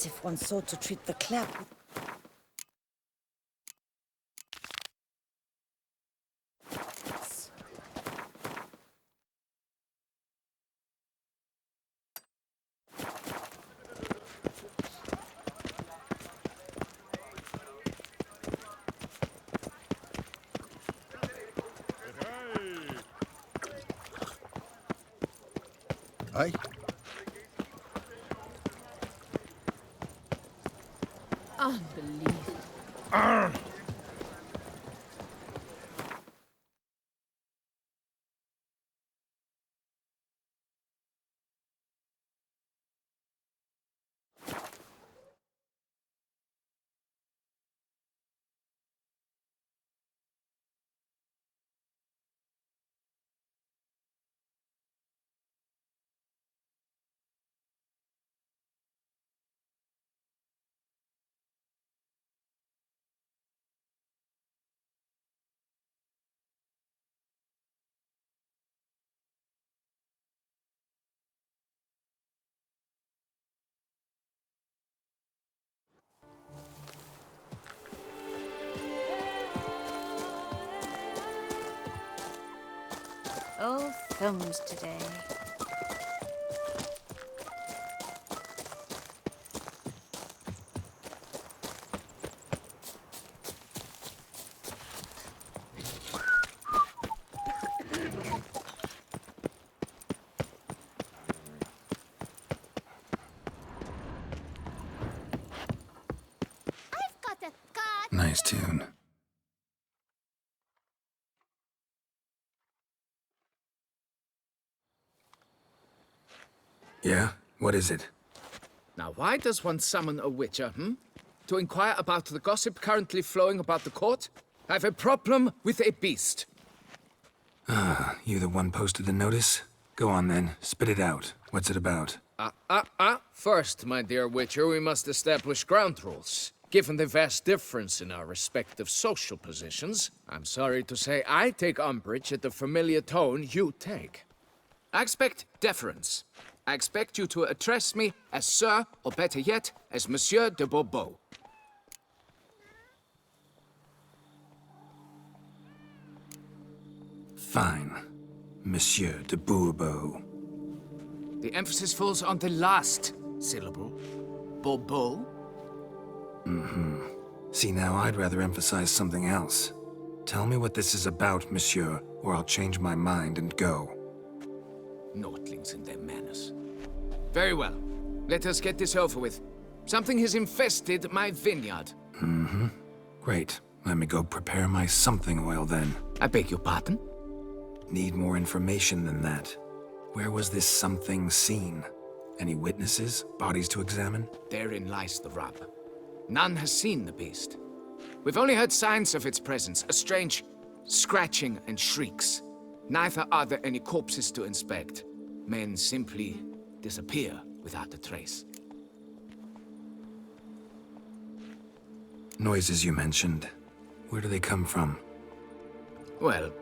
as if one sought to treat the clap with... Aye. Unbelievable. Oh, thumbs today. I've got a card. Nice tune. Yeah? What is it? Now, why does one summon a witcher, To inquire about the gossip currently flowing about the court? I have a problem with a beast. You the one posted the notice? Go on then, spit it out. What's it about? First, my dear witcher, we must establish ground rules. Given the vast difference in our respective social positions, I'm sorry to say I take umbrage at the familiar tone you take. I expect deference. I expect you to address me as Sir, or better yet, as Monsieur de Bourbeau. Fine. Monsieur de Bourbeau. The emphasis falls on the last syllable. Bourbeau? See, now I'd rather emphasize something else. Tell me what this is about, monsieur, or I'll change my mind and go. Naughtlings and their manners. Very well. Let us get this over with. Something has infested my vineyard. Great. Let me go prepare my something oil then. I beg your pardon? Need more information than that. Where was this something seen? Any witnesses? Bodies to examine? Therein lies the rub. None has seen the beast. We've only heard signs of its presence, a strange scratching and shrieks. Neither are there any corpses to inspect. Men simply disappear without a trace. Noises you mentioned. Where do they come from? Well,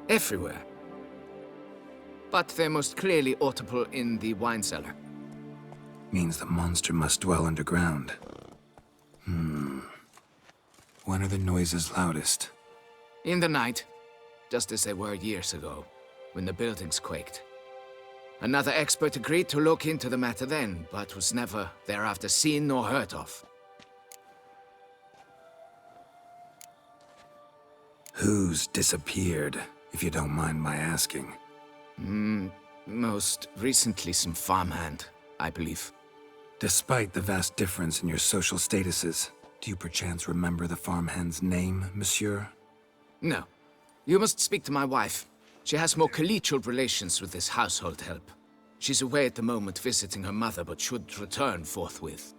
everywhere. But they're most clearly audible in the wine cellar. Means the monster must dwell underground. When are the noises loudest? In the night, just as they were years ago, when the buildings quaked. Another expert agreed to look into the matter then, but was never thereafter seen nor heard of. Who's disappeared, if you don't mind my asking? Most recently some farmhand, I believe. Despite the vast difference in your social statuses, do you perchance remember the farmhand's name, monsieur? No. You must speak to my wife. She has more collegial relations with this household help. She's away at the moment visiting her mother, but should return forthwith.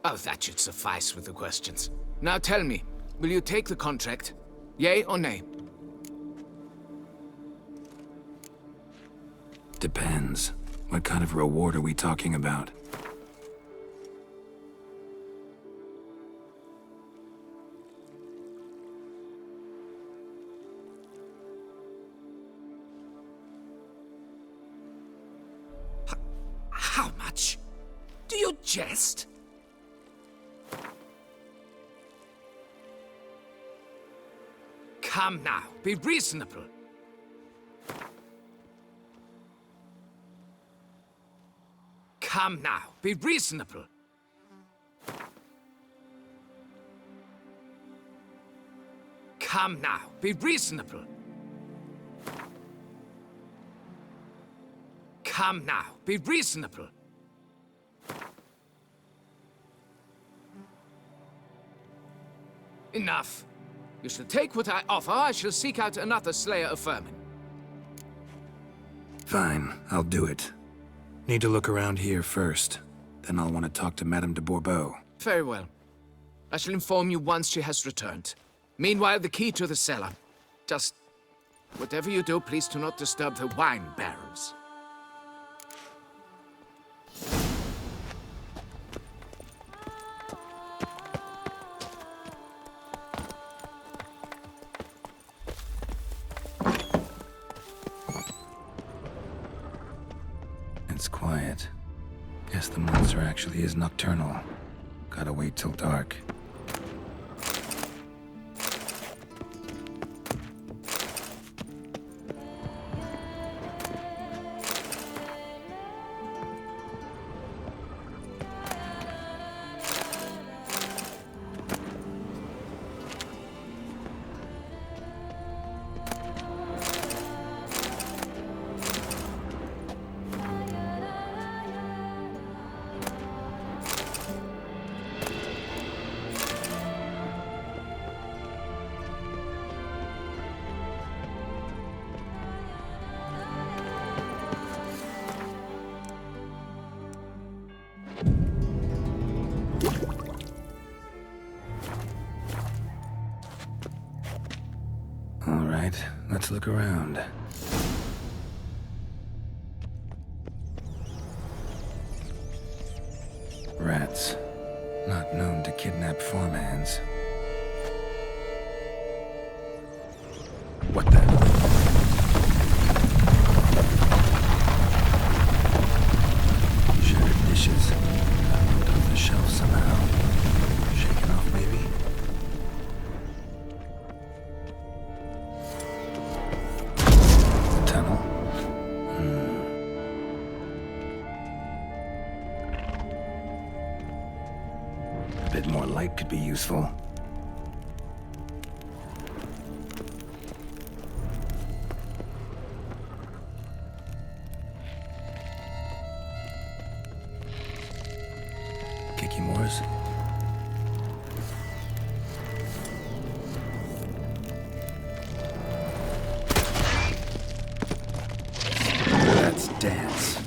Oh, that should suffice with the questions. Now tell me, will you take the contract? Yea or nay? Depends. What kind of reward are we talking about? How much? Do you jest? Come now, be reasonable. Come now, be reasonable. Come now, be reasonable. Come now, be reasonable. Enough. You shall take what I offer, I shall seek out another slayer of vermin. Fine, I'll do it. Need to look around here first. Then I'll want to talk to Madame de Bourbeau. Very well. I shall inform you once she has returned. Meanwhile, the key to the cellar. Just... whatever you do, please do not disturb the wine barrels. It's quiet. Guess the monster actually is nocturnal. Gotta wait till dark. Alright, let's look around. Rats. Not known to kidnap farmhands. What the? Shattered dishes. Knocked off the shelf somehow. Shaken off, maybe? Tunnel? A bit more light could be useful. Kicky Moores? Let's dance.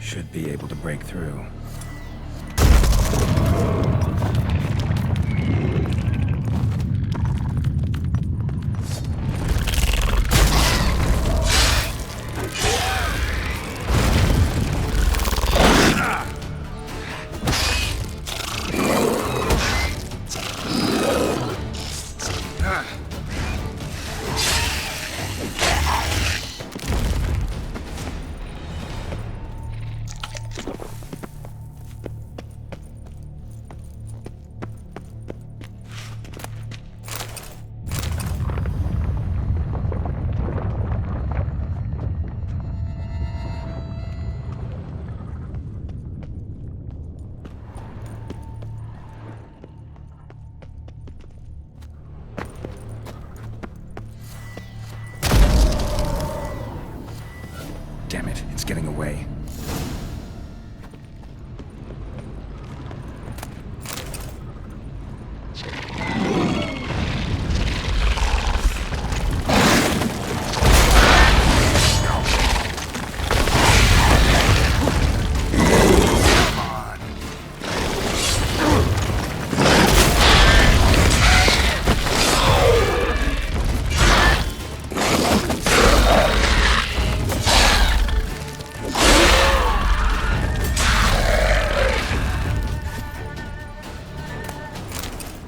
Should be able to break through. Damn it, it's getting away.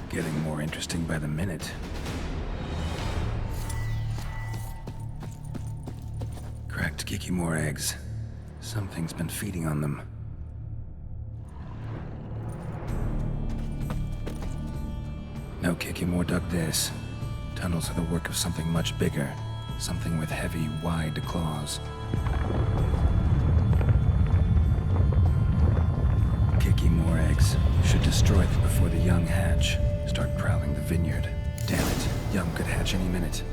Getting more interesting by the minute. Cracked Kikimore eggs. Something's been feeding on them. No Kikimore dug this. Tunnels are the work of something much bigger. Something with heavy, wide claws. Kikimore eggs. Should destroy them before the young hatch. Start prowling the vineyard. Damn it, young could hatch any minute.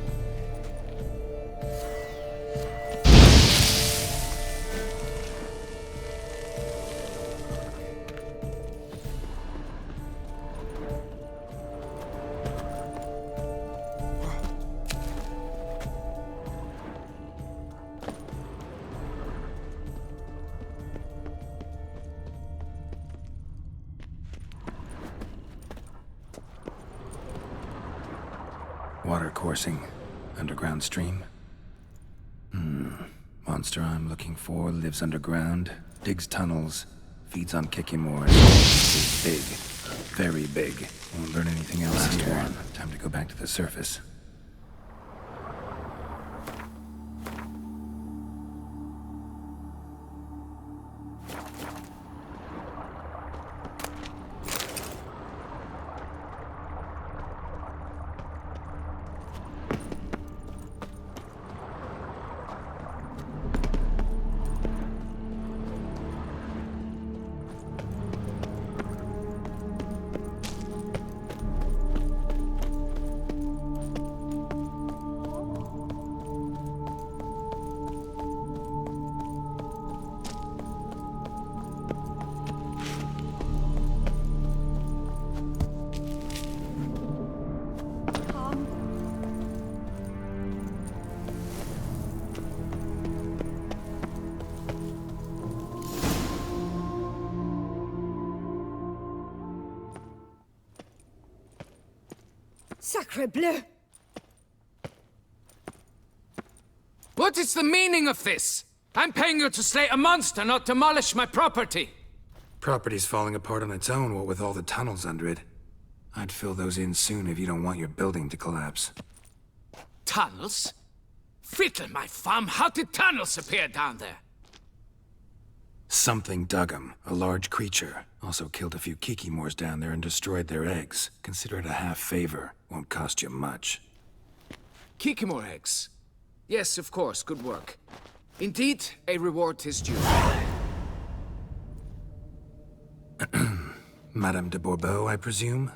Water coursing. Underground stream. Monster I'm looking for lives underground, digs tunnels, feeds on Kikimores. Is big. Very big. Won't learn anything else here. Time to go back to the surface. Sacre bleu! What is the meaning of this? I'm paying you to slay a monster, not demolish my property. Property's falling apart on its own, what with all the tunnels under it. I'd fill those in soon if you don't want your building to collapse. Tunnels? Fiddle my farm, how did tunnels appear down there? Something dug 'em. A large creature. Also killed a few Kikimores down there and destroyed their eggs. Consider it a half favor. Won't cost you much. Kikimore eggs. Yes, of course, good work. Indeed, a reward is due. Madame de Bourbeau, I presume?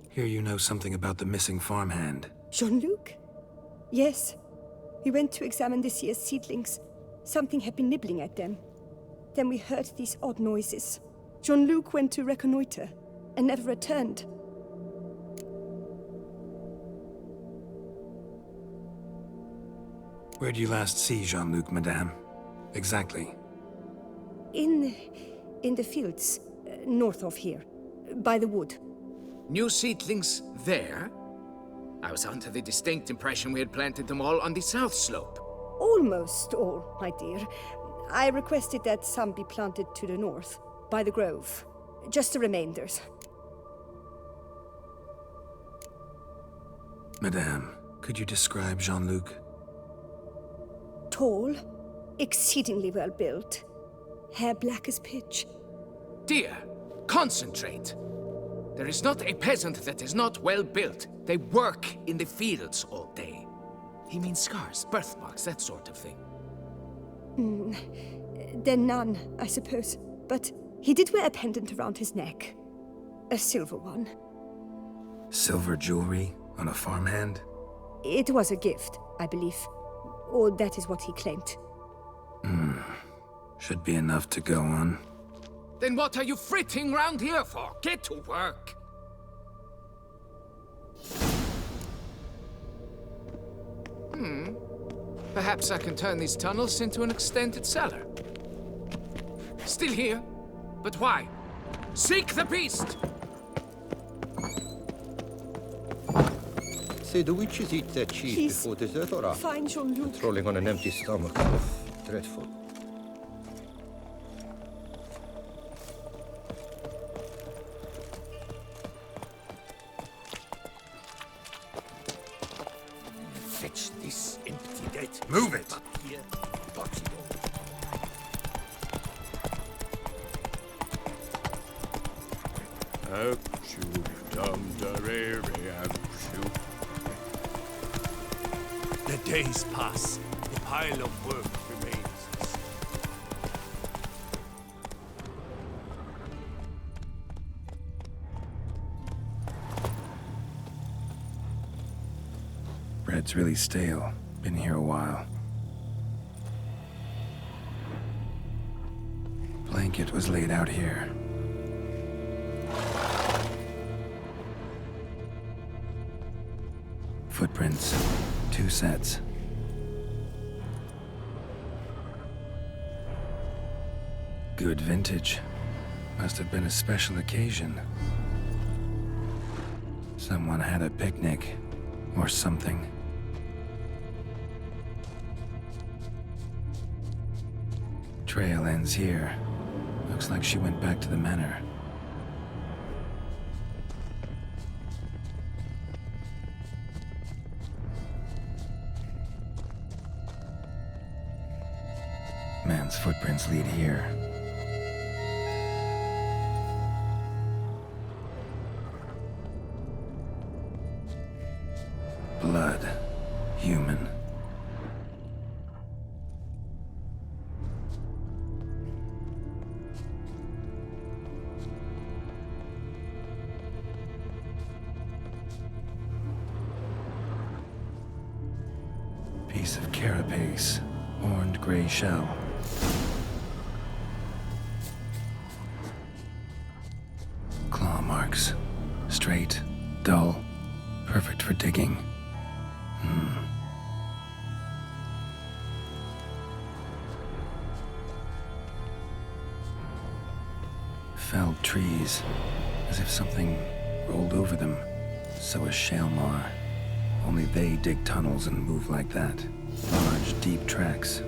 Here you know something about the missing farmhand. Jean-Luc? Yes. We went to examine this year's seedlings. Something had been nibbling at them. Then we heard these odd noises. Jean-Luc went to reconnoiter and never returned. Where did you last see Jean-Luc, madame? Exactly. In the fields, north of here, by the wood. New seedlings there? I was under the distinct impression we had planted them all on the south slope. Almost all, my dear. I requested that some be planted to the north, by the grove. Just the remainders. Madame, could you describe Jean-Luc? Tall, exceedingly well built, hair black as pitch. Dear, concentrate. There is not a peasant that is not well built. They work in the fields all day. He means scars, birthmarks, that sort of thing. Then none, I suppose. But he did wear a pendant around his neck. A silver one. Silver jewelry on a farmhand? It was a gift, I believe. Or that is what he claimed. Should be enough to go on. Then what are you fritting round here for? Get to work! Perhaps I can turn these tunnels into an extended cellar. Still here? But why? Seek the beast! Say, do witches eat their cheese Please, before dessert or after? Find Jean-Luc. Trolling on an empty stomach. Oh, dreadful. Fetch this empty gate. Move it! Here, possible. The days pass. The pile of work remains. Bread's really stale. Been here a while. Blanket was laid out here. Footprints. 2 sets. Good vintage. Must have been a special occasion. Someone had a picnic. Or something. Trail ends here. Looks like she went back to the manor. Man's footprints lead here. Blood. Human. Piece of carapace. Horned gray shell. Claw marks. Straight. Dull. Perfect for digging. Felled trees, as if something rolled over them. So is Shalmar. Only they dig tunnels and move like that. Large, deep tracks.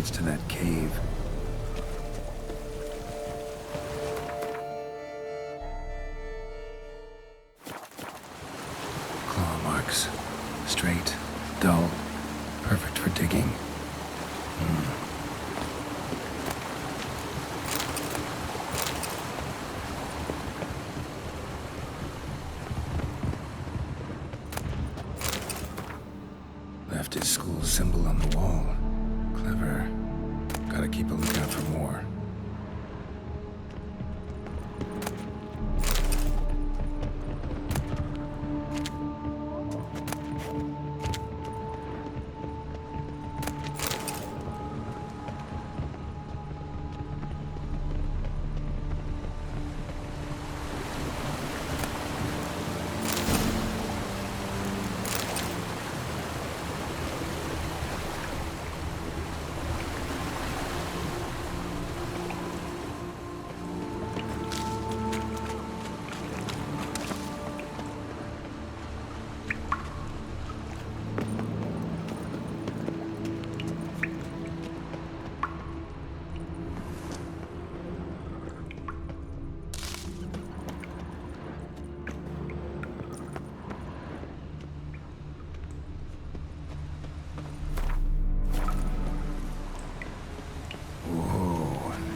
entrance to that cave. Claw marks. Straight, dull, perfect for digging. Left his school symbol on the wall. Clever. Gotta keep a lookout for more.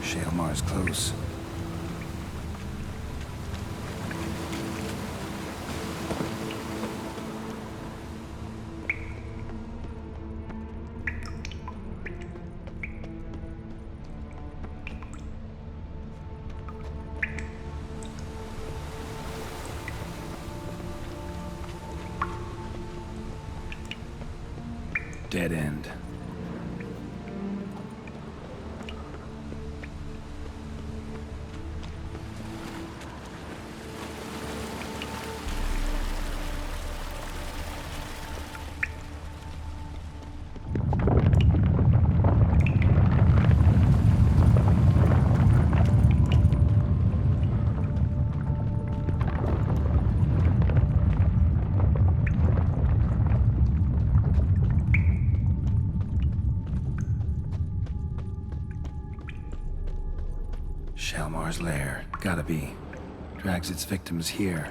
Shalmar's close. Dead end. Shalmar's lair. Gotta be. Drags its victims here.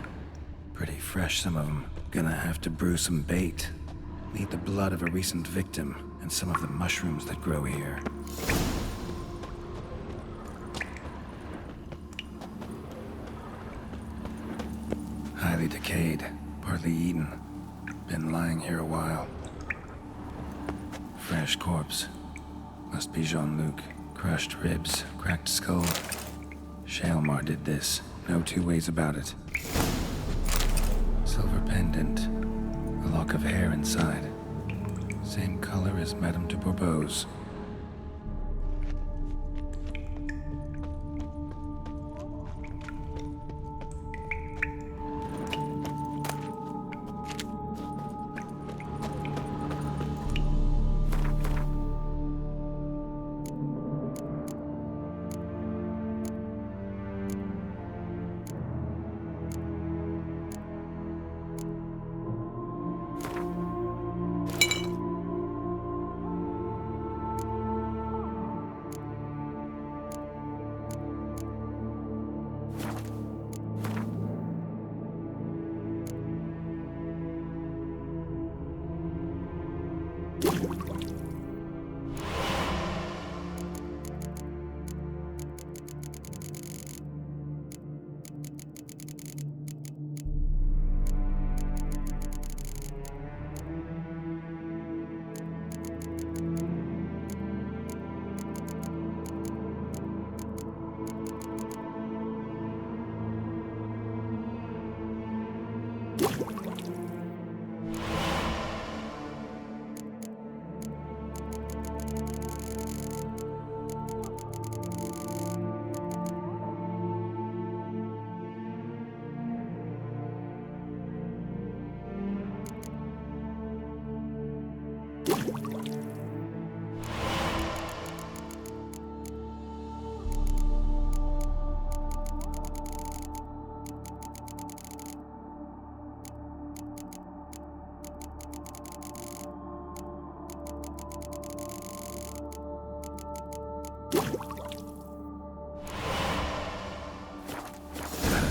Pretty fresh, some of them. Gonna have to brew some bait. Need the blood of a recent victim and some of the mushrooms that grow here. Highly decayed, partly eaten. Been lying here a while. Fresh corpse. Must be Jean-Luc. Crushed ribs, cracked skull. Shalmar did this. No two ways about it. Silver pendant. A lock of hair inside. Same color as Madame de Bourbeau's.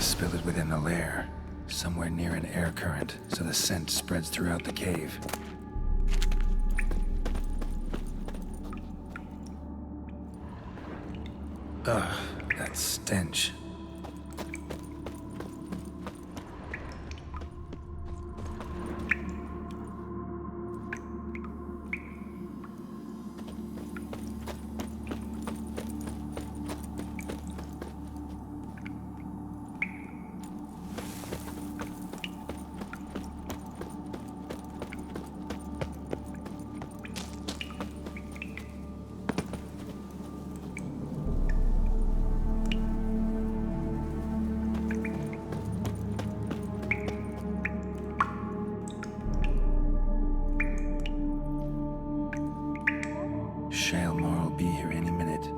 must spill it within the lair, somewhere near an air current, so the scent spreads throughout the cave. Ugh, that stench. Shalmar will be here any minute.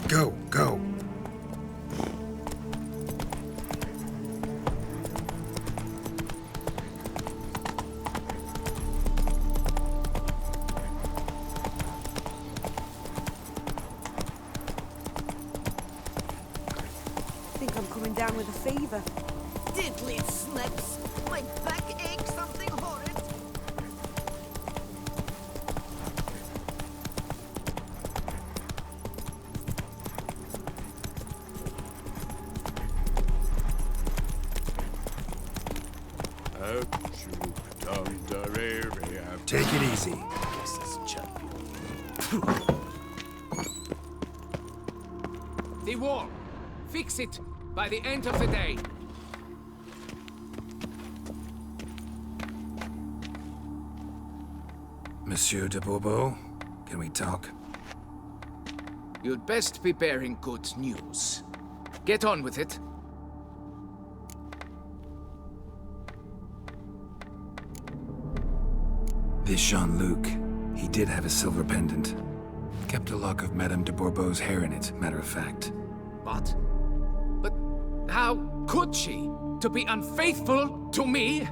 Go, go. Think I'm coming down with a fever. Diddly slips. My back aches something horrid. Take it easy. The wall. Fix it by the end of the day. Monsieur de Bourbeau, can we talk? You'd best be bearing good news. Get on with it. This Jean-Luc, he did have a silver pendant. Kept a lock of Madame de Bourbeau's hair in it, matter of fact. What? But how could she? To be unfaithful to me?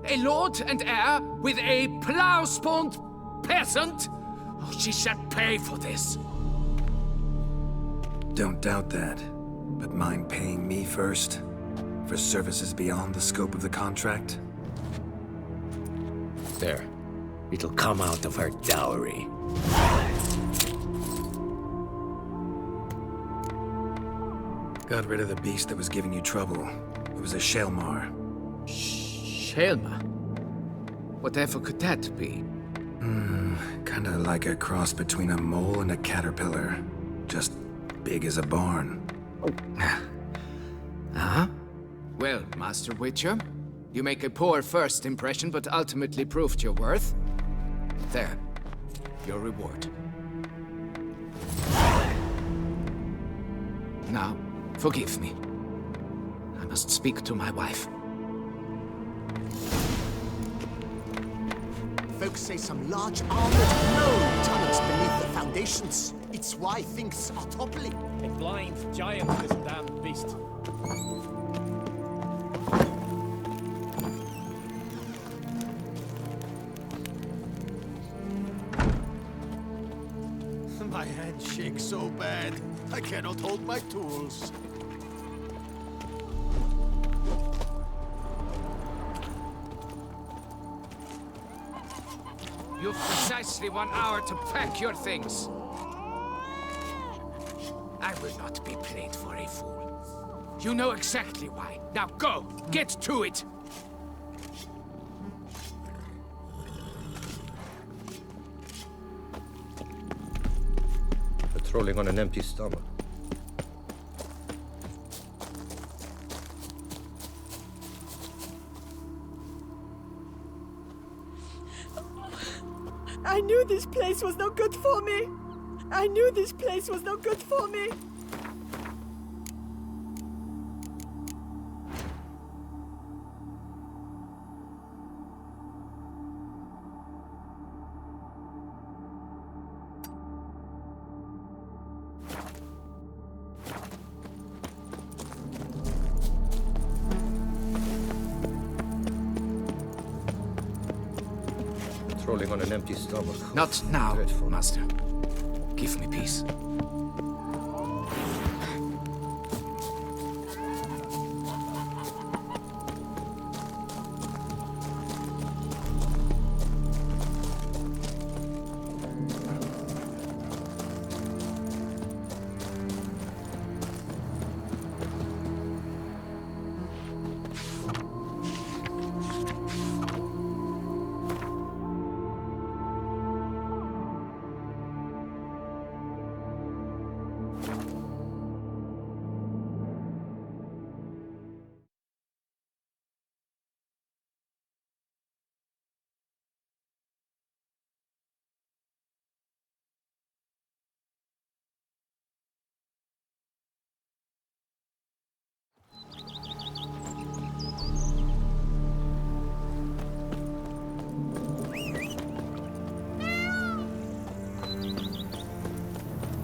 A lord and heir with a plow-spawned peasant? Oh, she shall pay for this. Don't doubt that. But mind paying me first? For services beyond the scope of the contract? There. It'll come out of her dowry. Got rid of the beast that was giving you trouble. It was a Shelmar. Shelma? Whatever could that be? Kinda like a cross between a mole and a caterpillar. Just big as a barn. Huh? Well, Master Witcher, you make a poor first impression, but ultimately proved your worth. There. Your reward. Now, forgive me. I must speak to my wife. Folks say some large armored gnome tunnels beneath the foundations. It's why things are toppling. A blind giant, this damned beast. My hand shakes so bad, I cannot hold my tools. You've precisely 1 hour to pack your things. I will not be played for a fool. You know exactly why. Now go! Get to it! Patrolling on an empty stomach. I knew this place was no good for me. I knew this place was no good for me. Patrolling on an empty stomach. Not now, Dreadful. Master. Give me peace.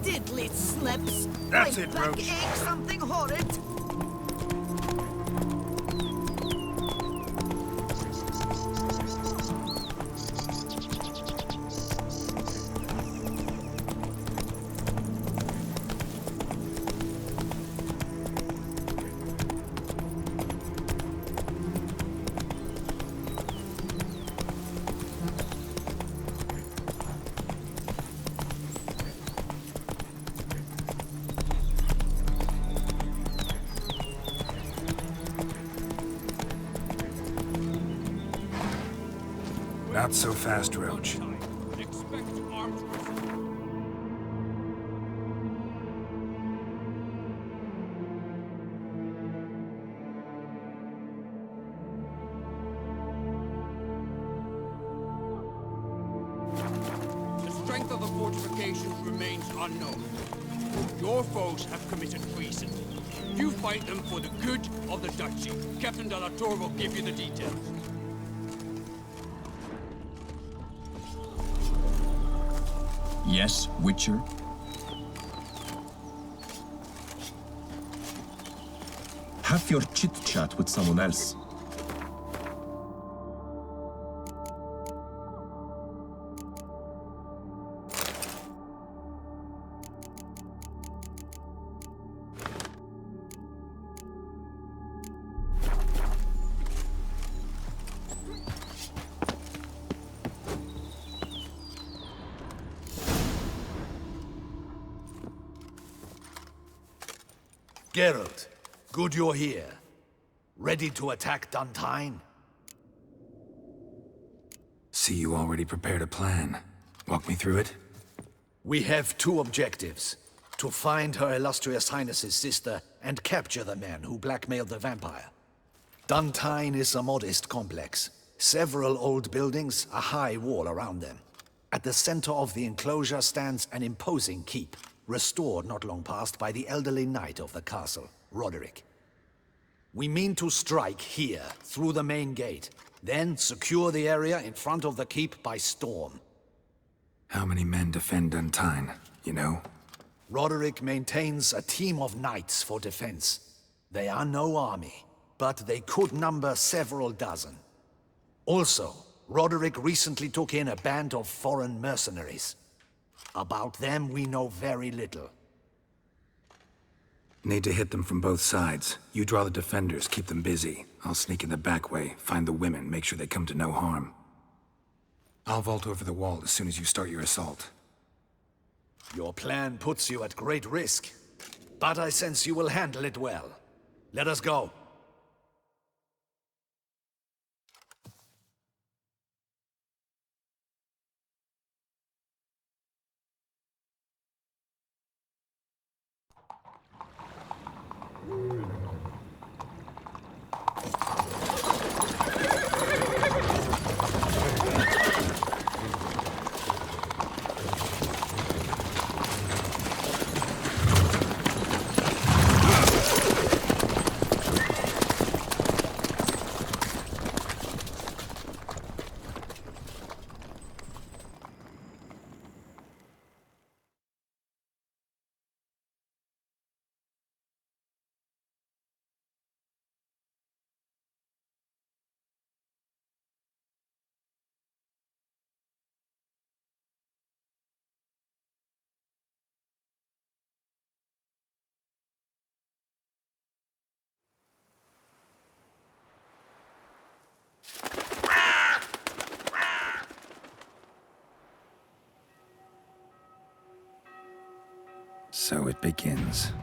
Diddly slips. That's My it, back Roach. aches something horrid. Not so fast, Roach. Expect armed resistance. The strength of the fortifications remains unknown. Your foes have committed treason. You fight them for the good of the Duchy. Captain de la Tour will give you the details. Yes, Witcher? Have your chit-chat with someone else. Geralt, good you're here. Ready to attack Duntine? See you already prepared a plan. Walk me through it? We have two objectives. To find Her Illustrious Highness's sister and capture the man who blackmailed the vampire. Duntine is a modest complex. Several old buildings, a high wall around them. At the center of the enclosure stands an imposing keep, restored not long past by the elderly knight of the castle, Roderick. We mean to strike here, through the main gate, then secure the area in front of the keep by storm. How many men defend Duntine, you know? Roderick maintains a team of knights for defense. They are no army, but they could number several dozen. Also, Roderick recently took in a band of foreign mercenaries. About them, we know very little. Need to hit them from both sides. You draw the defenders, keep them busy. I'll sneak in the back way, find the women, make sure they come to no harm. I'll vault over the wall as soon as you start your assault. Your plan puts you at great risk, but I sense you will handle it well. Let us go. So it begins.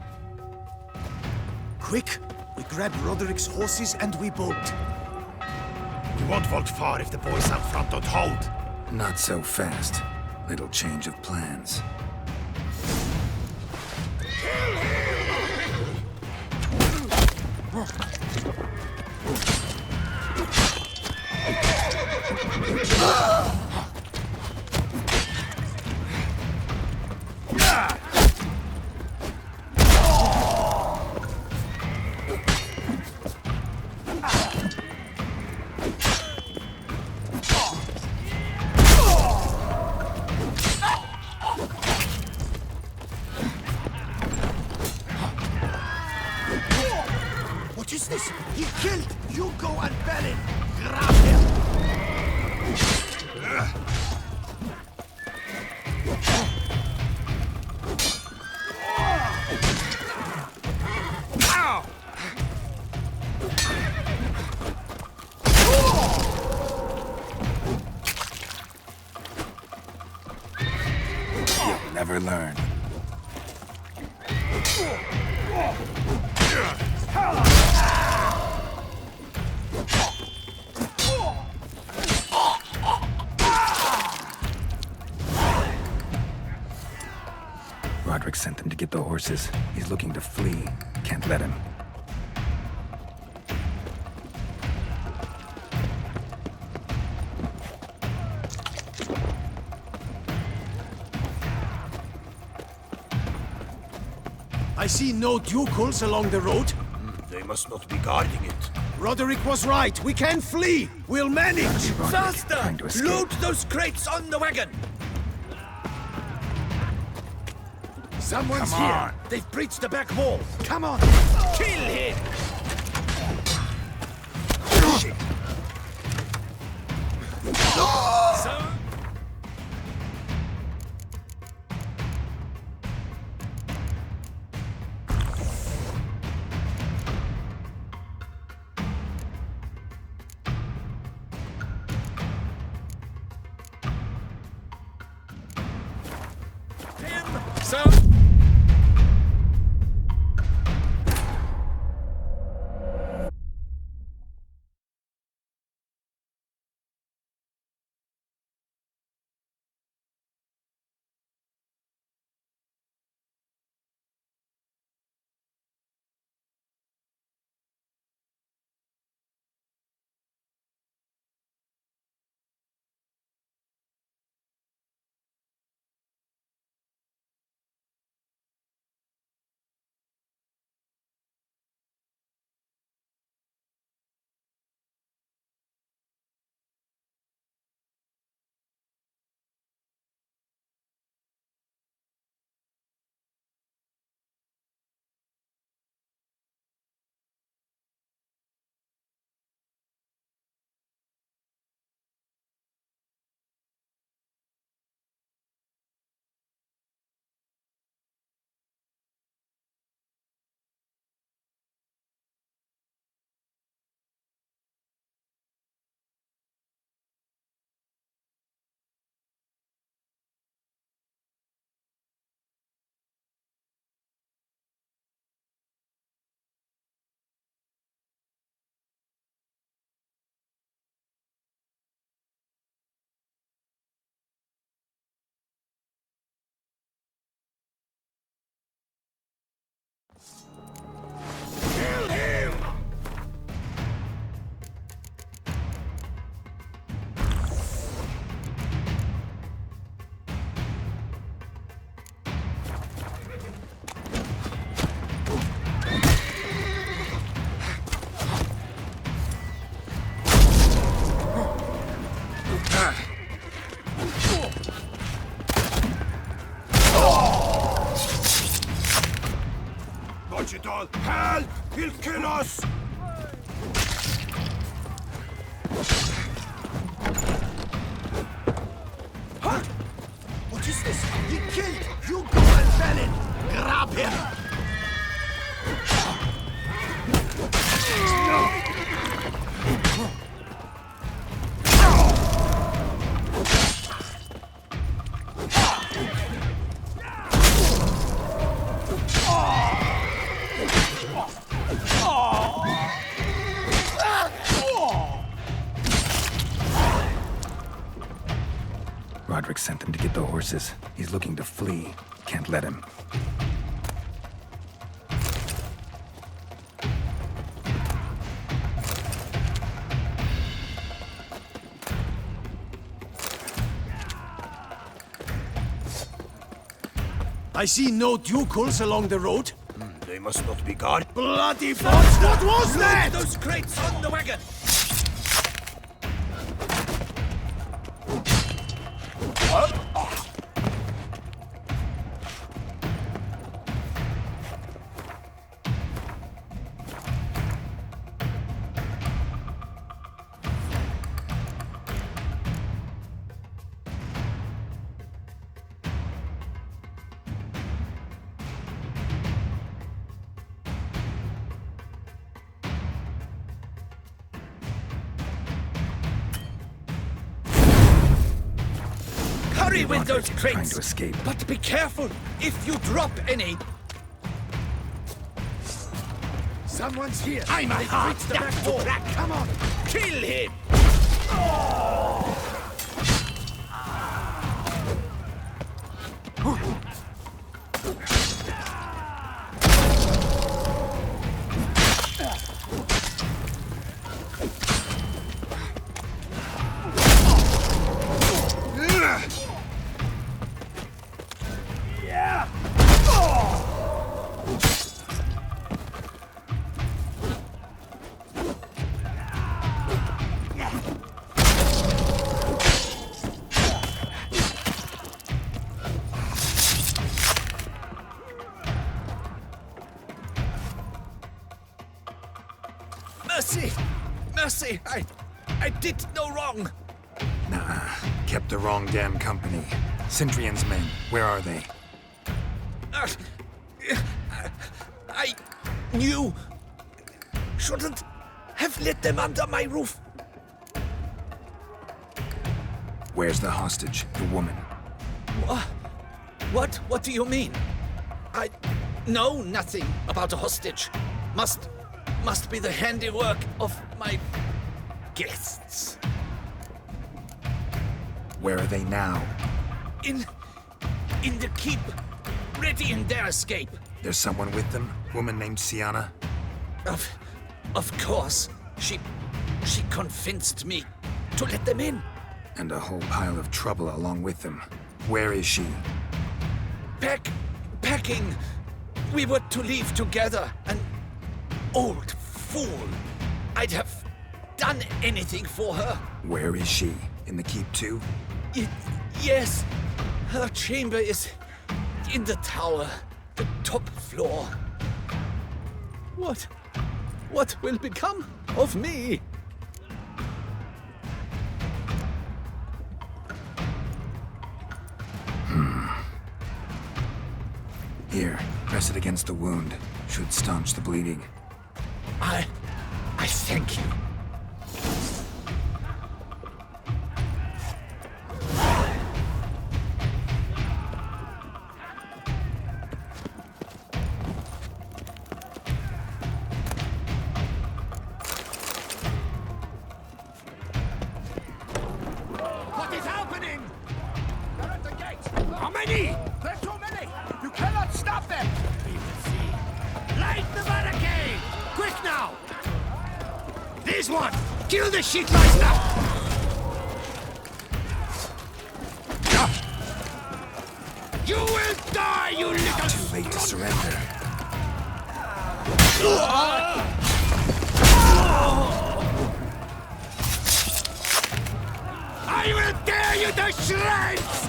Quick! We grab Roderick's horses and we bolt. We won't vault far if the boys out front don't hold. Not so fast. Little change of plans. What is this? He killed! You go and bell him! Grab him! You'll never learn. Roderick sent them to get the horses. He's looking to flee. Can't let him. I see no ducals along the road. They must not be guarding it. Roderick was right. We can flee. We'll manage. Roderick trying to escape. Load those crates on the wagon. Someone's Come here. on. They've breached the back wall. Come on. Kill him. Help! He'll kill us! Huh? What is this? He killed you, felon! Grab him! Roderick sent them to get the horses. He's looking to flee. Can't let him. I see no ducals along the road. They must not be guarded. Bloody bots! What was that? Those crates on the wagon! Hurry with those Trying crates! to escape. But be careful if you drop any. Someone's here. I'm a They've hard reached the nut back to wall. crack. Come on, kill him! mercy! I did no wrong! Nah, kept the wrong damn company. Centrion's men, where are they? I knew... shouldn't have let them under my roof. Where's the hostage, the woman? What do you mean? I know nothing about a hostage. Must be the handiwork of my guests. Where are they now? In the keep, ready in their escape. There's someone with them? Woman named Sienna? Of course. She convinced me to let them in. And a whole pile of trouble along with them. Where is she? Packing. We were to leave together. An old fool. I'd have done anything for her. Where is she? In the keep too? Yes. Her chamber is in the tower. The top floor. What will become of me? Here, press it against the wound. Should staunch the bleeding. I thank you. What is happening? They're at the gate. How many? There's too many. You cannot stop them. We will see. Light the barricade. Quick now. This one. Kill the shitmeister. You will die, you little... Too late to surrender. I will tear you to shreds!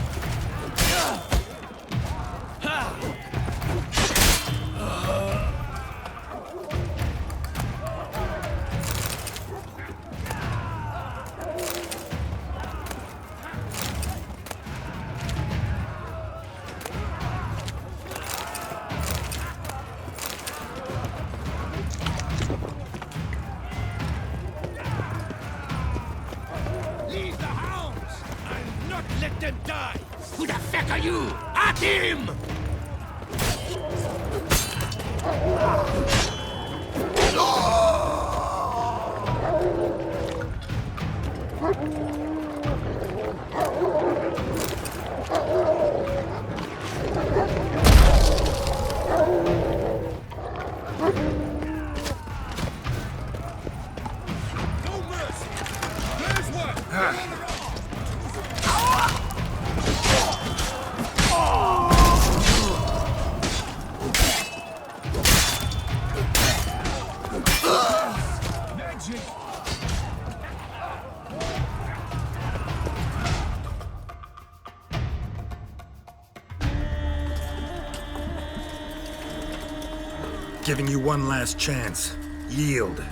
Leave the hounds! I'll not let them die! Who the fuck are you? At him! No mercy! There's one! Magic! Giving you one last chance. Yield. The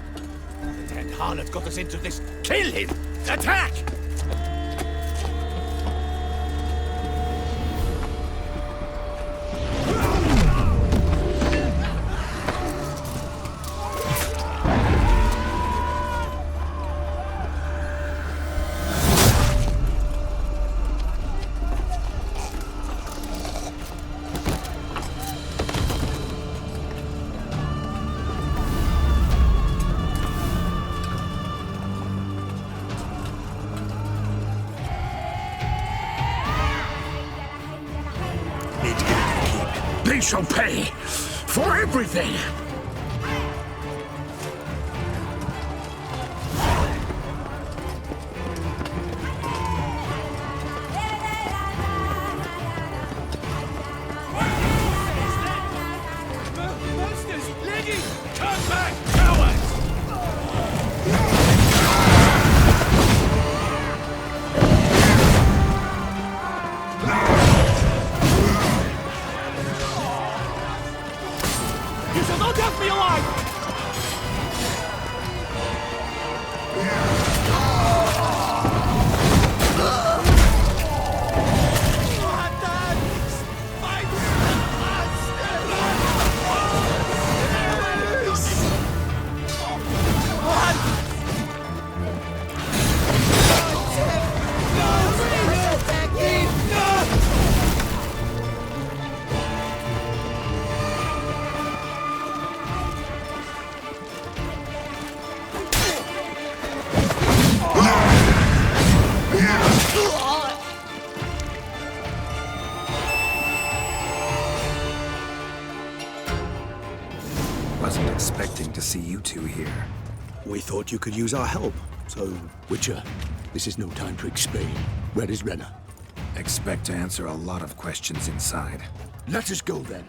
damned harlot got us into this. Kill him! Attack! Need to get into the keep. They shall pay for everything! Monsters! Lady! Turn back, cowards! You shall not have to here? We thought you could use our help, so... Witcher, this is no time to explain. Where is Renna? Expect to answer a lot of questions inside. Let us go then.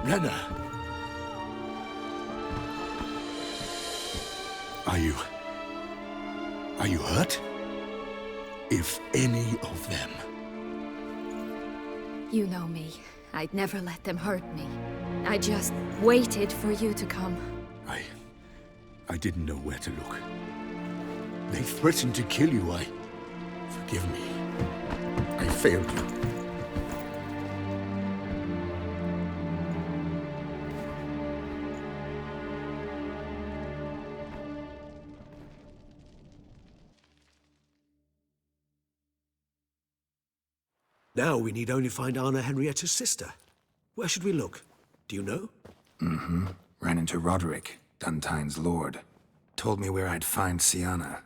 Renna! Are you hurt? If any of them... You know me. I'd never let them hurt me. I just waited for you to come. I didn't know where to look. They threatened to kill you. Forgive me. I failed you. Now we need only find Anna Henrietta's sister. Where should we look? Do you know? Ran into Roderick, Duntine's lord. Told me where I'd find Sienna.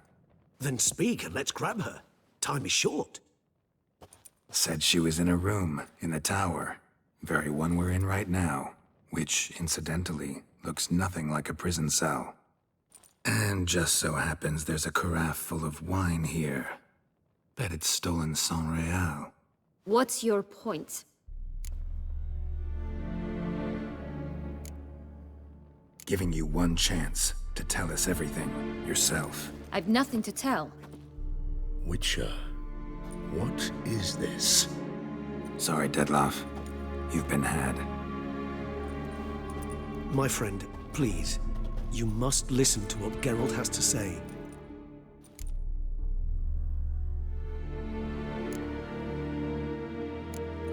Then speak and let's grab her. Time is short. Said she was in a room in the tower. Very one we're in right now. Which, incidentally, looks nothing like a prison cell. And just so happens there's a carafe full of wine here. Bet it's stolen San Real. What's your point? Giving you one chance to tell us everything yourself. I've nothing to tell. Witcher, what is this? Sorry, Dettlaff. You've been had. My friend, please. You must listen to what Geralt has to say.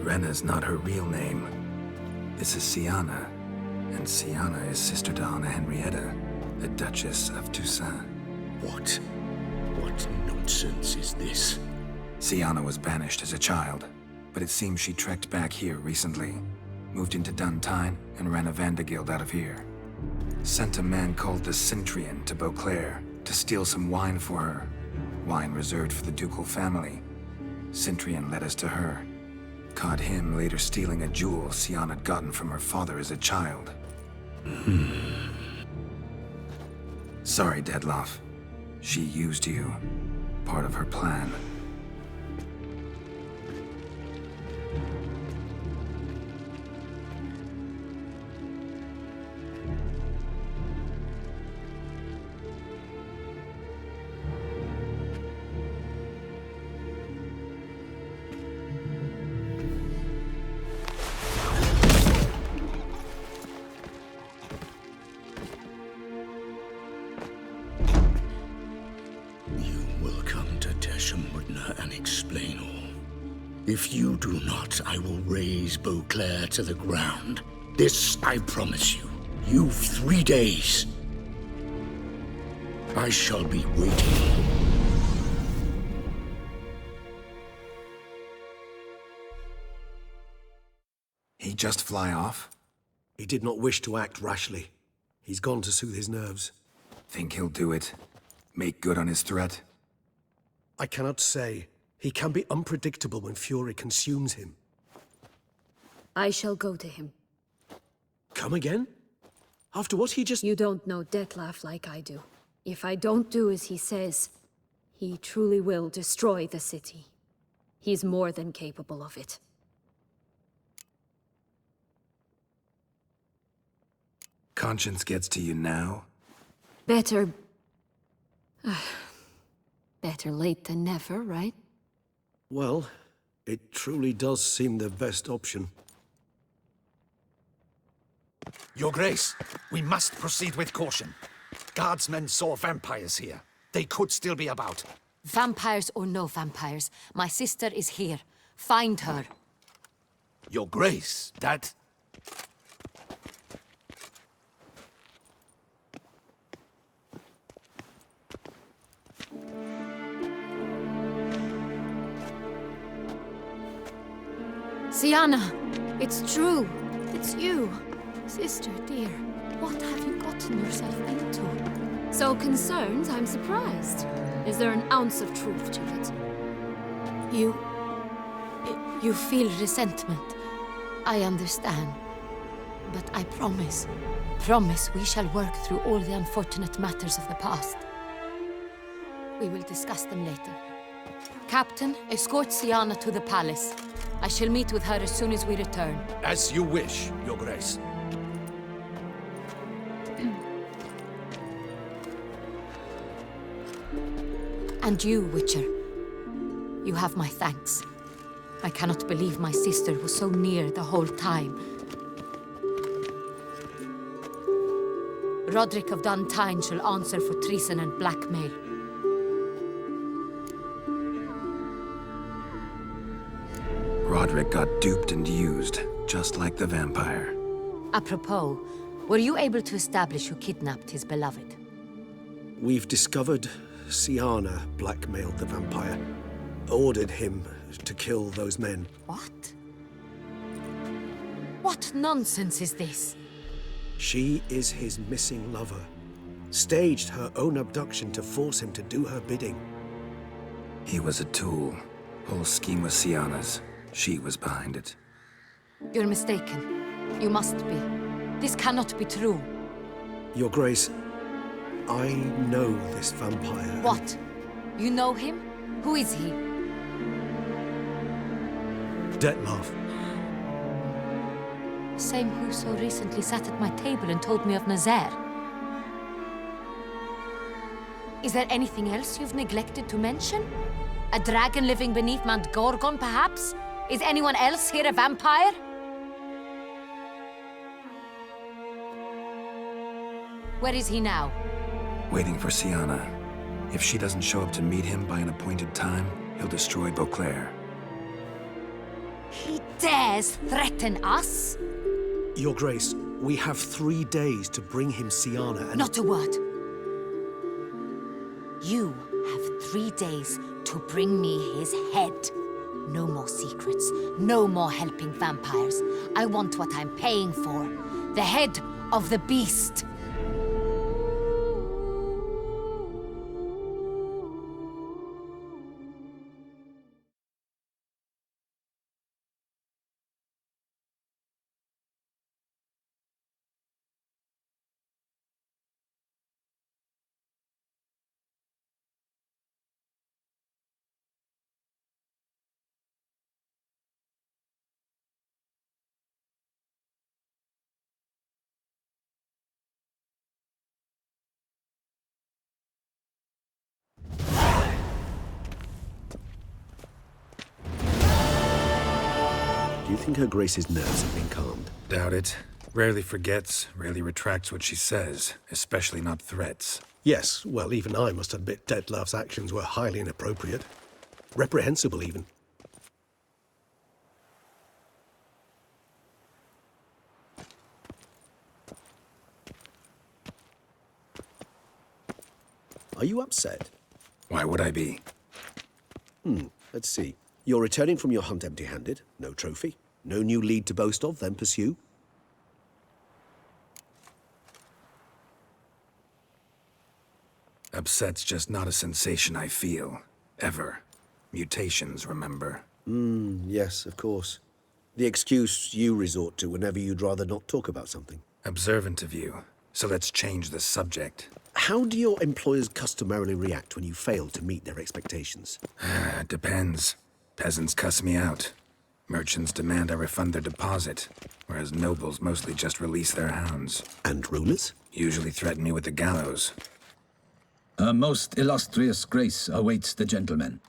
Renna's not her real name. This is Sienna. And Sienna is sister to Anna Henrietta, the Duchess of Toussaint. What? What nonsense is this? Sienna was banished as a child, but it seems she trekked back here recently. Moved into Duntine and ran a Vandergild out of here. Sent a man called the Centrian to Beauclair to steal some wine for her. Wine reserved for the ducal family. Centrian led us to her. Caught him later stealing a jewel Sienna had gotten from her father as a child. Sorry, Dettlaff. She used you. Part of her plan. If you do not, I will raise Beauclair to the ground. This I promise you. You've 3 days. I shall be waiting. He just fly off? He did not wish to act rashly. He's gone to soothe his nerves. Think he'll do it? Make good on his threat? I cannot say. He can be unpredictable when fury consumes him. I shall go to him. Come again? After what he just... You don't know Dettlaff like I do. If I don't do as he says, he truly will destroy the city. He's more than capable of it. Conscience gets to you now? Better... better late than never, right? Well, it truly does seem the best option. Your Grace, we must proceed with caution. Guardsmen saw vampires here. They could still be about. Vampires or no vampires, my sister is here. Find her. Your Grace, that... Sienna, it's true. It's you. Sister, dear, what have you gotten yourself into? So concerned, I'm surprised. Is there an ounce of truth to it? You feel resentment. I understand. But I promise we shall work through all the unfortunate matters of the past. We will discuss them later. Captain, escort Sienna to the palace. I shall meet with her as soon as we return. As you wish, Your Grace. And you, Witcher. You have my thanks. I cannot believe my sister was so near the whole time. Roderick of Duntine shall answer for treason and blackmail. Roderick got duped and used, just like the vampire. Apropos, were you able to establish who kidnapped his beloved? We've discovered Sienna blackmailed the vampire, ordered him to kill those men. What? What nonsense is this? She is his missing lover. Staged her own abduction to force him to do her bidding. He was a tool. Whole scheme was Sienna's. She was behind it. You're mistaken. You must be. This cannot be true. Your Grace, I know this vampire. What? You know him? Who is he? Dettlaff. Same who so recently sat at my table and told me of Nazaire. Is there anything else you've neglected to mention? A dragon living beneath Mount Gorgon, perhaps? Is anyone else here a vampire? Where is he now? Waiting for Sienna. If she doesn't show up to meet him by an appointed time, he'll destroy Beauclair. He dares threaten us? Your Grace, we have 3 days to bring him Sienna and— Not a word. You have 3 days to bring me his head. No more secrets, no more helping vampires. I want what I'm paying for. The head of the beast. Do you think Her Grace's nerves have been calmed? Doubt it. Rarely forgets, rarely retracts what she says, especially not threats. Yes, well, even I must admit Dettlaff's actions were highly inappropriate. Reprehensible, even. Are you upset? Why would I be? Let's see. You're returning from your hunt empty-handed. No trophy. No new lead to boast of, then pursue. Upset's just not a sensation I feel. Ever. Mutations, remember? Yes, of course. The excuse you resort to whenever you'd rather not talk about something. Observant of you. So let's change the subject. How do your employers customarily react when you fail to meet their expectations? Depends. Peasants cuss me out. Merchants demand I refund their deposit, whereas nobles mostly just release their hounds. And rulers? Usually threaten me with the gallows. Her most illustrious grace awaits the gentleman.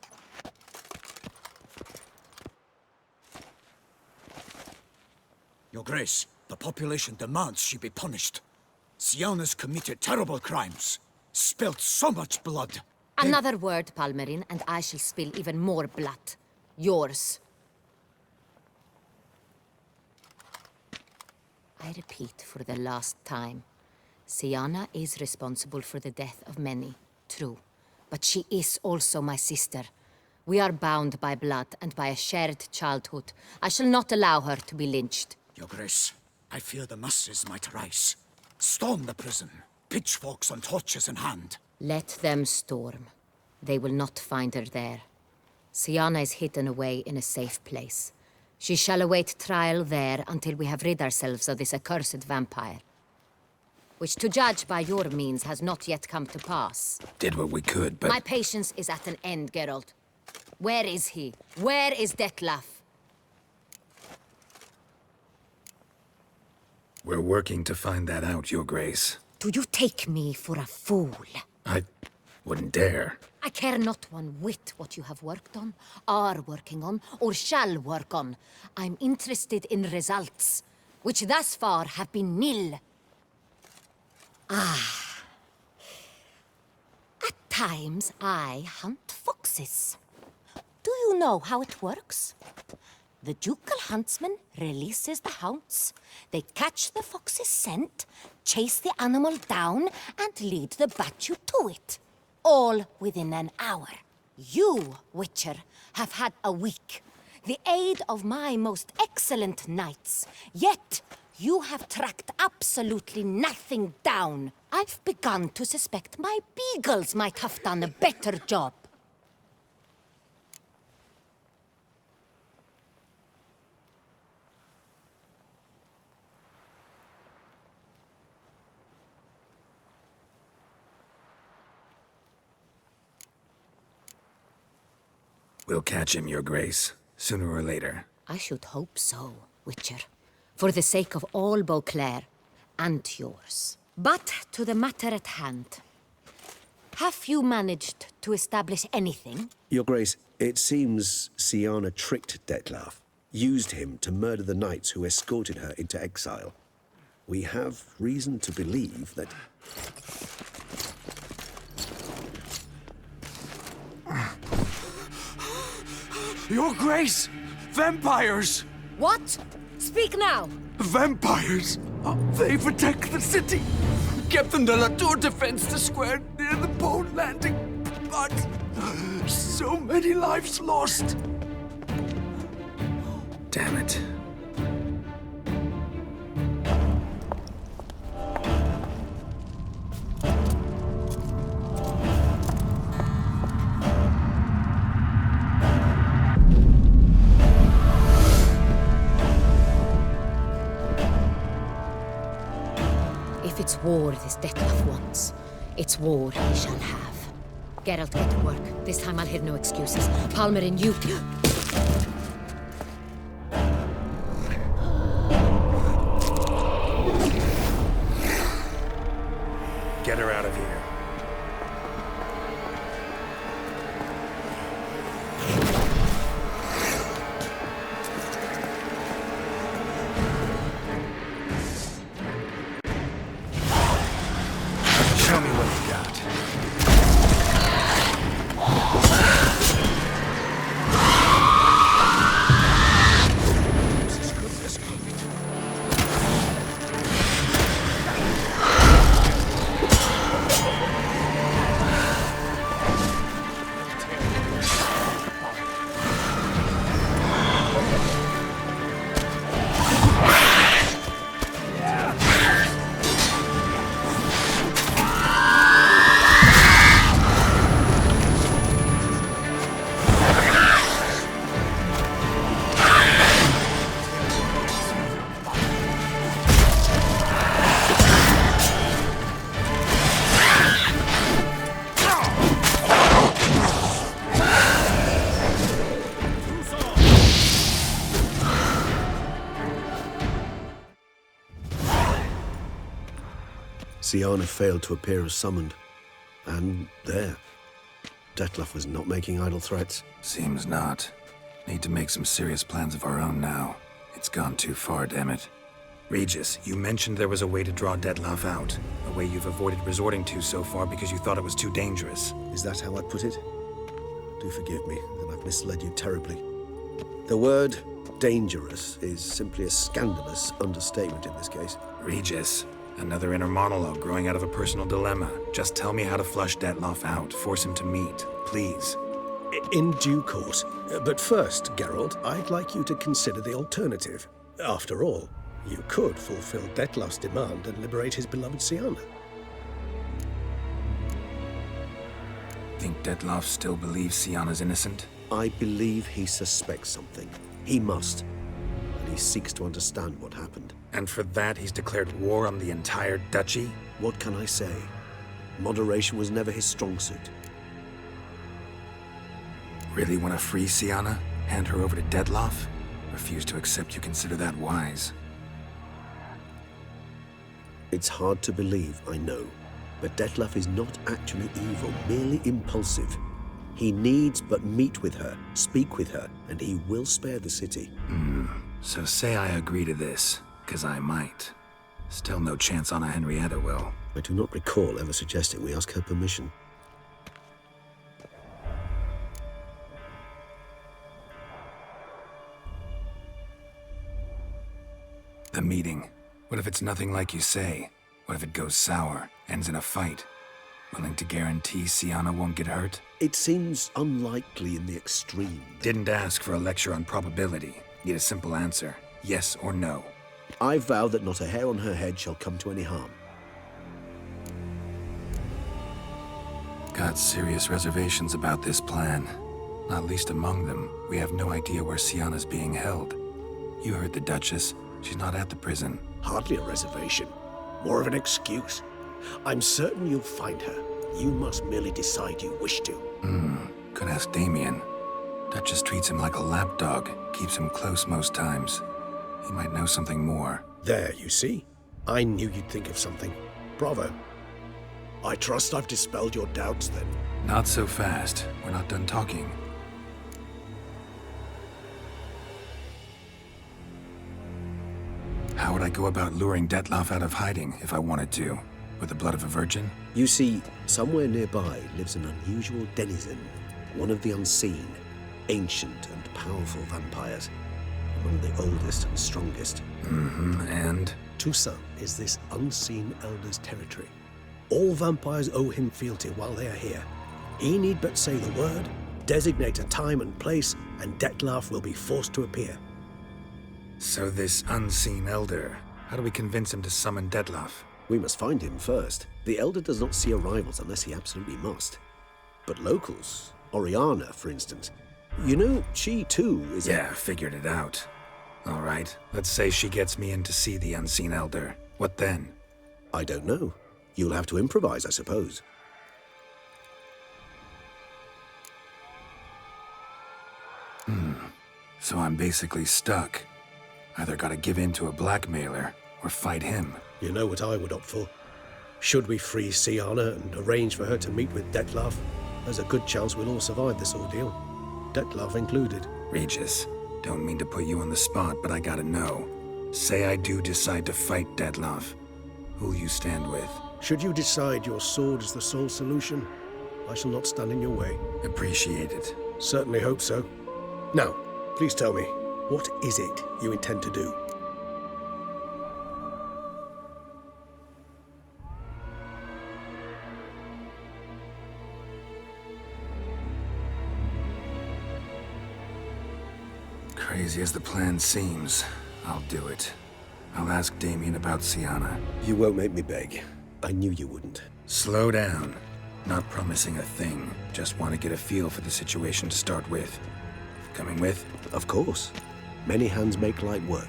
Your Grace, the population demands she be punished. Sienna's committed terrible crimes. Spilt so much blood. Another word, Palmerin, and I shall spill even more blood. Yours. I repeat for the last time. Sienna is responsible for the death of many, true. But she is also my sister. We are bound by blood and by a shared childhood. I shall not allow her to be lynched. Your Grace, I fear the masses might rise. Storm the prison, pitchforks and torches in hand. Let them storm. They will not find her there. Siana is hidden away in a safe place. She shall await trial there until we have rid ourselves of this accursed vampire. Which, to judge by your means, has not yet come to pass. Did what we could, but... My patience is at an end, Geralt. Where is he? Where is Detlef? We're working to find that out, Your Grace. Do you take me for a fool? I wouldn't dare. I care not one whit what you have worked on, are working on, or shall work on. I'm interested in results, which thus far have been nil. At times, I hunt foxes. Do you know how it works? The ducal huntsman releases the hounds. They catch the fox's scent, chase the animal down, and lead the battue to it. All within an hour. You, Witcher, have had a week. The aid of my most excellent knights. Yet, you have tracked absolutely nothing down. I've begun to suspect my beagles might have done a better job. We'll catch him, Your Grace, sooner or later. I should hope so, Witcher. For the sake of all Beauclair and yours. But to the matter at hand. Have you managed to establish anything? Your Grace, it seems Siana tricked Detlef, used him to murder the knights who escorted her into exile. We have reason to believe that... Your Grace! Vampires! What? Speak now! Vampires! They protect the city! Captain de la Tour defends the square near the boat landing, but... so many lives lost! Damn it. If it's war this Detlef wants, it's war he shall have. Geralt, get to work. This time I'll hear no excuses. Palmer and you... Get her out of here. Show me what you got. Siana failed to appear as summoned. And there. Detlef was not making idle threats. Seems not. Need to make some serious plans of our own now. It's gone too far, damn it. Regis, you mentioned there was a way to draw Detlef out. A way you've avoided resorting to so far because you thought it was too dangerous. Is that how I put it? Do forgive me that I've misled you terribly. The word dangerous is simply a scandalous understatement in this case. Regis, another inner monologue growing out of a personal dilemma. Just tell me how to flush Detlef out, force him to meet, please. In due course. But first, Geralt, I'd like you to consider the alternative. After all, you could fulfill Detlef's demand and liberate his beloved Siana. Think Detlef still believes Siana's innocent? I believe he suspects something. He must. And he seeks to understand what happened. And for that, he's declared war on the entire duchy? What can I say? Moderation was never his strong suit. Really want to free Siana? Hand her over to Detlef? Refuse to accept you consider that wise. It's hard to believe, I know. But Detlef is not actually evil, merely impulsive. He needs but meet with her, speak with her, and he will spare the city. So say I agree to this, 'cause I might. Still no chance Anna Henrietta will. I do not recall ever suggesting we ask her permission. The meeting. What if it's nothing like you say? What if it goes sour, ends in a fight? Willing to guarantee Siana won't get hurt? It seems unlikely in the extreme. Didn't ask for a lecture on probability. Need a simple answer. Yes or no. I vow that not a hair on her head shall come to any harm. Got serious reservations about this plan. Not least among them, we have no idea where Siana's being held. You heard the Duchess. She's not at the prison. Hardly a reservation. More of an excuse. I'm certain you'll find her. You must merely decide you wish to. Could ask Damien. Duchess treats him like a lapdog. Keeps him close most times. He might know something more. There, you see? I knew you'd think of something. Bravo. I trust I've dispelled your doubts, then. Not so fast. We're not done talking. How would I go about luring Detlef out of hiding if I wanted to? With the blood of a virgin? You see, somewhere nearby lives an unusual denizen, one of the unseen, ancient and powerful vampires, among the oldest and strongest. And? Toussaint is this unseen elder's territory. All vampires owe him fealty while they are here. He need but say the word, designate a time and place, and Detlef will be forced to appear. So this unseen elder, how do we convince him to summon Detlef? We must find him first. The elder does not see arrivals unless he absolutely must. But locals, Oriana, for instance, you know, she too is Yeah, figured it out. All right, let's say she gets me in to see the unseen elder. What then? I don't know. You'll have to improvise, I suppose. So I'm basically stuck. Either gotta give in to a blackmailer, or fight him. You know what I would opt for. Should we free Siana and arrange for her to meet with Detlef, there's a good chance we'll all survive this ordeal. Detlef included. Regis, don't mean to put you on the spot, but I gotta know. Say I do decide to fight Detlef. Who'll you stand with? Should you decide your sword is the sole solution, I shall not stand in your way. Appreciate it. Certainly hope so. Now, please tell me, what is it you intend to do? Crazy as the plan seems, I'll do it. I'll ask Damien about Siana. You won't make me beg. I knew you wouldn't. Slow down. Not promising a thing. Just want to get a feel for the situation to start with. Coming with? Of course. Many hands make light work.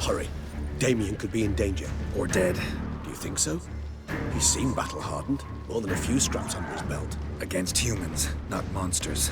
Hurry. Damien could be in danger. Or dead. Do you think so? He seemed battle-hardened. More than a few straps under his belt. Against humans, not monsters.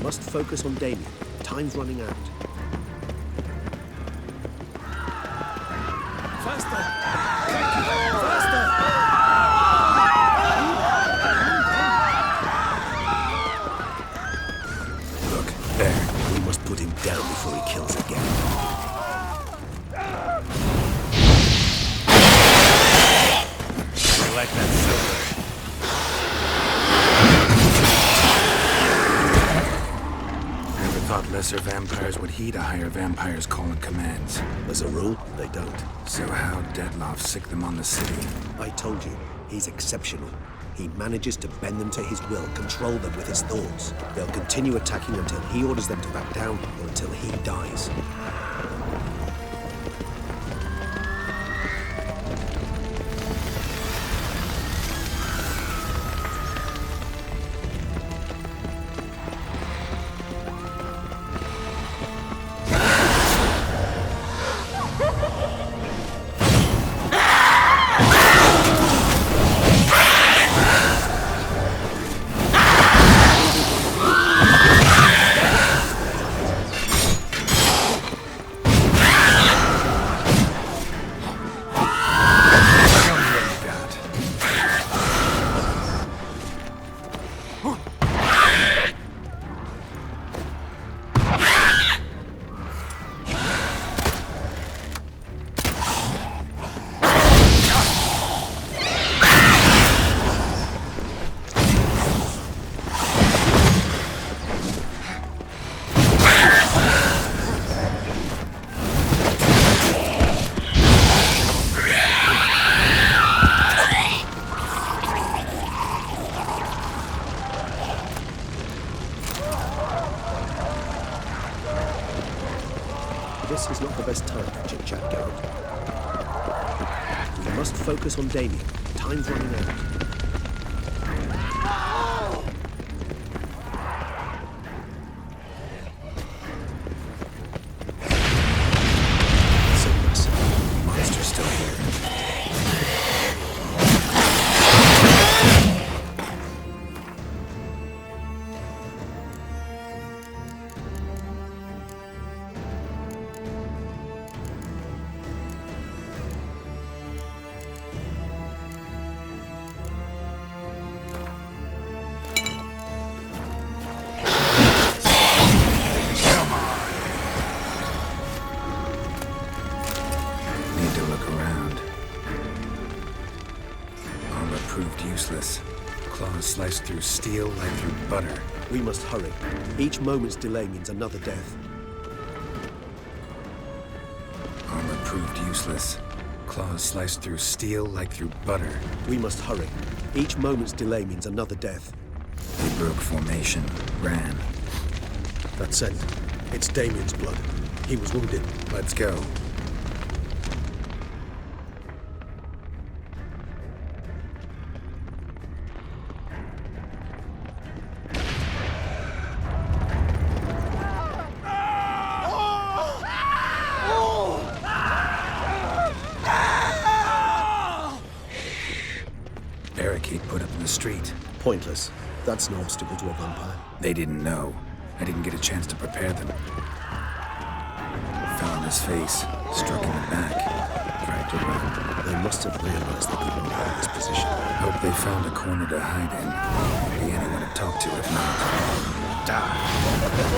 must focus on Damien. Time's running out. Faster! Faster! Look, there. We must put him down before he kills again. I like that silver. Never thought lesser vampires would heed a higher vampire's calling commands. As a rule, they don't. So how'd Dettlaff sick them on the city? I told you, he's exceptional. He manages to bend them to his will, control them with his thoughts. They'll continue attacking until he orders them to back down or until he dies. This is not the best time for chit-chat, Geralt. We must focus on Damien. Time's running out. Monster's still here. Sliced through steel like through butter. We must hurry. Each moment's delay means another death. Armor proved useless. Claws sliced through steel like through butter. We must hurry. Each moment's delay means another death. They broke formation, ran. That scent. It's Damien's blood. He was wounded. Let's go. Pointless. That's no obstacle to a vampire. They didn't know. I didn't get a chance to prepare them. Fell on his face, struck in the back, tried to run. They must have realized they could not hold this position. Hope they found a corner to hide in. Be anyone to talk to if not. Die.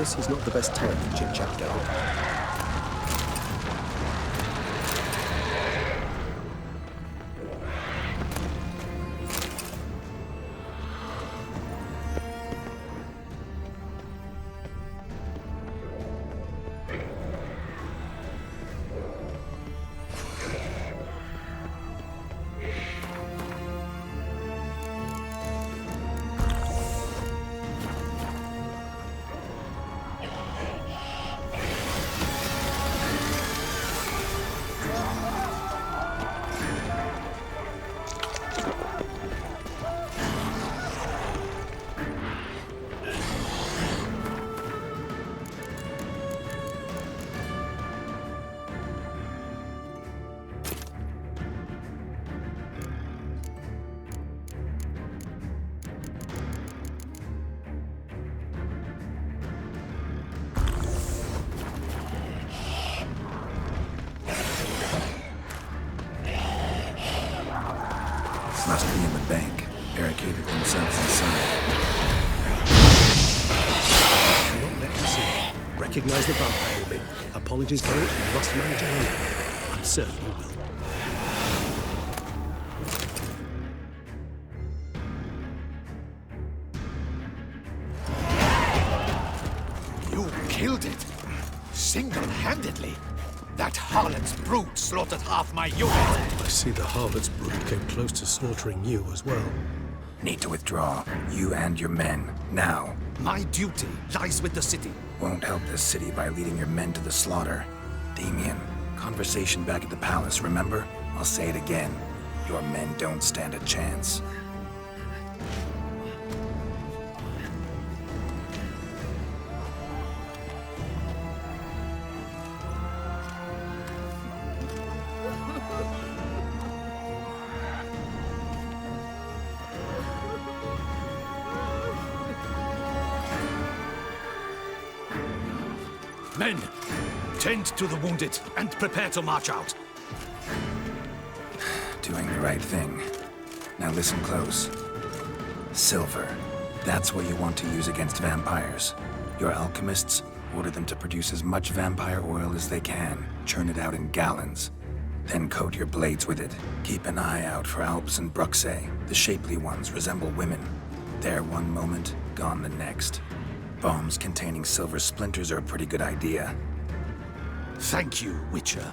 This is not the best time for chit-chat, Geralt. Must be in the bank, barricaded themselves inside. Do not let me see. Recognize the vampire in me. Apologies, Geralt. You must manage it alone. I'm certain you will. You killed it! Single-handedly! That harlot's brood slaughtered half my unit! I see the harlot's brood came close to slaughtering you as well. Need to withdraw. You and your men. Now. My duty lies with the city. Won't help this city by leading your men to the slaughter. Damien, conversation back at the palace, remember? I'll say it again. Your men don't stand a chance. Men, tend to the wounded and prepare to march out. Doing the right thing. Now listen close. Silver. That's what you want to use against vampires. Your alchemists, order them to produce as much vampire oil as they can. Churn it out in gallons. Then coat your blades with it. Keep an eye out for Alps and Bruxae. The shapely ones resemble women. There one moment, gone the next. Bombs containing silver splinters are a pretty good idea. Thank you, Witcher.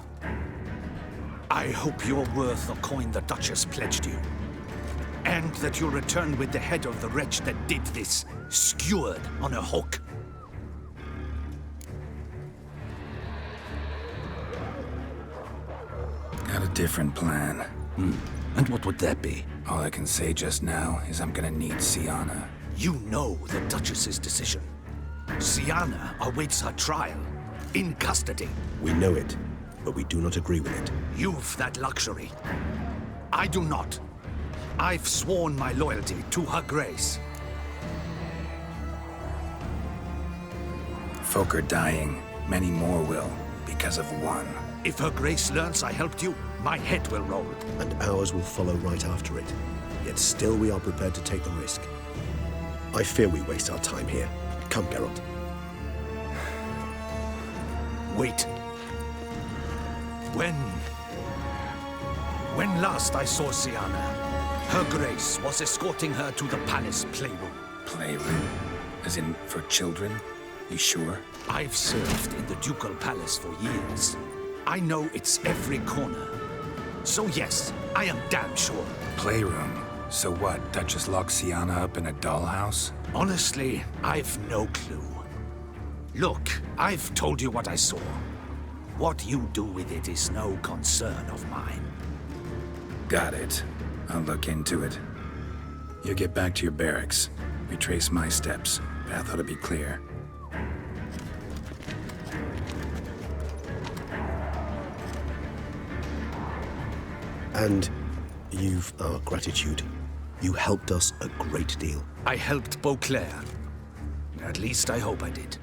I hope you're worth the coin the Duchess pledged you. And that you'll return with the head of the wretch that did this, skewered on a hook. Got a different plan. And what would that be? All I can say just now is I'm gonna need Syanna. You know the Duchess's decision. Syanna awaits her trial, in custody. We know it, but we do not agree with it. You've that luxury. I do not. I've sworn my loyalty to her grace. Folk are dying. Many more will, because of one. If her grace learns I helped you, my head will roll. And ours will follow right after it. Yet still we are prepared to take the risk. I fear we waste our time here. Come, Geralt. Wait. When last I saw Syanna, her grace was escorting her to the palace playroom. Playroom? As in, for children? You sure? I've served in the ducal palace for years. I know its every corner. So yes, I am damn sure. Playroom? So what, Duchess locked Syanna up in a dollhouse? Honestly, I've no clue. Look, I've told you what I saw. What you do with it is no concern of mine. Got it. I'll look into it. You get back to your barracks. Retrace my steps. Path ought to be clear. And you've our gratitude. You helped us a great deal. I helped Beauclair. At least I hope I did.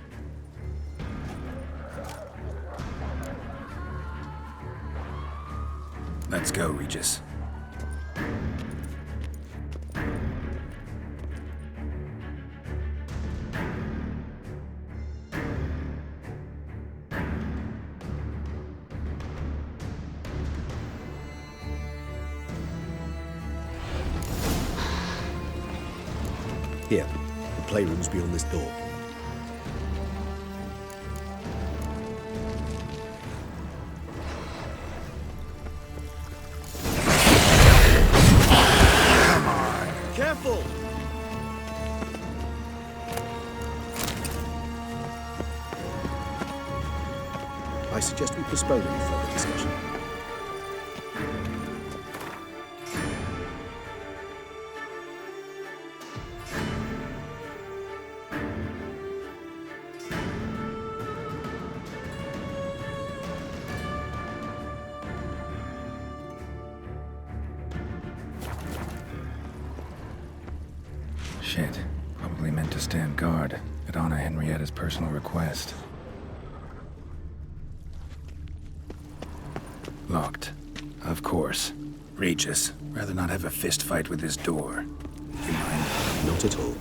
Let's go, Regis. Here, the playroom's beyond this door. Come on. Careful! I suggest we postpone any further discussion. Shit. Probably meant to stand guard at Anna Henrietta's personal request. Locked. Of course. Regis, rather not have a fist fight with this door. You mind? Not at all.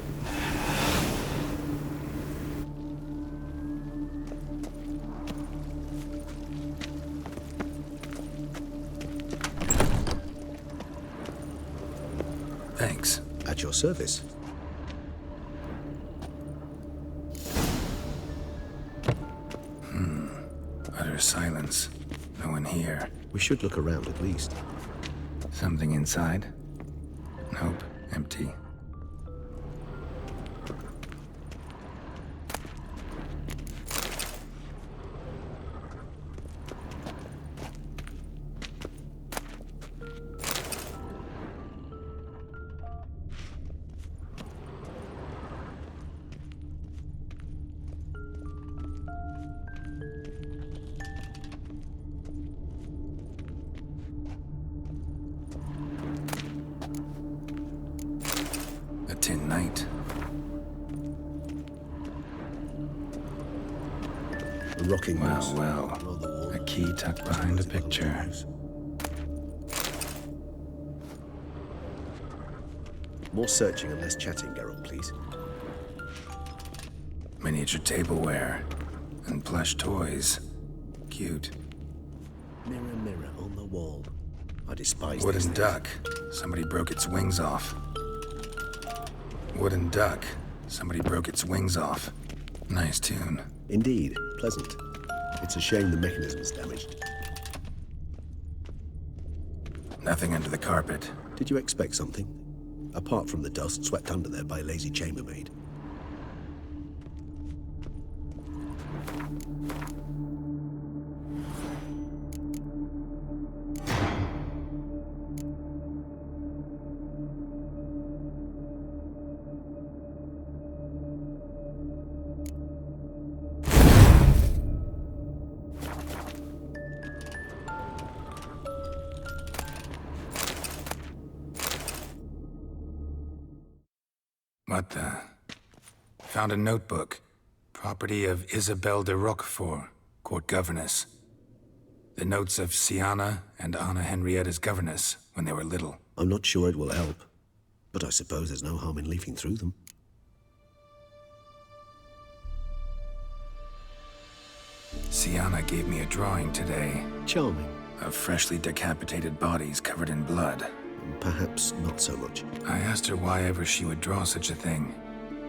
Thanks. At your service. Utter silence. No one here. We should look around at least. Something inside? Nope. Empty. A tin knight. A rocking horse. Well. A key tucked behind a picture. More searching and less chatting, Geralt, please. Miniature tableware. And plush toys. Cute. Mirror, mirror on the wall. I despise these Wooden things. duck. Somebody broke its wings off. Wooden duck. Somebody broke its wings off. Nice tune. Indeed, pleasant. It's a shame the mechanism's damaged. Nothing under the carpet. Did you expect something? Apart from the dust swept under there by a lazy chambermaid. What the? Found a notebook. Property of Isabelle de Roquefort, court governess. The notes of Siana and Anna Henrietta's governess when they were little. I'm not sure it will help, but I suppose there's no harm in leafing through them. Siana gave me a drawing today. Charming. Of freshly decapitated bodies covered in blood. Perhaps not so much. I asked her why ever she would draw such a thing.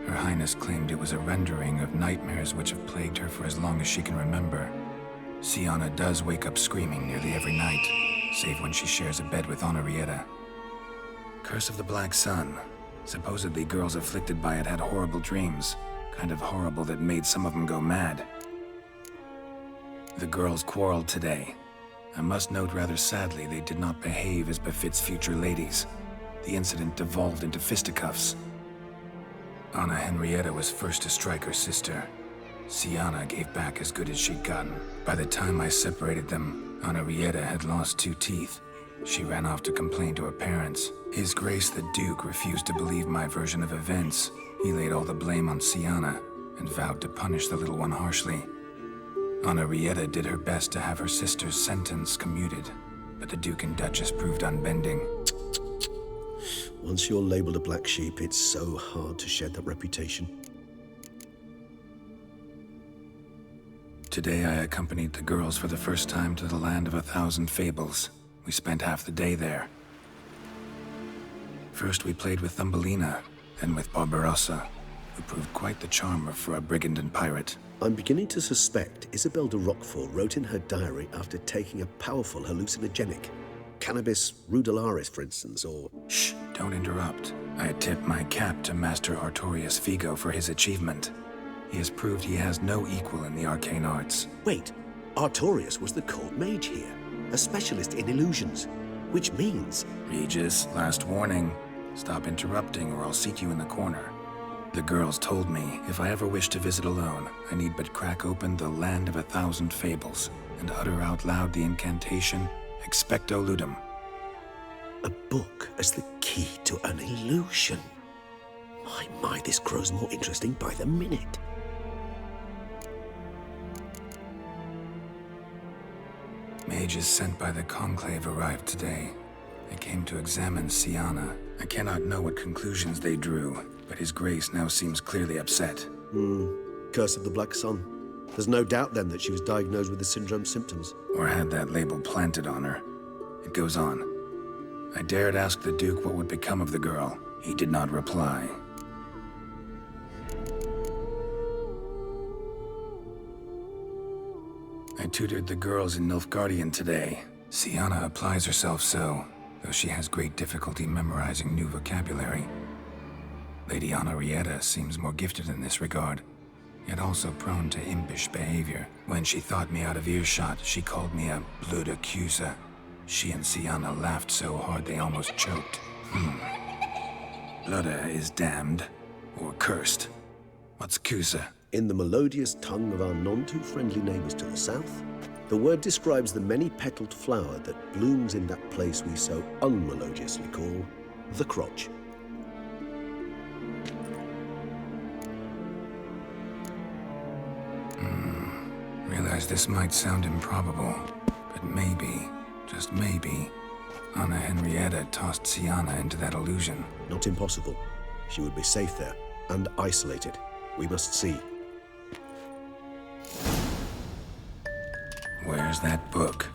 Her Highness claimed it was a rendering of nightmares which have plagued her for as long as she can remember. Siana does wake up screaming nearly every night, save when she shares a bed with Henrietta. Curse of the Black Sun. Supposedly girls afflicted by it had horrible dreams. Kind of horrible that made some of them go mad. The girls quarreled today. I must note rather sadly they did not behave as befits future ladies. The incident devolved into fisticuffs. Anna Henrietta was first to strike her sister. Siana gave back as good as she'd gotten. By the time I separated them, Henrietta had lost 2 teeth. She ran off to complain to her parents. His Grace the Duke refused to believe my version of events. He laid all the blame on Siana and vowed to punish the little one harshly. Henrietta did her best to have her sister's sentence commuted, but the Duke and Duchess proved unbending. Once you're labeled a black sheep, it's so hard to shed that reputation. Today I accompanied the girls for the first time to the land of 1,000 fables. We spent half the day there. First we played with Thumbelina, then with Barbarossa, who proved quite the charmer for a brigand and pirate. I'm beginning to suspect Isabel de Roquefort wrote in her diary after taking a powerful hallucinogenic. Cannabis rudelaris, for instance, or... Shh, don't interrupt. I tip my cap to Master Artorius Figo for his achievement. He has proved he has no equal in the arcane arts. Wait, Artorius was the court mage here, a specialist in illusions, which means... Regis, last warning. Stop interrupting or I'll seat you in the corner. The girls told me if I ever wish to visit alone, I need but crack open the Land of 1,000 Fables and utter out loud the incantation Expecto Ludum. A book as the key to an illusion. My, this grows more interesting by the minute. Mages sent by the Conclave arrived today. They came to examine Siana. I cannot know what conclusions they drew, but His Grace now seems clearly upset. Curse of the Black Sun. There's no doubt then that she was diagnosed with the syndrome symptoms. Or had that label planted on her. It goes on. I dared ask the Duke what would become of the girl. He did not reply. I tutored the girls in Nilfgaardian today. Siana applies herself so, though she has great difficulty memorizing new vocabulary. Lady Henrietta seems more gifted in this regard, yet also prone to impish behavior. When she thought me out of earshot, she called me a blood accuser. She and Siana laughed so hard they almost choked. Blooda is damned, or cursed. What's Cusa? In the melodious tongue of our none-too-friendly neighbors to the south, the word describes the many-petaled flower that blooms in that place we so unmelodiously call the crotch. Realize this might sound improbable, but maybe, just maybe, Anna Henrietta tossed Siana into that illusion. Not impossible. She would be safe there, and isolated. We must see. Where's that book?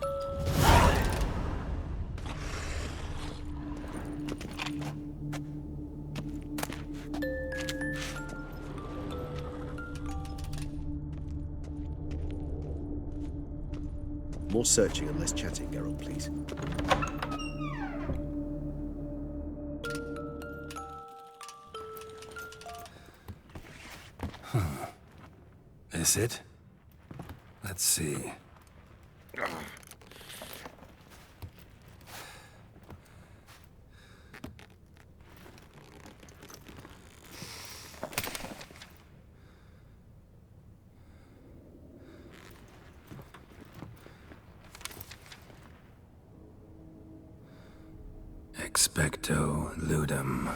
More searching and less chatting, Geralt, please. This it? Let's see. Expecto Ludum.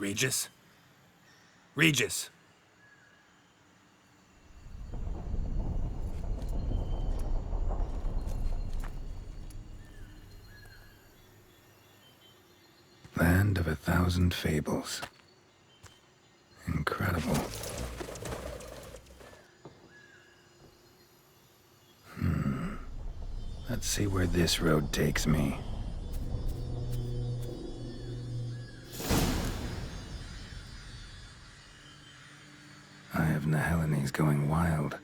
Regis? Regis! Land of 1,000 Fables. Incredible. Let's see where this road takes me. Hellenes going wild.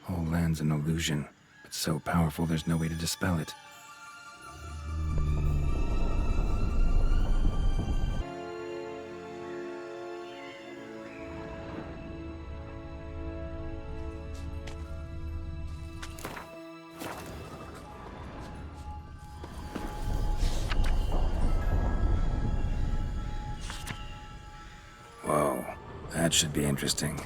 Whole land's an illusion, but so powerful there's no way to dispel it. Whoa, that should be interesting.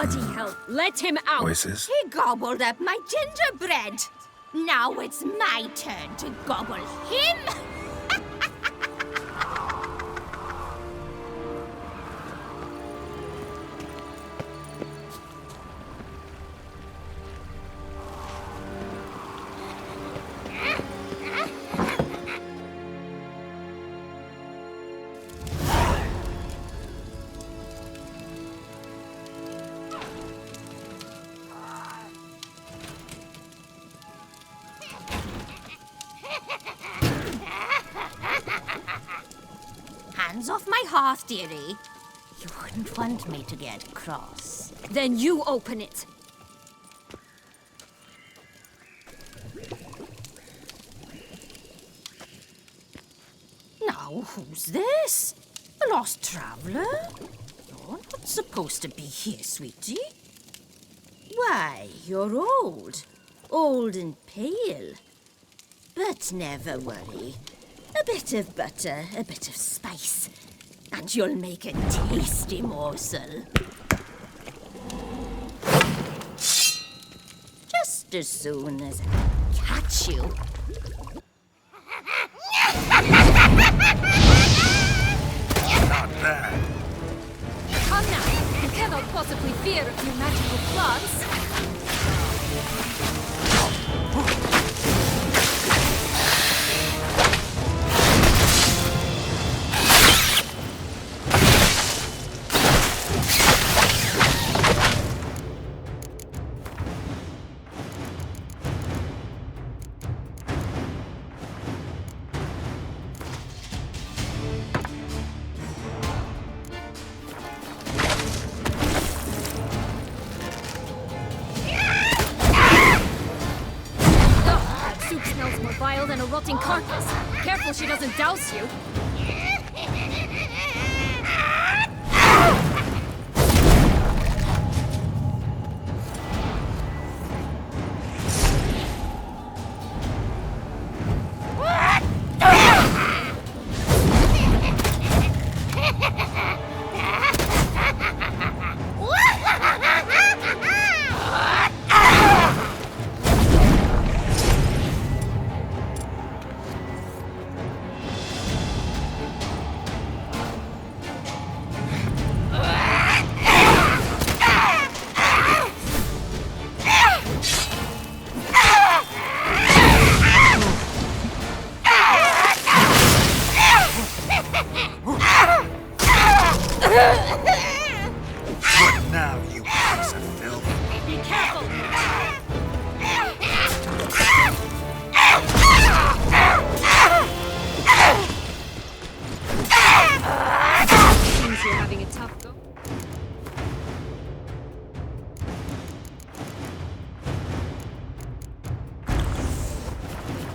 Bloody hell! Let him out! Voices? He gobbled up my gingerbread. Now it's my turn to gobble him. Hands off my hearth, dearie. You wouldn't want me to get cross. Then you open it. Now, who's this? A lost traveler? You're not supposed to be here, sweetie. Why, you're old. Old and pale. But never worry. A bit of butter, a bit of spice, and you'll make a tasty morsel. Just as soon as I catch you. Not bad. Come now. You cannot possibly fear a few magical plants. Than a rotting carcass. Careful she doesn't douse you. What now, you piece of filth? Be careful! Seems you're having a tough go.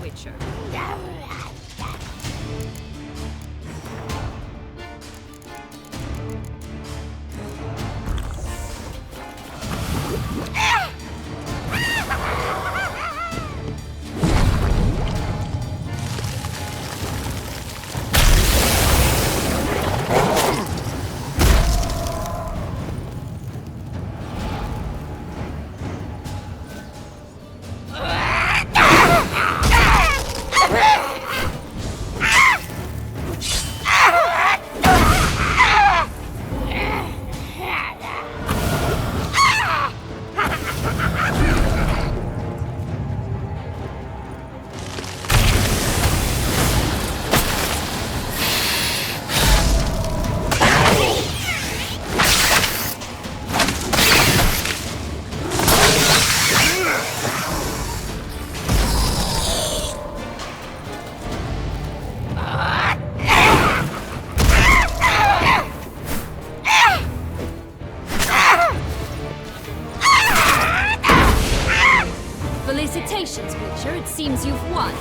Witcher. Felicitations, Witcher. It seems you've won.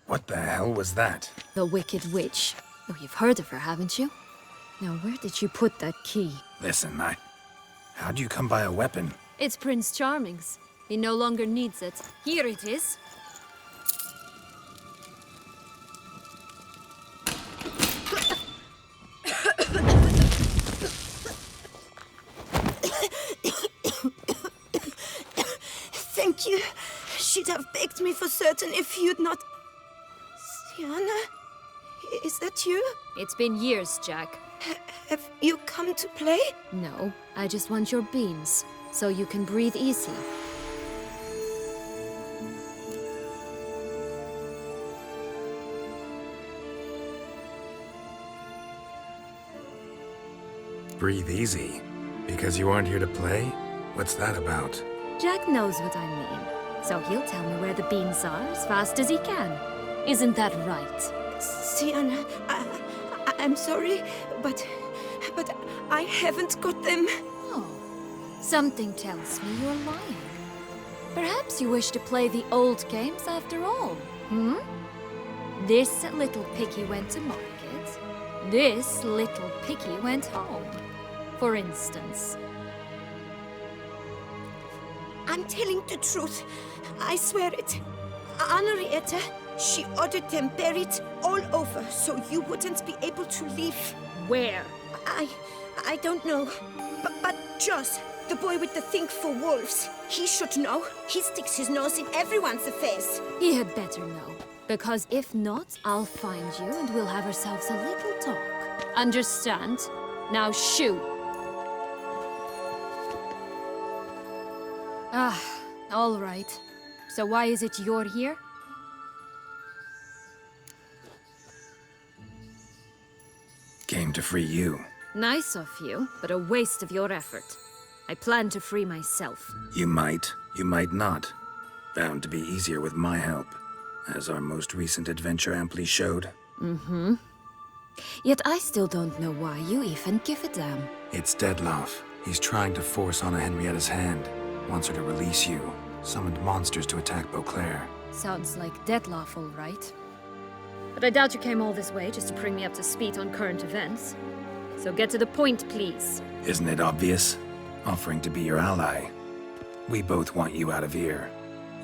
What the hell was that? The Wicked Witch. Oh, you've heard of her, haven't you? Now, where did you put that key? Listen, how'd you come by a weapon? It's Prince Charming's. He no longer needs it. Here it is. Thank you. She'd have begged me for certain if you'd not... Sienna? Is that you? It's been years, Jack. Have you come to play? No, I just want your beans, so you can breathe easy. Breathe easy? Because you aren't here to play? What's that about? Jack knows what I mean, so he'll tell me where the beans are as fast as he can. Isn't that right? Sienna, I'm sorry, but I haven't got them. Oh, something tells me you're lying. Perhaps you wish to play the old games after all, hmm? This little piggy went to market. This little piggy went home, for instance. I'm telling the truth. I swear it. Henrietta, she ordered them buried all over so you wouldn't be able to leave. Where? I don't know. But Joss, the boy with the thing for wolves, he should know. He sticks his nose in everyone's affairs. He had better know. Because if not, I'll find you and we'll have ourselves a little talk. Understand? Now shoo! Ah, all right. So why is it you're here? Came to free you. Nice of you, but a waste of your effort. I plan to free myself. You might not. Bound to be easier with my help, as our most recent adventure amply showed. Mm-hmm. Yet I still don't know why you even give a damn. It's Dettlaff. He's trying to force Anna Henrietta's hand. Wants her to release you. Summoned monsters to attack Beauclair. Sounds like Dettlaff, all right. But I doubt you came all this way just to bring me up to speed on current events. So get to the point, please. Isn't it obvious? Offering to be your ally. We both want you out of here.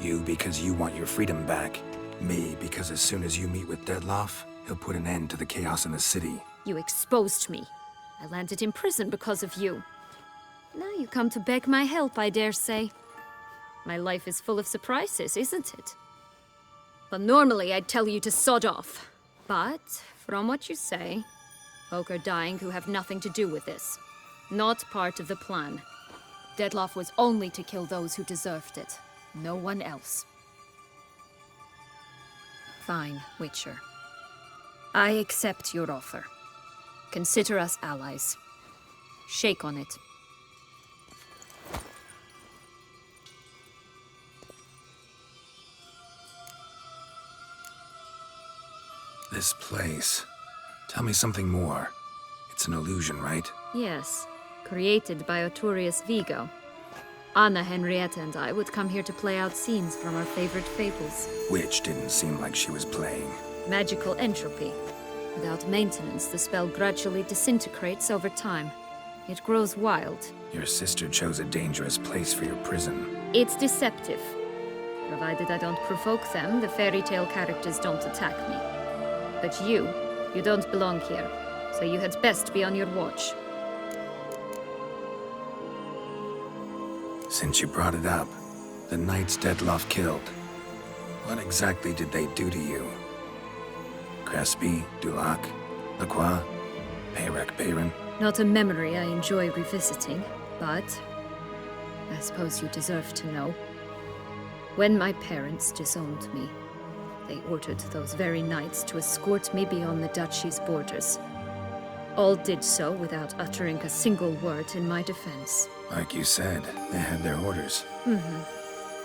You because you want your freedom back. Me because as soon as you meet with Dettlaff, he'll put an end to the chaos in the city. You exposed me. I landed in prison because of you. Now you come to beg my help, I dare say. My life is full of surprises, isn't it? But normally I'd tell you to sod off. But, from what you say, folk are dying who have nothing to do with this. Not part of the plan. Dettlaff was only to kill those who deserved it. No one else. Fine, Witcher. I accept your offer. Consider us allies. Shake on it. This place. Tell me something more. It's an illusion, right? Yes, created by Arturius Vigo. Anna Henrietta and I would come here to play out scenes from our favorite fables. Which didn't seem like she was playing. Magical entropy. Without maintenance, the spell gradually disintegrates over time. It grows wild. Your sister chose a dangerous place for your prison. It's deceptive. Provided I don't provoke them, the fairy tale characters don't attack me. But you don't belong here, so you had best be on your watch. Since you brought it up, the knights Dettlaff killed. What exactly did they do to you? Crespi, Dulac, Lacroix, Peyrac Peyran? Not a memory I enjoy revisiting, but I suppose you deserve to know. When my parents disowned me, they ordered those very knights to escort me beyond the duchy's borders. All did so without uttering a single word in my defense. Like you said, they had their orders.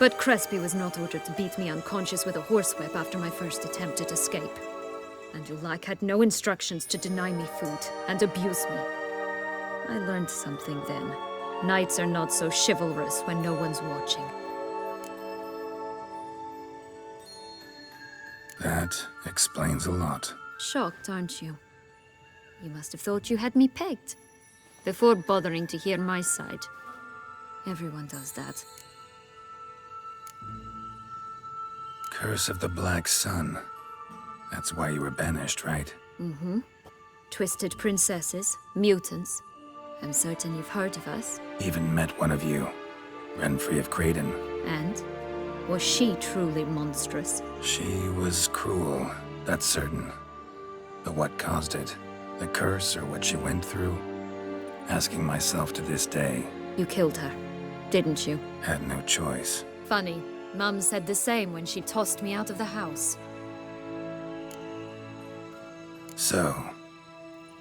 But Crespi was not ordered to beat me unconscious with a horsewhip after my first attempt at escape. and Ulak had no instructions to deny me food and abuse me. I learned something then. Knights are not so chivalrous when no one's watching. That explains a lot. Shocked, aren't you? You must have thought you had me pegged. Before bothering to hear my side. Everyone does that. Curse of the Black Sun. That's why you were banished, right? Mm-hmm. Twisted princesses, mutants. I'm certain you've heard of us. Even met one of you. Renfrey of Creighton. And? Was she truly monstrous? She was cruel, that's certain. But what caused it? The curse or what she went through? Asking myself to this day. You killed her, didn't you? Had no choice. Funny. Mum said the same when she tossed me out of the house. So,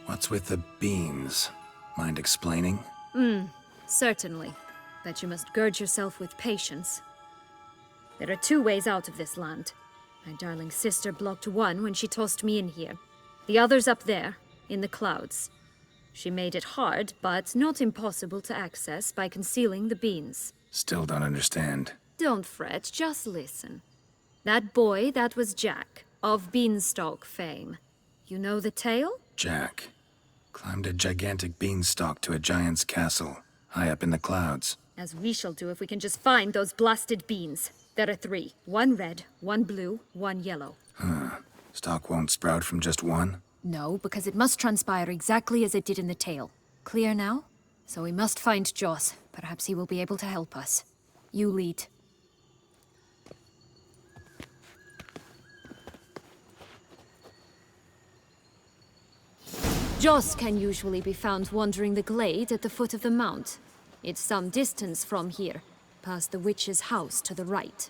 what's with the beans? Mind explaining? Certainly. But you must gird yourself with patience. There are 2 ways out of this land. My darling sister blocked one when she tossed me in here. The other's up there, in the clouds. She made it hard, but not impossible to access by concealing the beans. Still don't understand. Don't fret, just listen. That boy, that was Jack, of Beanstalk fame. You know the tale? Jack climbed a gigantic beanstalk to a giant's castle, high up in the clouds. As we shall do if we can just find those blasted beans. There are 3. 1 red, 1 blue, 1 yellow. Stalk won't sprout from just one? No, because it must transpire exactly as it did in the tale. Clear now? So we must find Joss. Perhaps he will be able to help us. You lead. Joss can usually be found wandering the glade at the foot of the mount. It's some distance from here, past the witch's house to the right.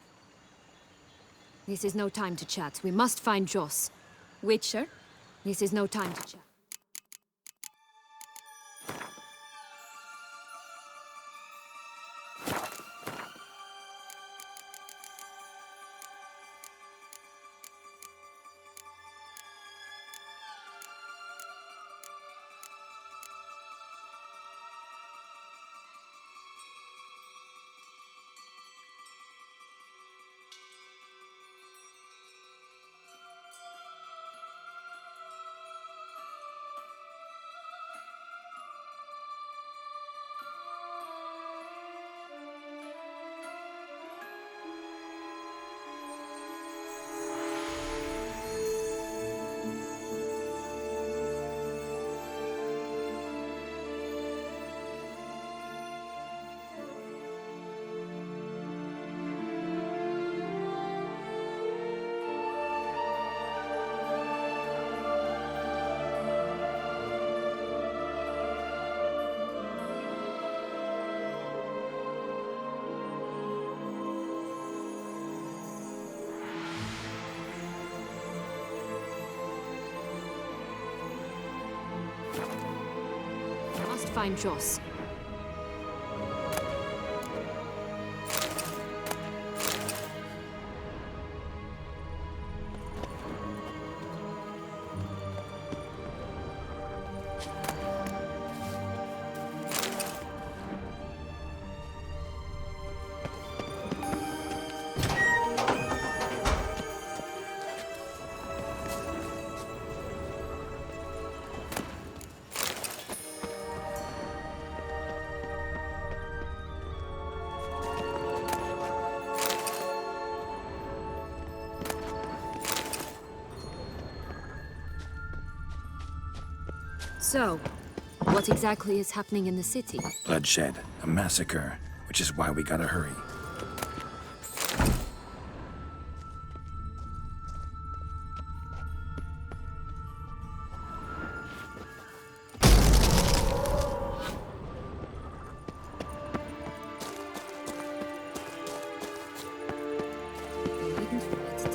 This is no time to chat. We must find Joss. Witcher, this is no time to chat. Find Joss. So, what exactly is happening in the city? Bloodshed, a massacre, which is why we gotta hurry.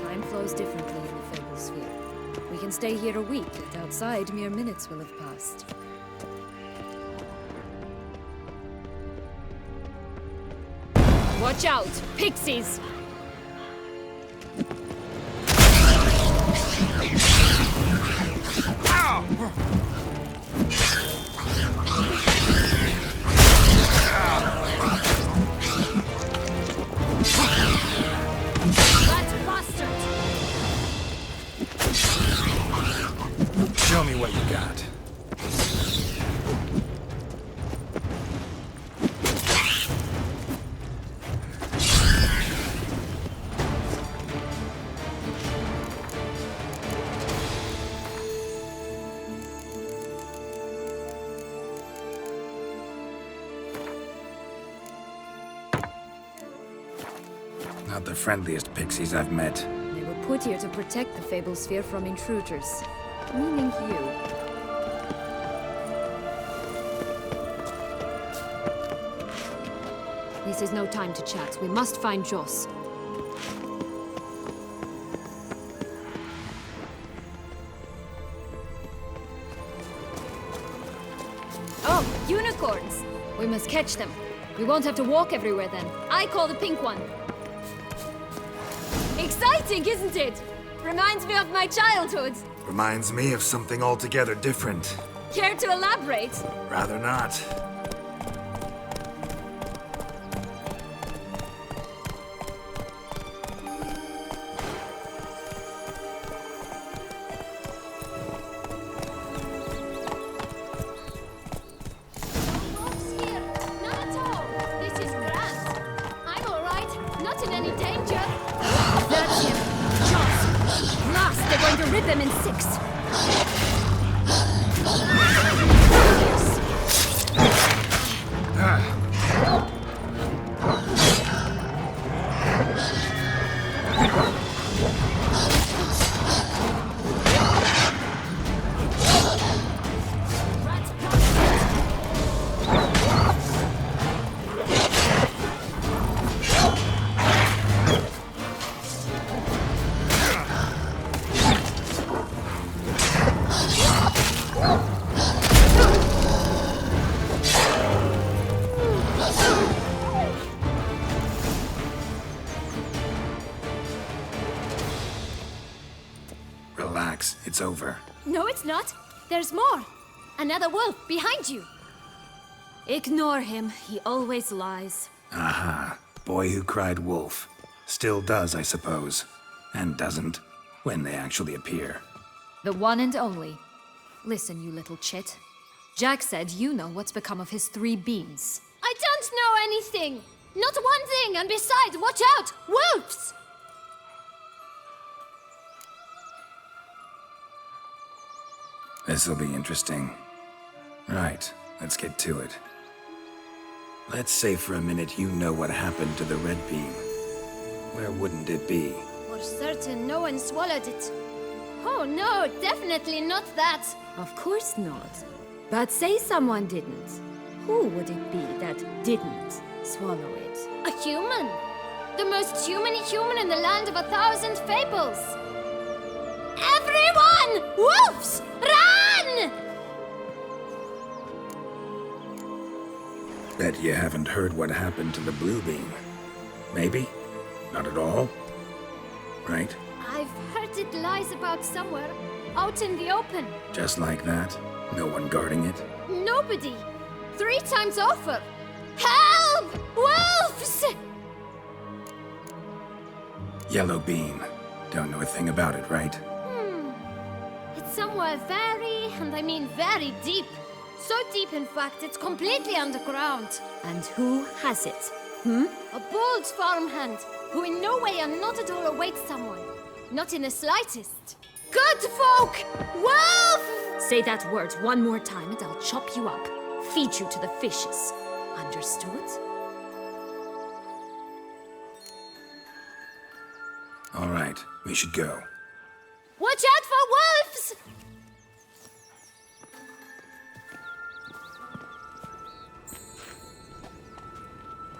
Time flows differently in the Fable Sphere. We can stay here a week, and outside mere minutes will have passed. Watch out! Pixies! Show me what you got. Not the friendliest pixies I've met. They were put here to protect the Fable Sphere from intruders. Meaning you. This is no time to chat. We must find Joss. Oh, unicorns! We must catch them. We won't have to walk everywhere then. I call the pink one. Exciting, isn't it? Reminds me of my childhood. Reminds me of something altogether different. Care to elaborate? Rather not. Relax, it's over. No, it's not. There's more. Another wolf behind you. Ignore him. He always lies. Aha. Boy who cried wolf. Still does, I suppose. And doesn't, when they actually appear. The one and only. Listen, you little chit. Jack said you know what's become of his 3 beans. I don't know anything! Not one thing, and besides, watch out! Wolves! This'll be interesting. Right, let's get to it. Let's say for a minute you know what happened to the red bean. Where wouldn't it be? For certain, no one swallowed it. Oh no, definitely not that. Of course not. But say someone didn't. Who would it be that didn't swallow it? A human. The most human in the land of 1,000 fables. Everyone! Wolves! Run! Bet you haven't heard what happened to the blue bean. Maybe? Not at all? Right? I've heard it lies about somewhere, out in the open. Just like that? No one guarding it? Nobody. 3 times over. Help! Wolves! Yellow bean. Don't know a thing about it, right? It's somewhere very, and I mean very deep. So deep, in fact, it's completely underground. And who has it? A bold farmhand, who in no way and not at all awaits someone. Not in the slightest. Good folk! Wolf! Say that word one more time and I'll chop you up. Feed you to the fishes. Understood? All right, we should go. Watch out for wolves!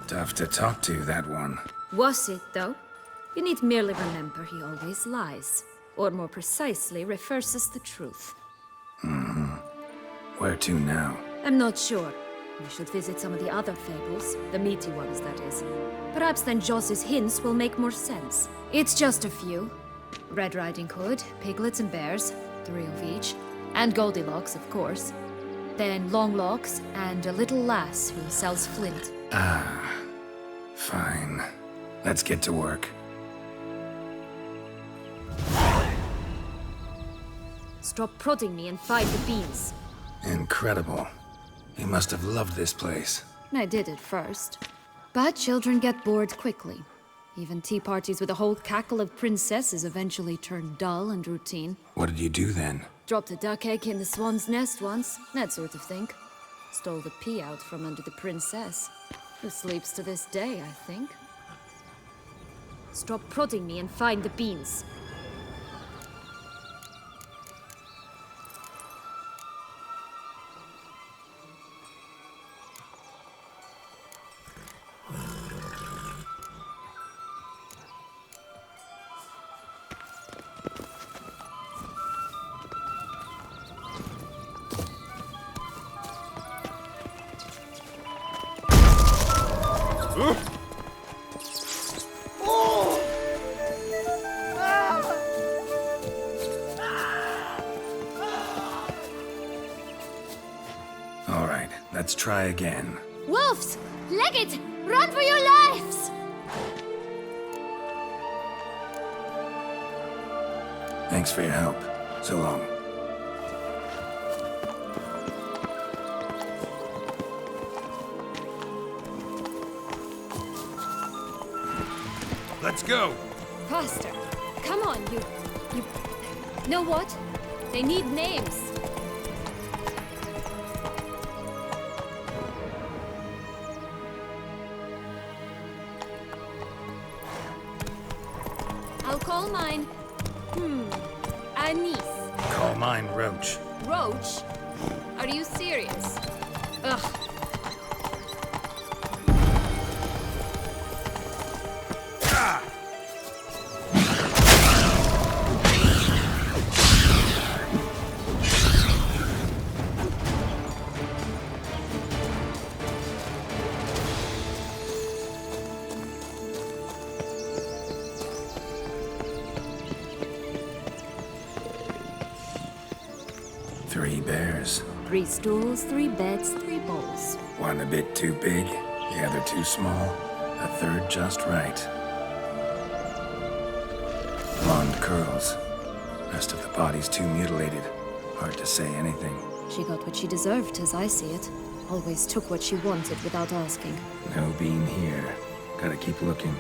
Tough to talk to, that one. Was it, though? You need merely remember he always lies. Or more precisely, reverses the truth. Where to now? I'm not sure. We should visit some of the other fables. The meaty ones, that is. Perhaps then Joss's hints will make more sense. It's just a few. Red Riding Hood, piglets and bears, 3 of each. And Goldilocks, of course. Then Longlocks, and a little lass who sells flint. Ah. Fine. Let's get to work. Stop prodding me and find the beans. Incredible. You must have loved this place. I did at first. But children get bored quickly. Even tea parties with a whole cackle of princesses eventually turn dull and routine. What did you do then? Dropped a duck egg in the swan's nest once, that sort of thing. Stole the pea out from under the princess, who sleeps to this day, I think. Stop prodding me and find the beans. All right, let's try again. Wolves! Leggett! Run for your lives! Thanks for your help. So long. Let's go! Faster! Come on, you... Know what? They need names. I'll call mine... Anise. Call mine Roach. Roach? Are you serious? Ugh. Three bears. 3 stools, 3 beds, 3 bowls. One a bit too big, the other too small, the third just right. Blonde curls. Rest of the body's too mutilated. Hard to say anything. She got what she deserved, as I see it. Always took what she wanted without asking. No bean here. Gotta keep looking.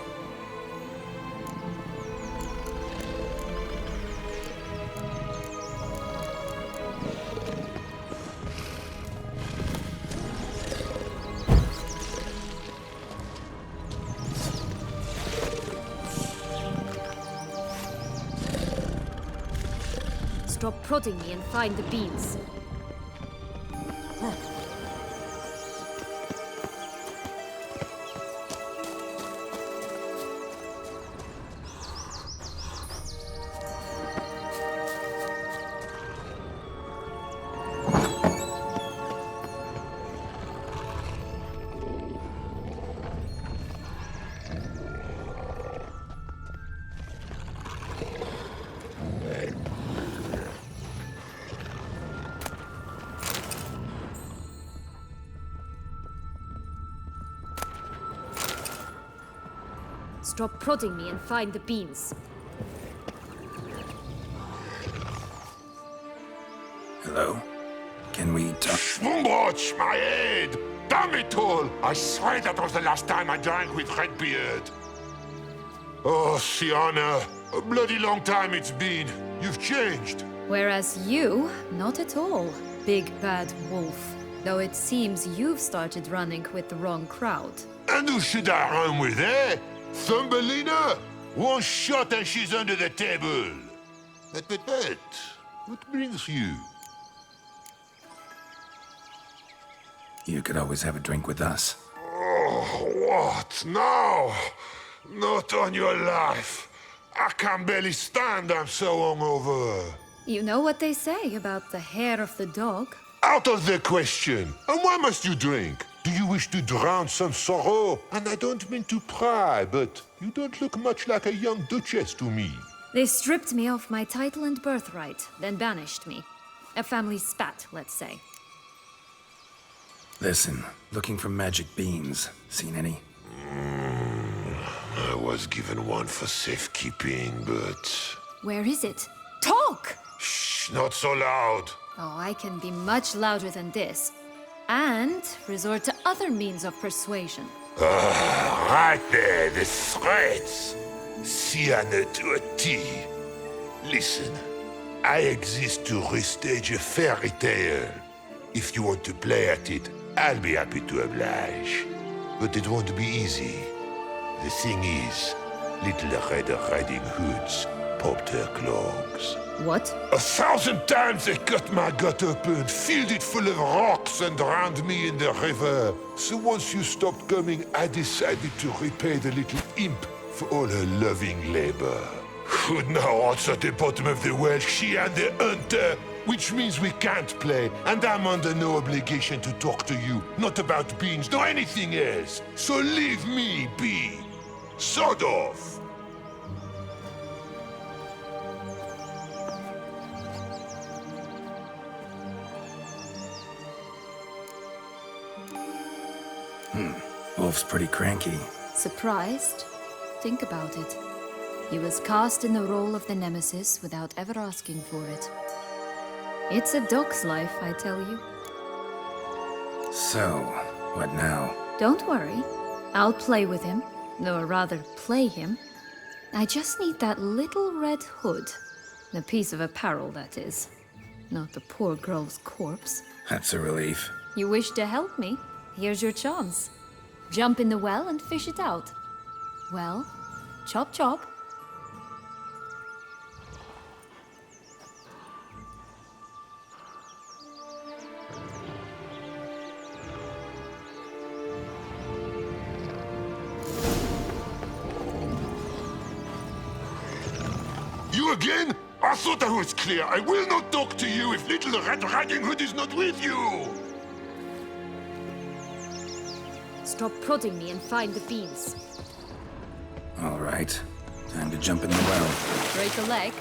Stop prodding me and find the beans. Stop prodding me and find the beans. Hello? Can we talk? Schwumbroch, my head! Damn it all! I swear that was the last time I drank with Redbeard. Oh, Sienna, a bloody long time it's been. You've changed. Whereas you, not at all, big bad wolf. Though it seems you've started running with the wrong crowd. And who should I run with, eh? Thumbelina? One shot and she's under the table. But, what brings you? You could always have a drink with us. Oh, what now? Not on your life. I can barely stand, I'm so hungover. You know what they say about the hair of the dog? Out of the question. And why must you drink? Do you wish to drown some sorrow? And I don't mean to pry, but you don't look much like a young duchess to me. They stripped me of my title and birthright, then banished me. A family spat, let's say. Listen, looking for magic beans. Seen any? I was given one for safekeeping, but... Where is it? Talk! Shh, not so loud. Oh, I can be much louder than this. And resort to other means of persuasion. Right there, the threats. Sienna to a T. Listen, I exist to restage a fairy tale. If you want to play at it, I'll be happy to oblige. But it won't be easy. The thing is, Little Red Riding Hoods popped her clogs. What? 1,000 times they cut my gut open, filled it full of rocks and drowned me in the river. So once you stopped coming, I decided to repay the little imp for all her loving labor. Who now answer at the bottom of the well, she and the hunter, which means we can't play, and I'm under no obligation to talk to you, not about beans, nor anything else. So leave me be. Sod off. Wolf's pretty cranky. Surprised? Think about it. He was cast in the role of the Nemesis without ever asking for it. It's a dog's life, I tell you. So, what now? Don't worry. I'll play with him. Or rather, play him. I just need that little red hood. The piece of apparel, that is. Not the poor girl's corpse. That's a relief. You wish to help me? Here's your chance. Jump in the well and fish it out. Well, chop chop. You again? I thought I was clear. I will not talk to you if Little Red Riding Hood is not with you. Stop prodding me and find the beans. All right. Time to jump in the well. Break a leg.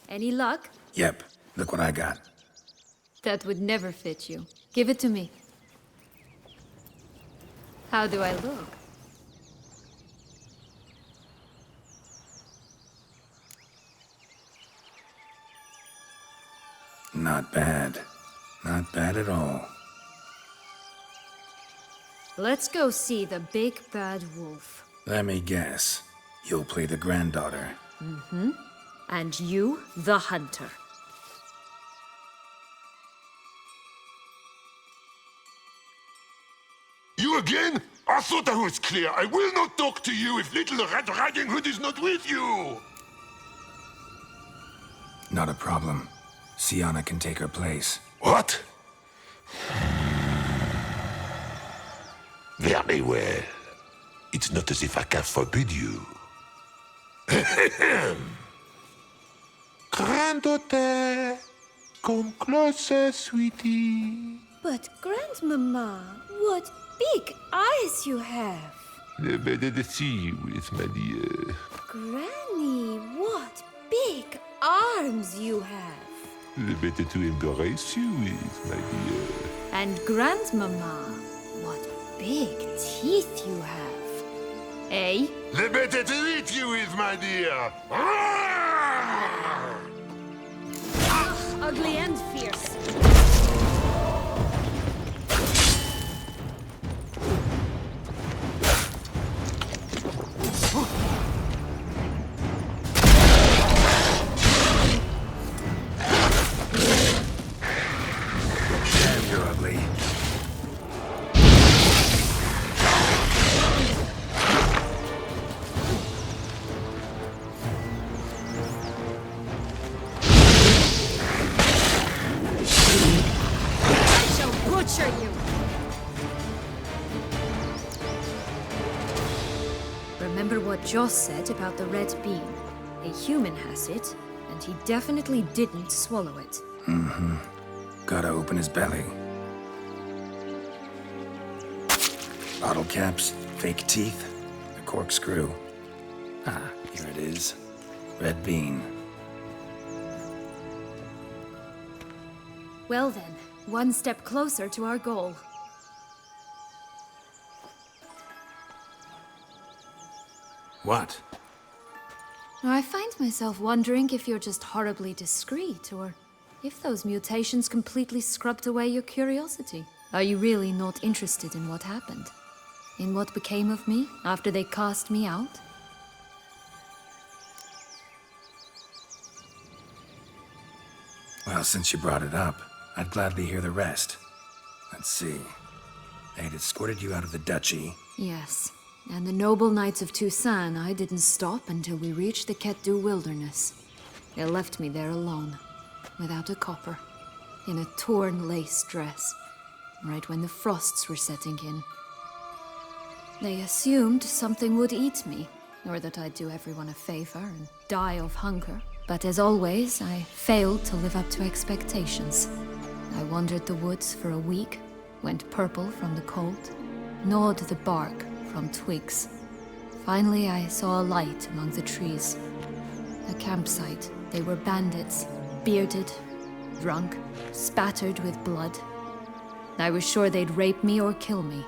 Any luck? Yep. Look what I got. That would never fit you. Give it to me. How do I look? Not bad. Not bad at all. Let's go see the big bad wolf. Let me guess. You'll play the granddaughter. Mm-hmm. And you, the hunter. You again? I thought I was clear. I will not talk to you if Little Red Riding Hood is not with you. Not a problem. Sienna can take her place. What? Very well. It's not as if I can forbid you. Granddaughter, come closer, sweetie. But, Grandmama, what big eyes you have. The better to see you with, my dear. Granny, what big arms you have. The better to embrace you with, my dear. And Grandmama, what big teeth you have. Eh? The better to eat you with, my dear. Ugly and fierce. what Joss said about the red bean. A human has it, and he definitely didn't swallow it. Mm-hmm. Gotta open his belly. Bottle caps, fake teeth, a corkscrew. Ah, here it is. Red bean. Well then, one step closer to our goal. What? I find myself wondering if you're just horribly discreet, or if those mutations completely scrubbed away your curiosity. Are you really not interested in what happened? In what became of me after they cast me out? Well, since you brought it up, I'd gladly hear the rest. Let's see. They'd escorted you out of the duchy. Yes. And the noble knights of Toussaint, I didn't stop until we reached the Ketdu wilderness. They left me there alone, without a copper, in a torn lace dress, right when the frosts were setting in. They assumed something would eat me, or that I'd do everyone a favor and die of hunger. But as always, I failed to live up to expectations. I wandered the woods for a week, went purple from the cold, gnawed the bark from twigs. Finally, I saw a light among the trees. A campsite. They were bandits, bearded, drunk, spattered with blood. I was sure they'd rape me or kill me,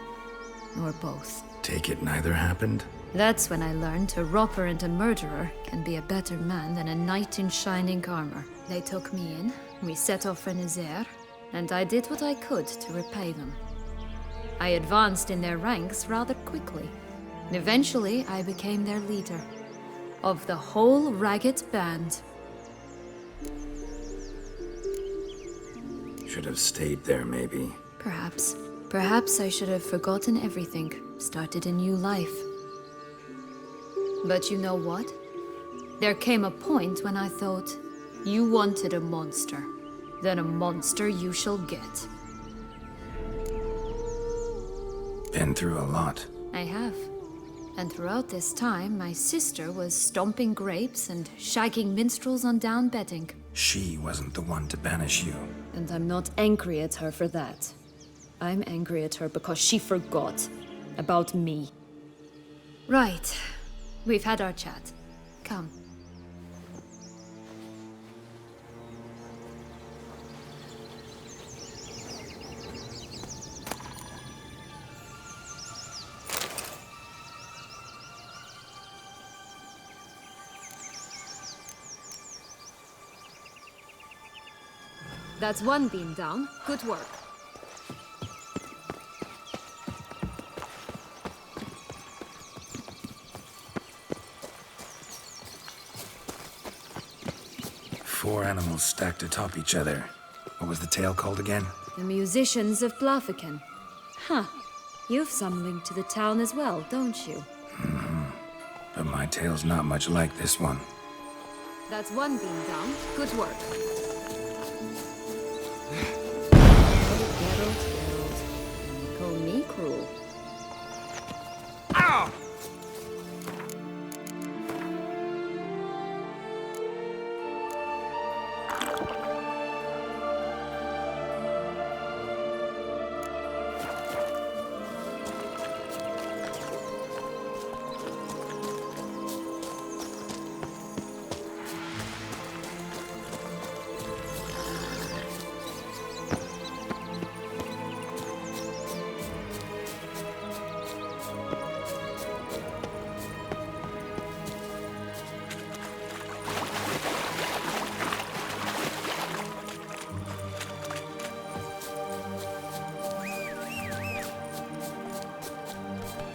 or both. Take it neither happened? That's when I learned a robber and a murderer can be a better man than a knight in shining armor. They took me in, we set off for Nazaire, and I did what I could to repay them. I advanced in their ranks rather quickly. Eventually, I became their leader. Of the whole ragged band. Should have stayed there, maybe. Perhaps. Perhaps I should have forgotten everything, started a new life. But you know what? There came a point when I thought, you wanted a monster. Then a monster you shall get. Been through a lot. I have. And throughout this time, my sister was stomping grapes and shagging minstrels on down bedding. She wasn't the one to banish you. And I'm not angry at her for that. I'm angry at her because she forgot about me. Right. We've had our chat. Come. That's one beam down. Good work. Four animals stacked atop each other. What was the tale called again? The musicians of Blaviken. Huh. You've some link to the town as well, don't you? Mm-hmm. But my tale's not much like this one. That's one beam down. Good work. Geralt. You call me cruel. Ow!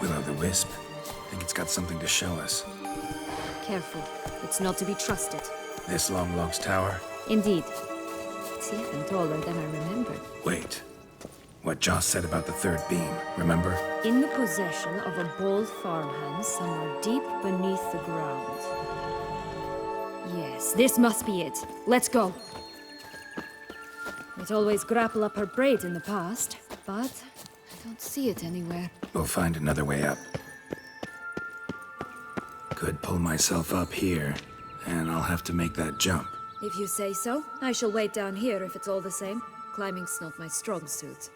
Will-o'-the-wisp. Think it's got something to show us. Careful. It's not to be trusted. This long lost tower? Indeed. It's even taller than I remembered. Wait. What Joss said about the third beam, remember? In the possession of a bold farmhand somewhere deep beneath the ground. Yes, this must be it. Let's go. We'd always grapple up her braid in the past, but I don't see it anywhere. We'll find another way up. Could pull myself up here, and I'll have to make that jump. If you say so, I shall wait down here if it's all the same. Climbing's not my strong suit.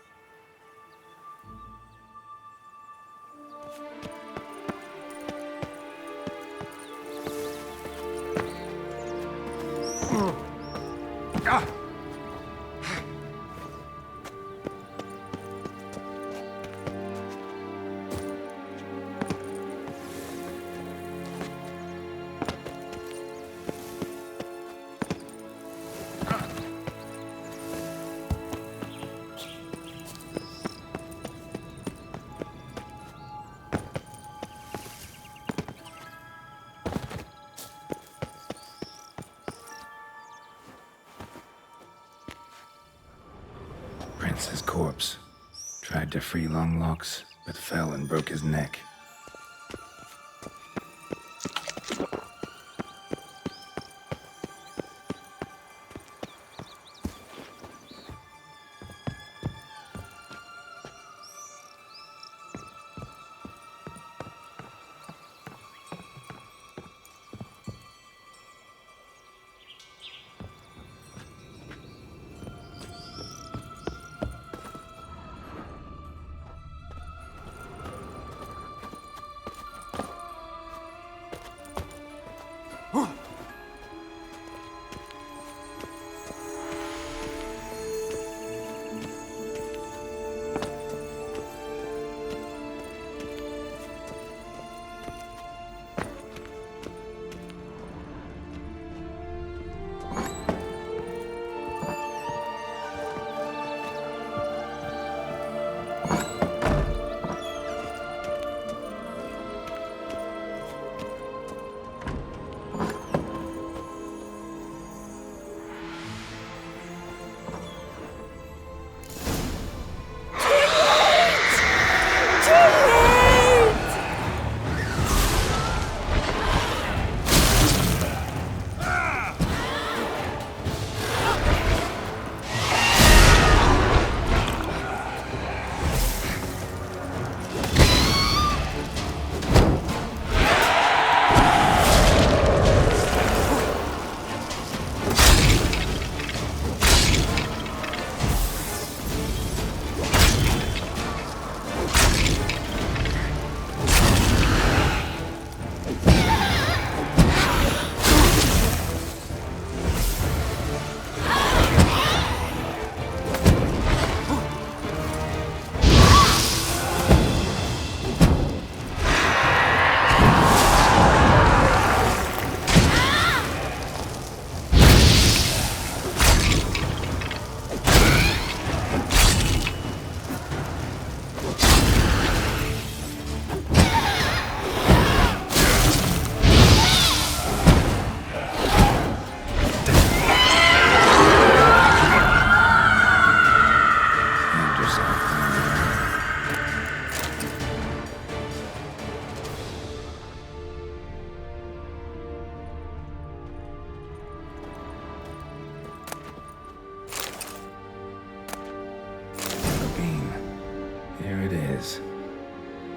Prince's corpse. Tried to free Longlocks, but fell and broke his neck.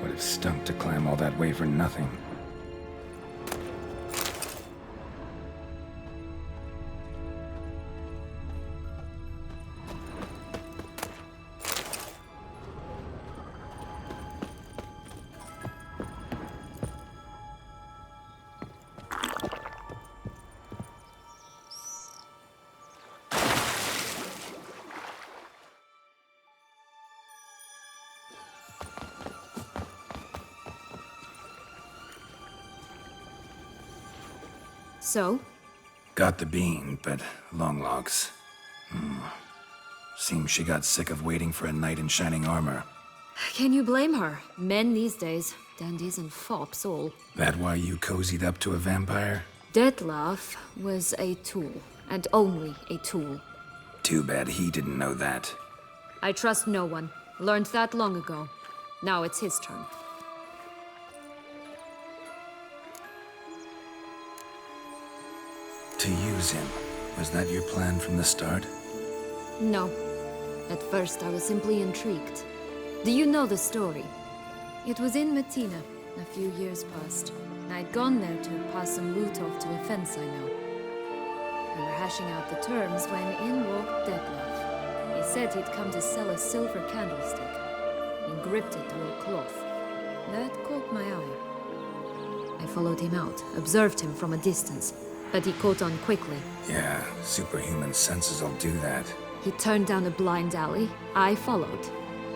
Would have stunk to climb all that way for nothing. So? Got the bean, but Longlocks. Seems she got sick of waiting for a knight in shining armor. Can you blame her? Men these days, dandies and fops all. That why you cozied up to a vampire? Dettlaff was a tool, and only a tool. Too bad he didn't know that. I trust no one. Learned that long ago. Now it's his turn. To use him. Was that your plan from the start? No. At first I was simply intrigued. Do you know the story? It was in Metina, a few years past. I'd gone there to pass some loot off to a fence I know. We were hashing out the terms when in walked Detlef. He said he'd come to sell a silver candlestick. He gripped it through a cloth. That caught my eye. I followed him out, observed him from a distance, but he caught on quickly. Yeah, superhuman senses will do that. He turned down a blind alley. I followed.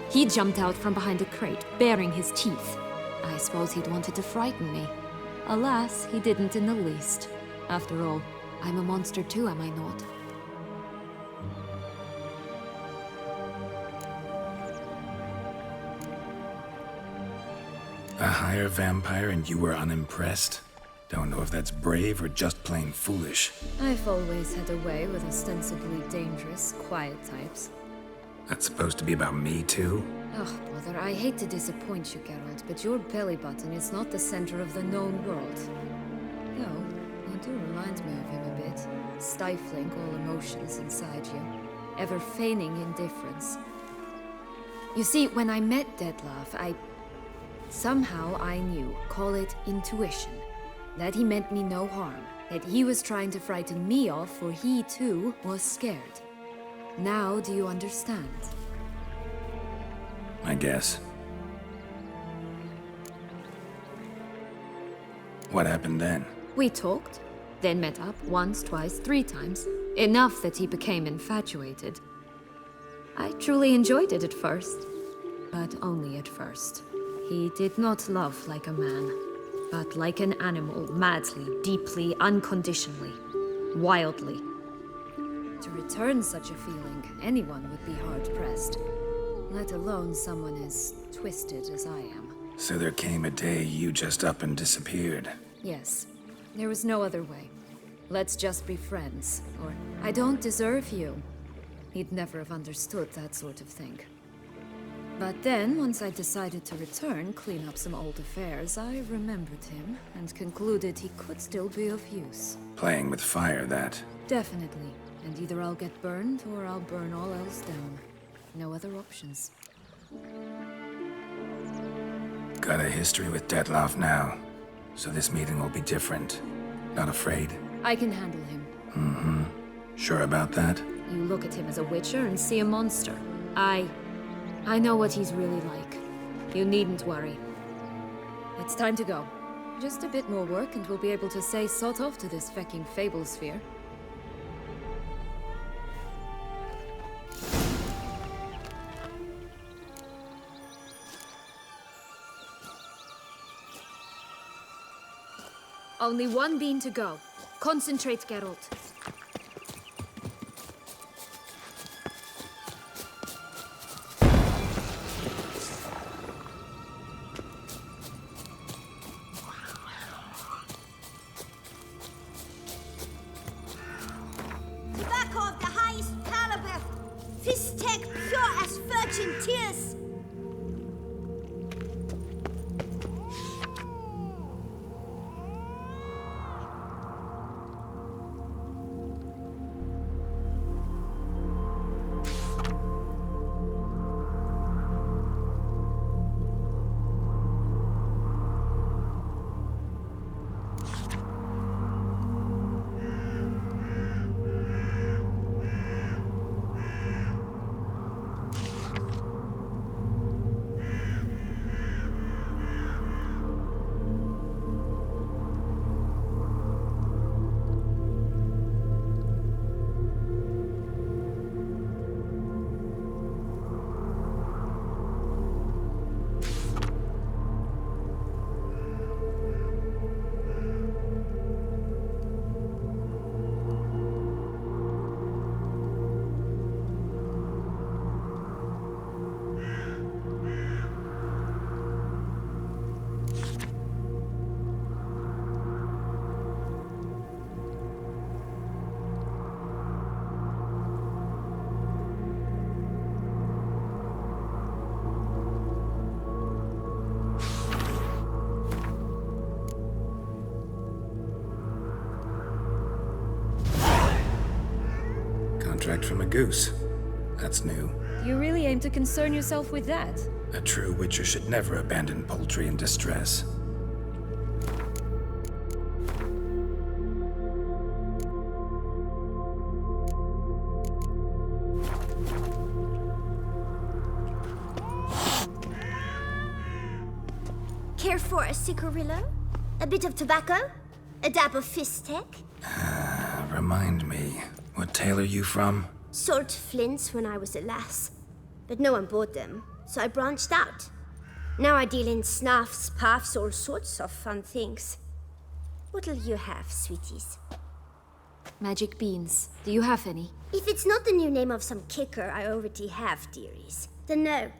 He jumped out from behind a crate, baring his teeth. I suppose he'd wanted to frighten me. Alas, he didn't in the least. After all, I'm a monster too, am I not? A higher vampire and you were unimpressed? Don't know if that's brave or just plain foolish. I've always had a way with ostensibly dangerous, quiet types. That's supposed to be about me too? Oh, brother, I hate to disappoint you, Geralt, but your belly button is not the center of the known world. No, you do remind me of him a bit. Stifling all emotions inside you. Ever feigning indifference. You see, when I met Detlef, somehow I knew, call it intuition, that he meant me no harm. That he was trying to frighten me off, for he too was scared. Now do you understand? I guess. What happened then? We talked, then met up once, twice, 3 times. Enough that he became infatuated. I truly enjoyed it at first, but only at first. He did not love like a man, but like an animal, madly, deeply, unconditionally, wildly. To return such a feeling, anyone would be hard-pressed, let alone someone as twisted as I am. So there came a day you just up and disappeared. Yes, there was no other way. Let's just be friends, or I don't deserve you. He'd never have understood that sort of thing. But then, once I decided to return, clean up some old affairs, I remembered him and concluded he could still be of use. Playing with fire, that. Definitely. And either I'll get burned or I'll burn all else down. No other options. Got a history with Detlef now, so this meeting will be different. Not afraid? I can handle him. Mm-hmm. Sure about that? You look at him as a witcher and see a monster. I know what he's really like. You needn't worry. It's time to go. Just a bit more work and we'll be able to say sort off to this fecking fable sphere. Only 1 bean to go. Concentrate, Geralt. Tobacco of the highest caliber. Fist tech pure as virgin tears. Contract from a goose. That's new. You really aim to concern yourself with that? A true witcher should never abandon poultry in distress. care for a cigarillo? A bit of tobacco? A dab of fistek? Remind me, what tale are you from? Sold flints when I was a lass. But no one bought them, so I branched out. Now I deal in snuffs, puffs, all sorts of fun things. What'll you have, sweeties? Magic beans. Do you have any? If it's not the new name of some kicker I already have, dearies, then no.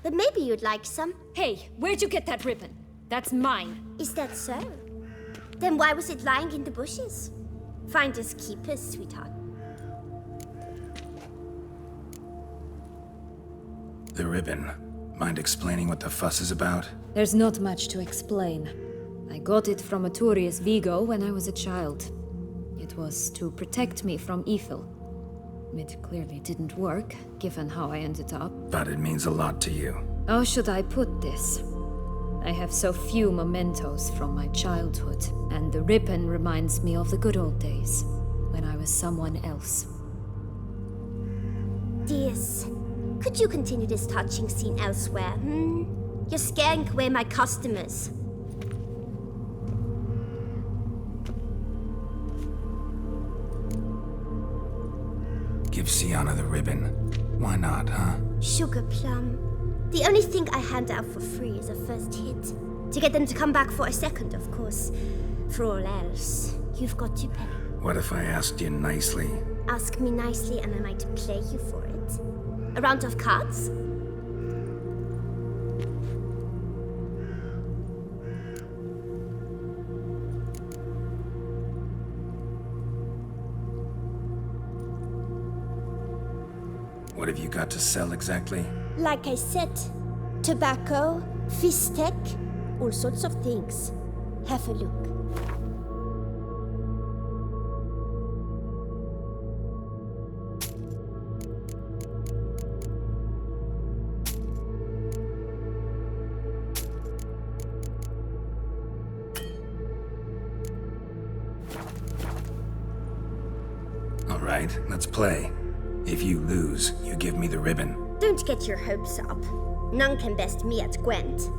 But maybe you'd like some. Hey, where'd you get that ribbon? That's mine. Is that so? Then why was it lying in the bushes? Finders keepers, sweetheart. The ribbon. Mind explaining what the fuss is about? There's not much to explain. I got it from Aturius Vigo when I was a child. It was to protect me from evil. It clearly didn't work, given how I ended up. But it means a lot to you. How should I put this? I have so few mementos from my childhood, and the ribbon reminds me of the good old days, when I was someone else. Dears, could you continue this touching scene elsewhere, You're scaring away my customers. Give Sienna the ribbon. Why not, huh? Sugar plum. The only thing I hand out for free is a first hit. To get them to come back for a second, of course. For all else, you've got to pay. What if I asked you nicely? Ask me nicely and I might play you for it. A round of cards? What have you got to sell exactly? Like I said, tobacco, fistek, all sorts of things. Have a look. All right, let's play. If you lose, you give me the ribbon. Don't get your hopes up. None can best me at Gwent.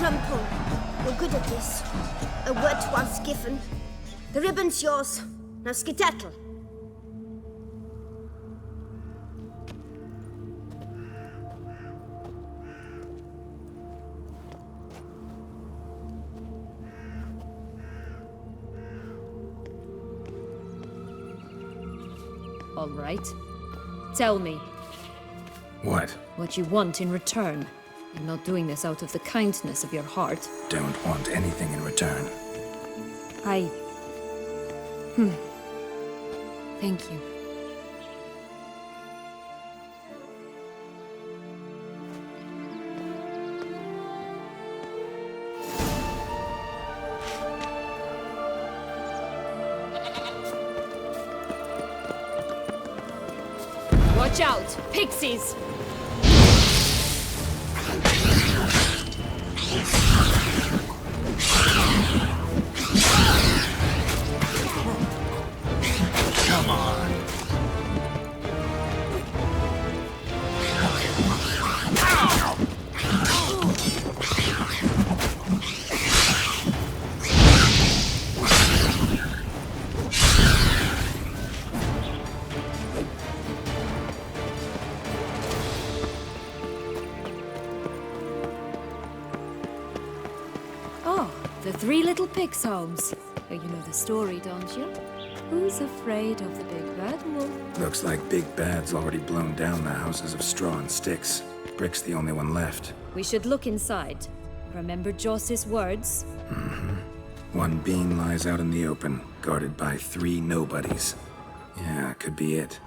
Crumple. You're good at this. A word once given. The ribbon's yours. Now skedaddle. All right. Tell me. What? What you want in return. You're not doing this out of the kindness of your heart. Don't want anything in return. Thank you. Watch out! Pixies! Come on. Oh, the three little pigs' homes. Oh, you know the story, don't you? Who's afraid of the big bad wolf? Looks like Big Bad's already blown down the houses of straw and sticks. Brick's the only one left. We should look inside. Remember Joss's words? One being lies out in the open, guarded by 3 nobodies. Yeah, could be it.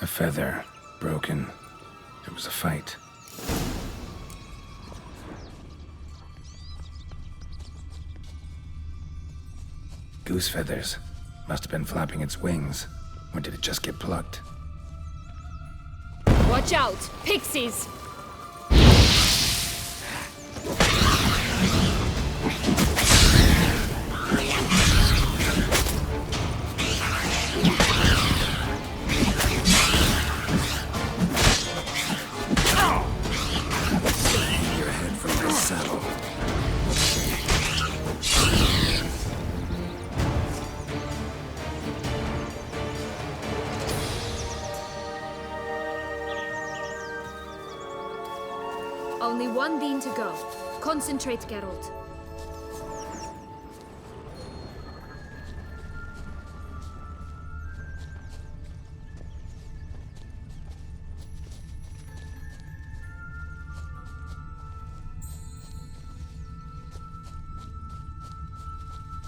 A feather, broken. There was a fight. Goose feathers. Must have been flapping its wings. Or did it just get plucked? Watch out! Pixies! Only one bean to go. Concentrate, Geralt.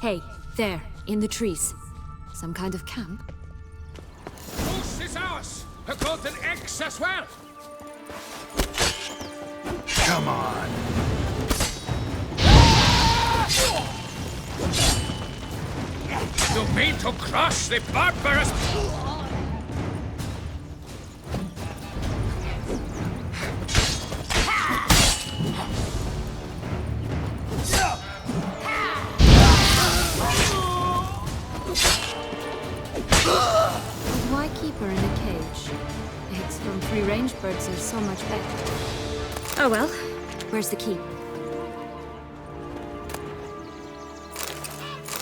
Hey, there, in the trees. Some kind of camp? Goose is ours! A golden eggs as well! Come on! You mean to crush the barbarous... Why keep her in a cage? Eggs from free-range birds are so much better. Oh well, where's the key?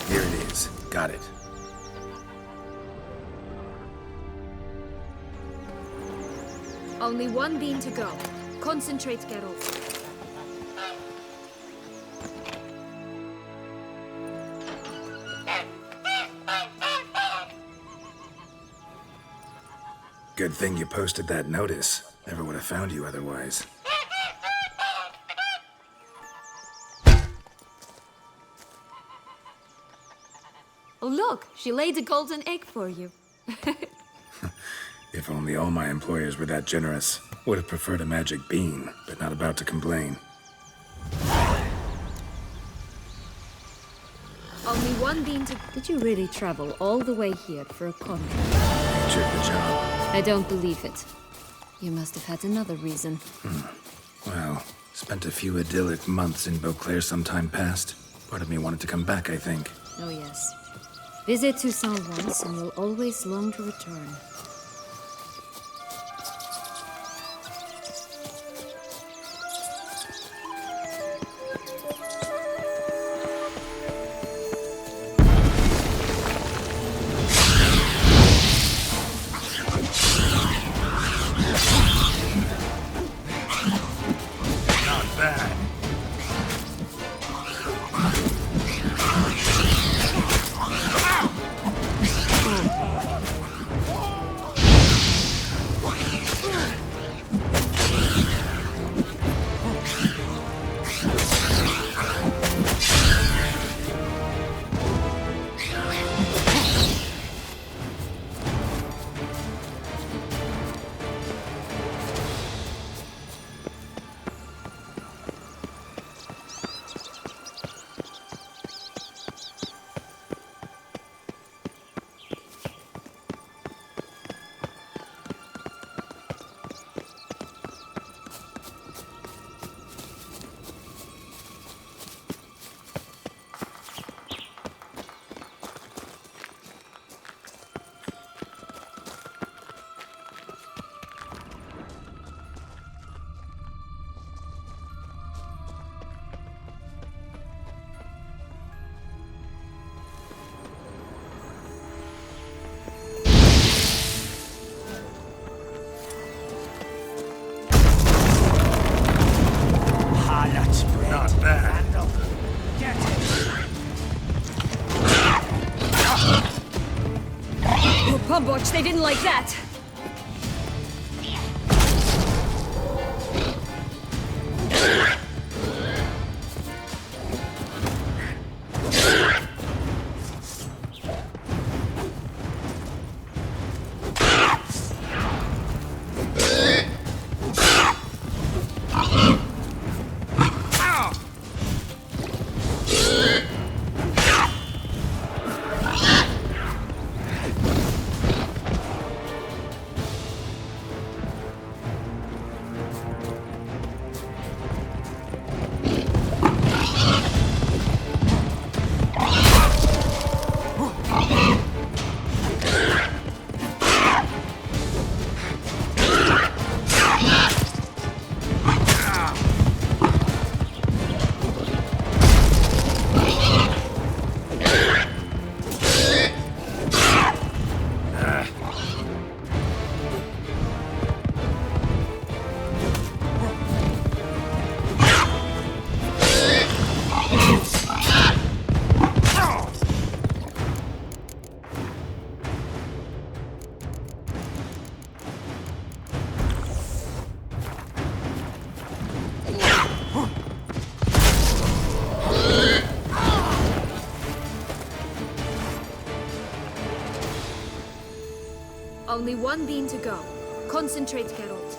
Here it is. Got it. Only one bean to go. Concentrate, Geralt. Good thing you posted that notice. Never would have found you otherwise. Oh look, she laid a golden egg for you. If only all my employers were that generous. Would have preferred a magic bean, but not about to complain. Only one bean to... Did you really travel all the way here for a contract? Nature of the job. I don't believe it. You must have had another reason. Well, spent a few idyllic months in Beauclair some time past. Part of me wanted to come back, I think. Oh yes. Visit Toussaint once and you'll always long to return. Watch, they didn't like that. Only one bean to go. Concentrate, Geralt.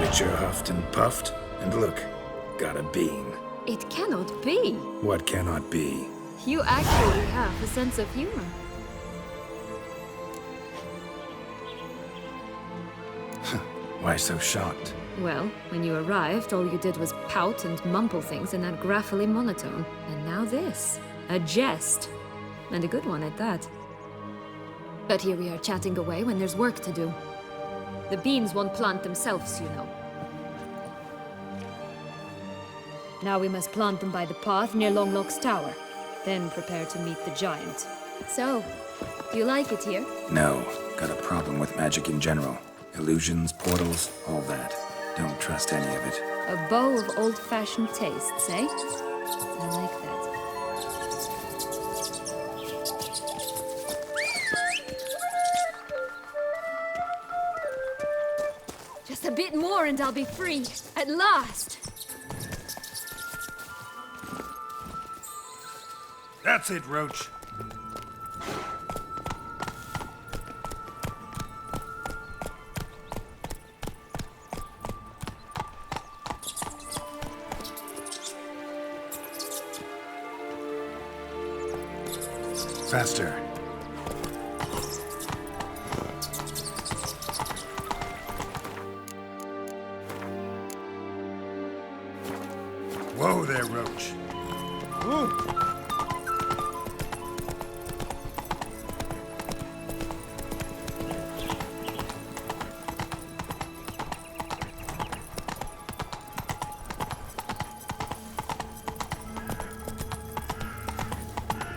Witcher huffed and puffed, and look, got a bean. It cannot be. What cannot be? You actually have a sense of humor. Why so shocked? Well, when you arrived, all you did was pout and mumble things in that graphically monotone. And now this. A jest. And a good one at that. But here we are chatting away when there's work to do. The beans won't plant themselves, you know. Now we must plant them by the path near Longlock's tower. Then prepare to meet the giant. So, do you like it here? No. Got a problem with magic in general. Illusions, portals, all that. Don't trust any of it. A bow of old-fashioned tastes, eh? I like that. Just a bit more and I'll be free. At last! That's it, Roach. Faster. Whoa there, Roach. Whoa.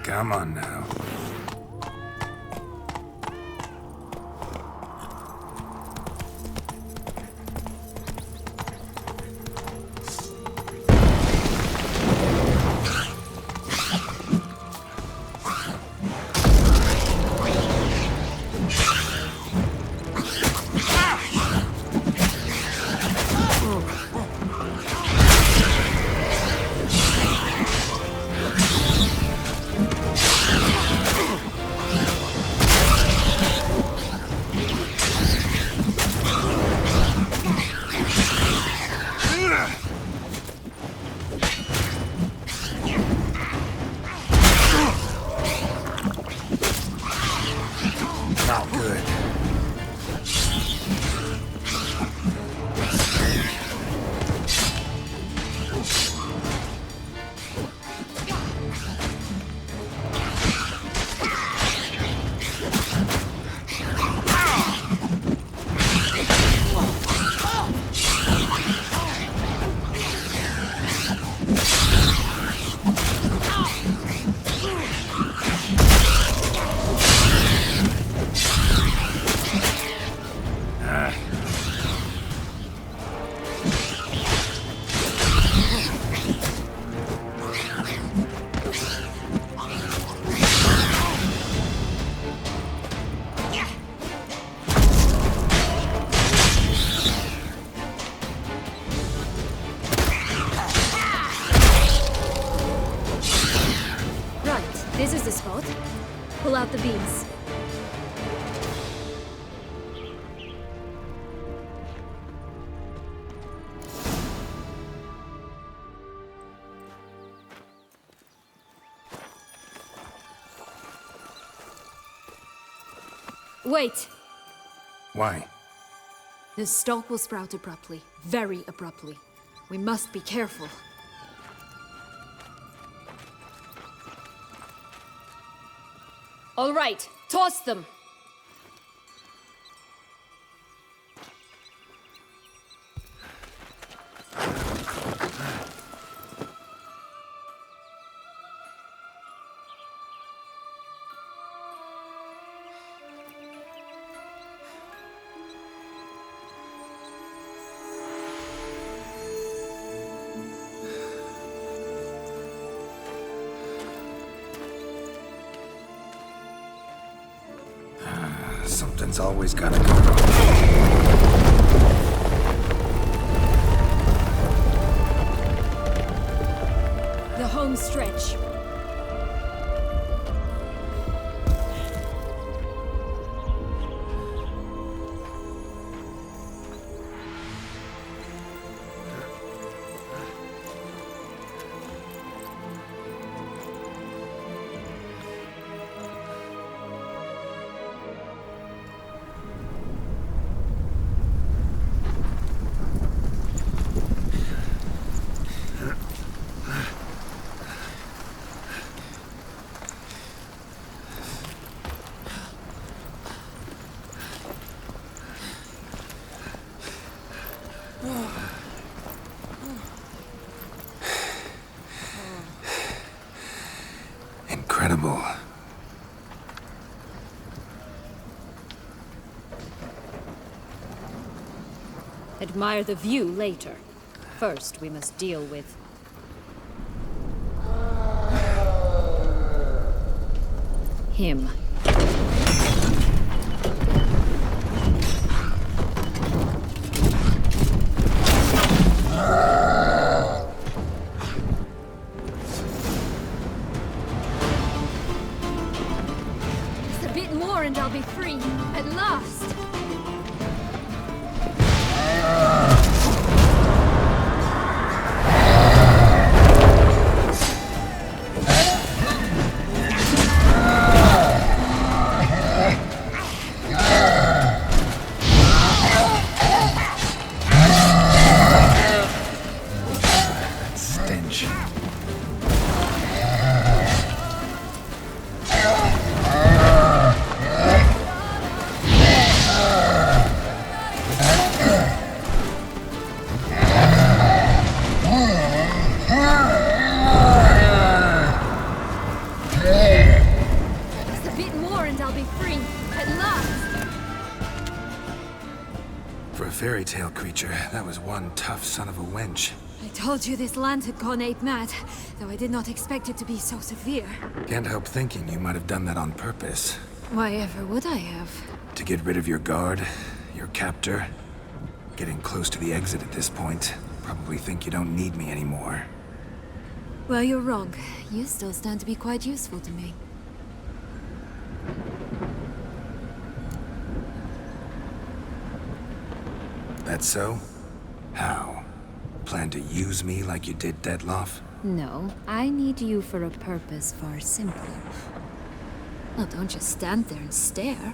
Come on now. Not good. This is the spot. Pull out the beams. Wait! Why? The stalk will sprout abruptly. Very abruptly. We must be careful. All right, toss them! Something's always gotta go wrong. The home stretch. Incredible. Admire the view later. First, we must deal with... him. revenge. Just a bit more and I'll be free. At last! For a fairy tale creature, that was one tough son of a wench. I told you this land had gone ape mad, though I did not expect it to be so severe. Can't help thinking you might have done that on purpose. Why ever would I have? To get rid of your guard, your captor. Getting close to the exit at this point. Probably think you don't need me anymore. Well, you're wrong. You still stand to be quite useful to me. That so? How? Plan to use me like you did Detloff? No, I need you for a purpose far simpler. Well, don't just stand there and stare.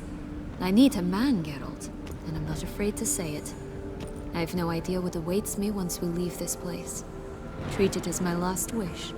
I need a man, Geralt, and I'm not afraid to say it. I have no idea what awaits me once we leave this place. Treat it as my last wish.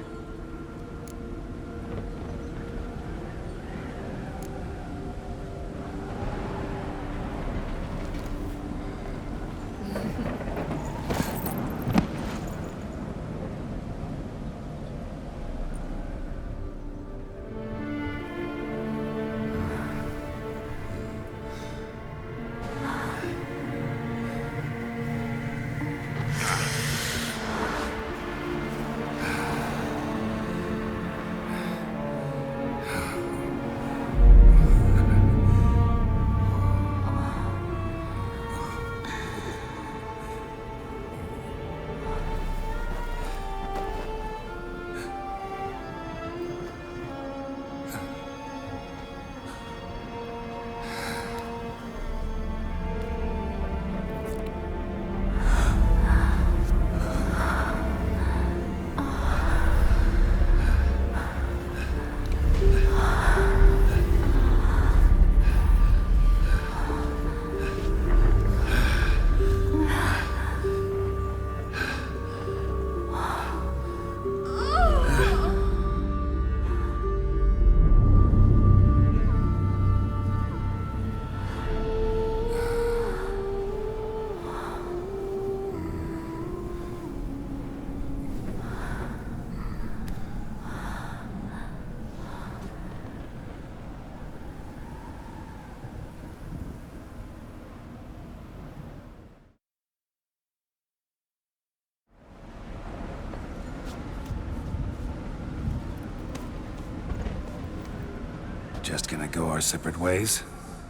Just gonna go our separate ways?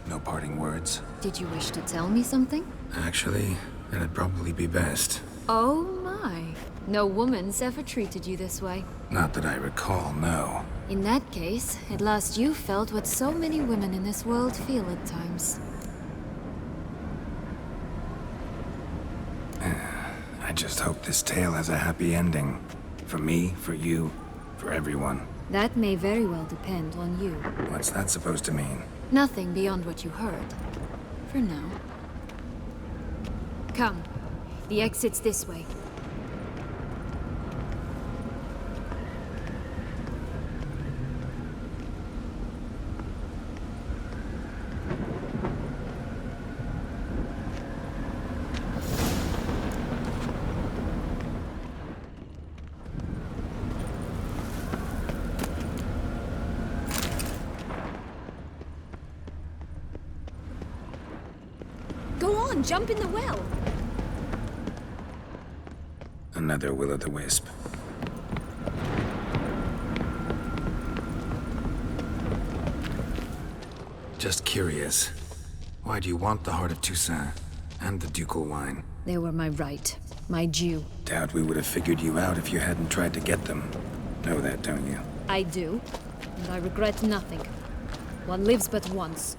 No parting words? Did you wish to tell me something? Actually, that'd probably be best. Oh my. No woman's ever treated you this way. Not that I recall, no. In that case, at last you felt what so many women in this world feel at times. I just hope this tale has a happy ending. For me, for you, for everyone. That may very well depend on you. What's that supposed to mean? Nothing beyond what you heard. For now. Come. The exit's this way. Go on, jump in the well. Another will-o'-the-wisp. Just curious. Why do you want the heart of Toussaint and the ducal wine? They were my right, my due. Doubt we would have figured you out if you hadn't tried to get them. Know that, don't you? I do, and I regret nothing. One lives but once.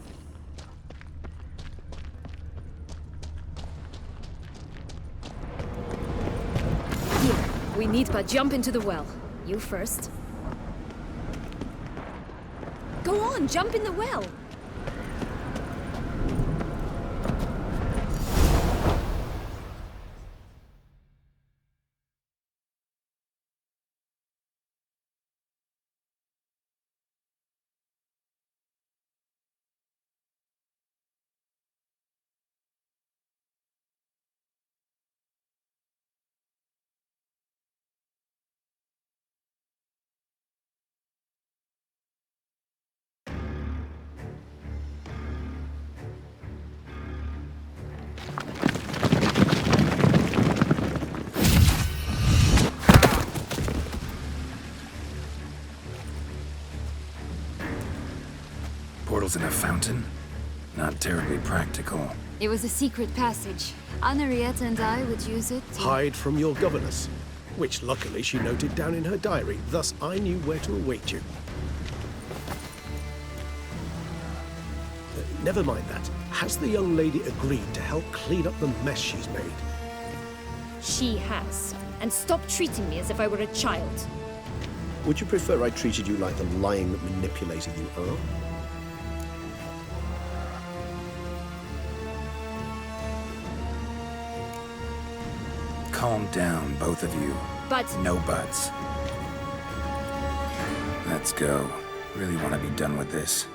Here, we need but jump into the well. You first. Go on, jump in the well! Candles in a fountain? Not terribly practical. It was a secret passage. Henriette and I would use it to... Hide from your governess, which luckily she noted down in her diary, thus I knew where to await you. Never mind that. Has the young lady agreed to help clean up the mess she's made? She has. And stop treating me as if I were a child. Would you prefer I treated you like the lying manipulator you are? Calm down, both of you. But... No buts. Let's go. Really want to be done with this.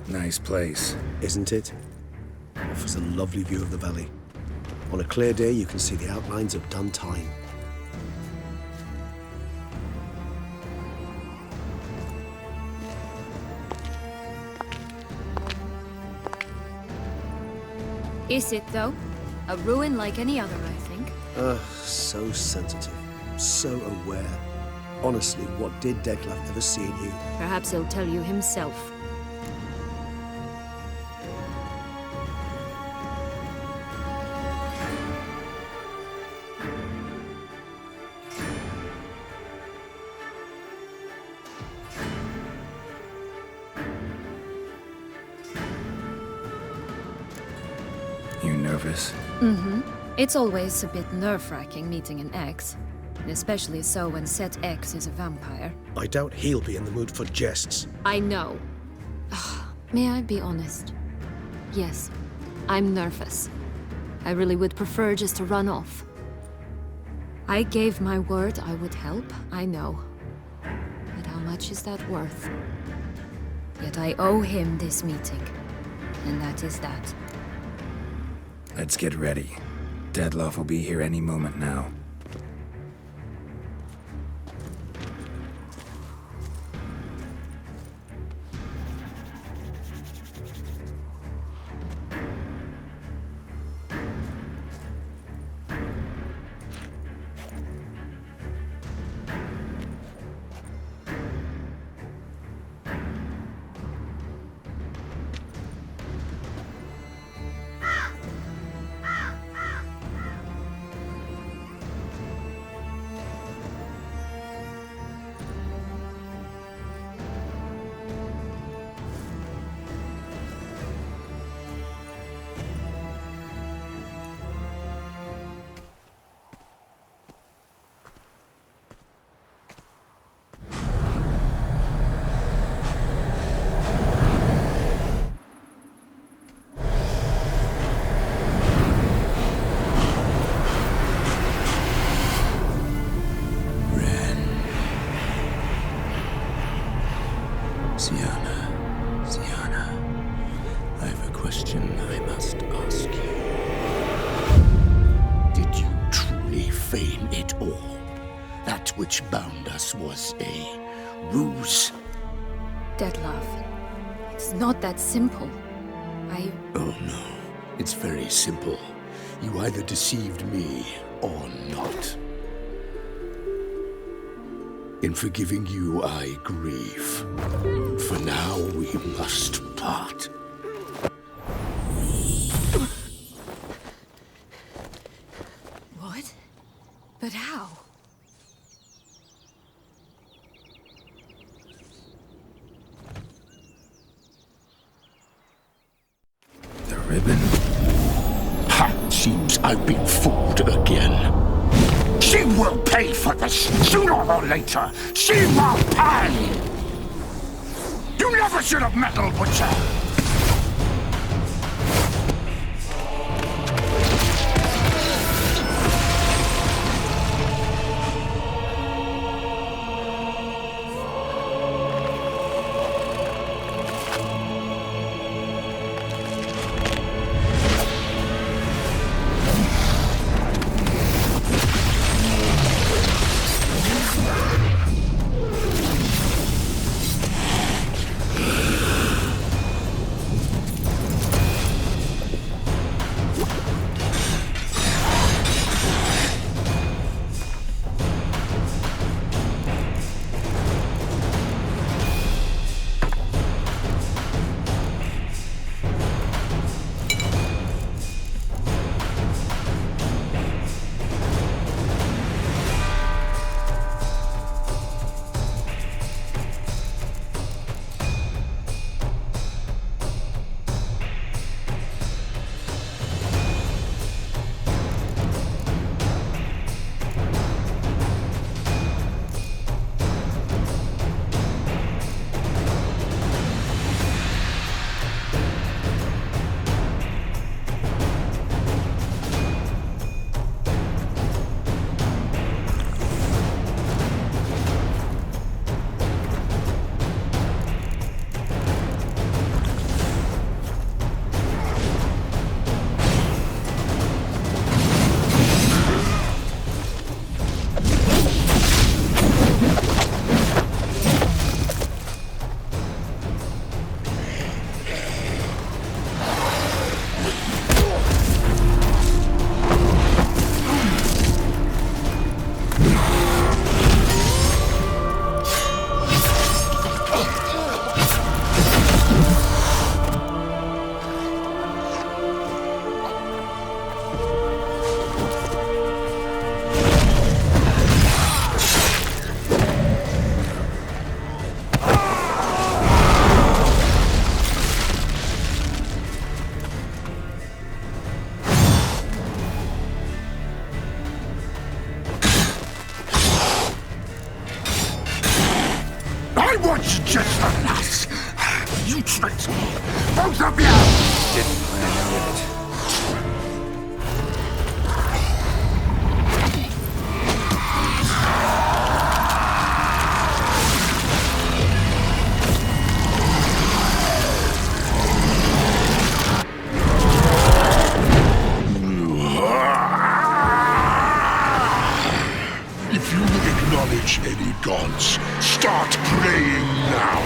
Nice place. Isn't it? Offers a lovely view of the valley. On a clear day, you can see the outlines of Duntine. Is it, though? A ruin like any other, I think. So sensitive. So aware. Honestly, what did Detlef ever see in you? Perhaps he'll tell you himself. You nervous? Mm-hmm. It's always a bit nerve-wracking meeting an ex. Especially so when said ex is a vampire. I doubt he'll be in the mood for jests. I know. May I be honest? Yes, I'm nervous. I really would prefer just to run off. I gave my word I would help, I know. But how much is that worth? Yet I owe him this meeting. And that is that. Let's get ready. Detlef will be here any moment now. Was a ruse. Detlef, it's not that simple. Oh no, it's very simple. You either deceived me or not. In forgiving you, I grieve. For now, we must part. What? But how? Ribbon. Ha! Seems I've been fooled again. She will pay for this sooner or later. She will pay! You never should have meddled, Butcher! Just the lass! You tricked me! Both of you! Didn't plan any of it. If you acknowledge any gods, start praying now!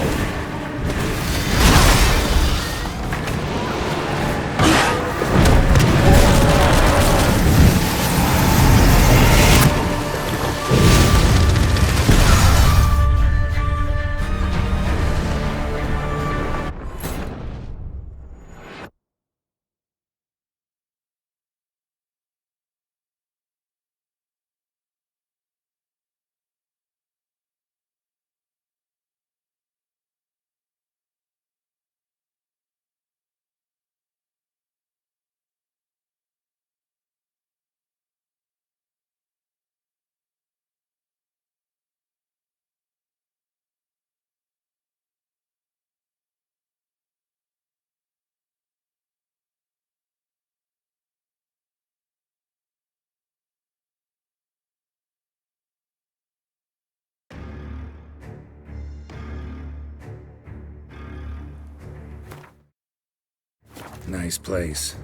Nice place.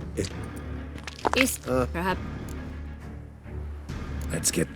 Is perhaps. Let's get...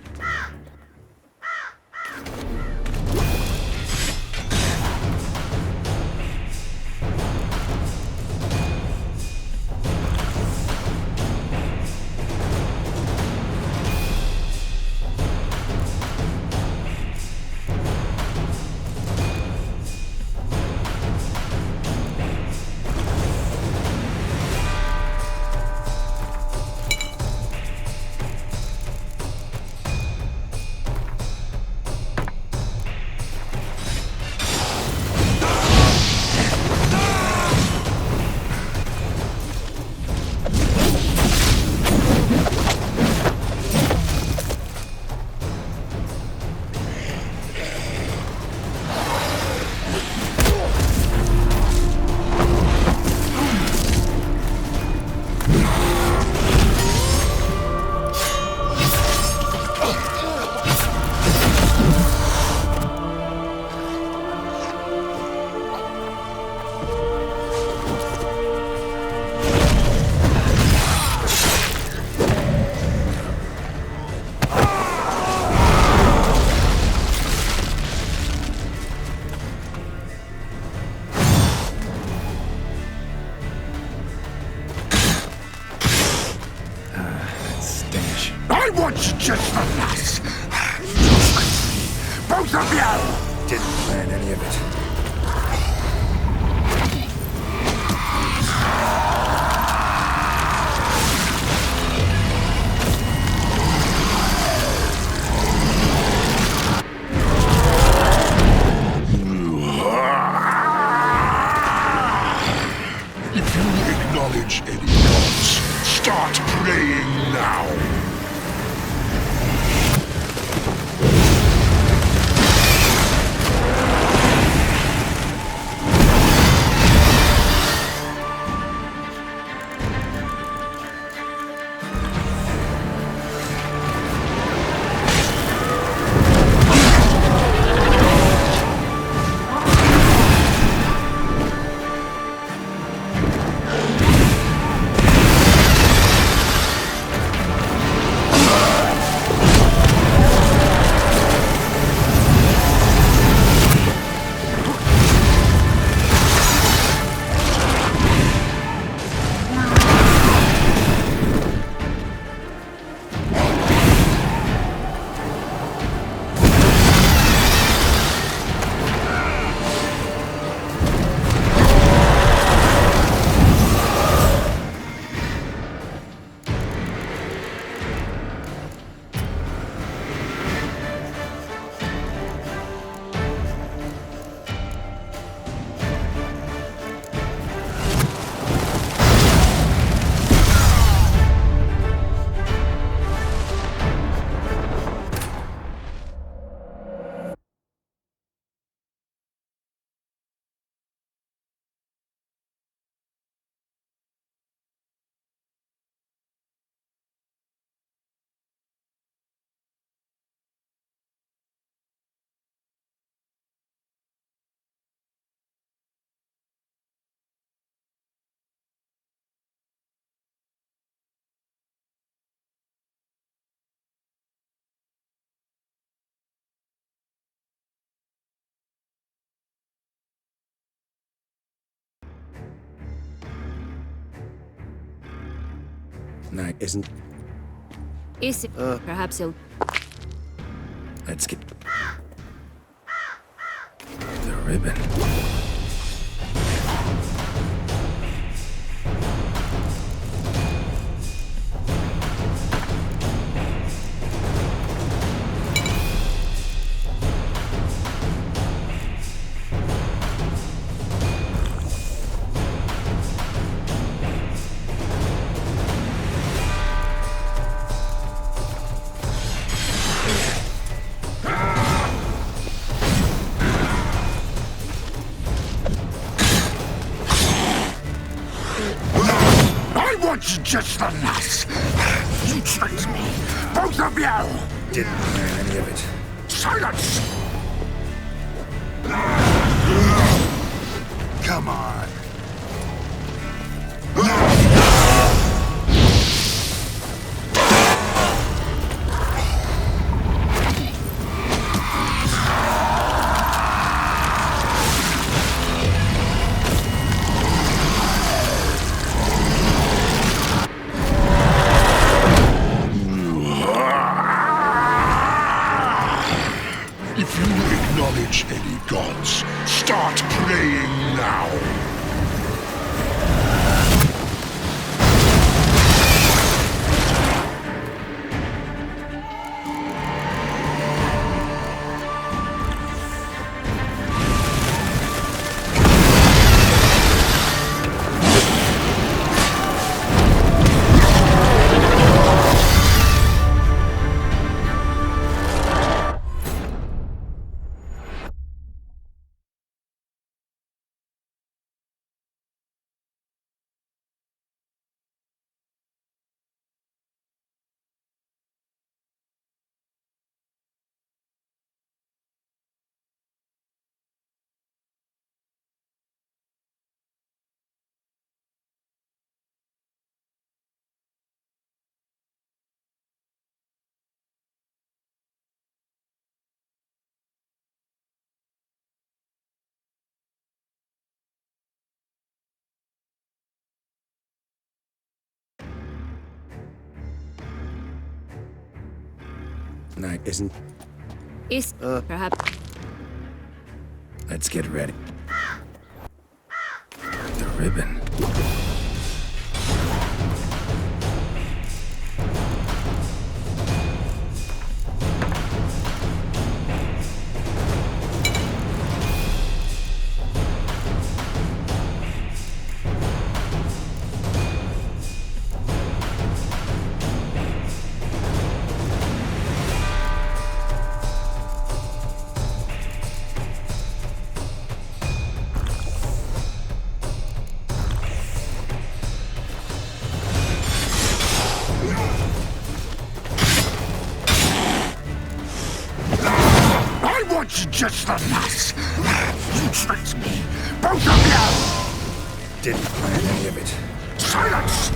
I want you just the lass. Both of you! Didn't plan any of it. If you acknowledge any gods, start praying now. Night isn't. Is it? Perhaps he'll. Let's get the ribbon. Just the lass! You tricked me! Both of you! Didn't plan any of it. Silence! Come on. If you acknowledge any gods, start praying now. Isn't... Is perhaps... Let's get ready. The ribbon. Just the nuts! You tricked me! Both of you! Didn't plan any of it. Silence!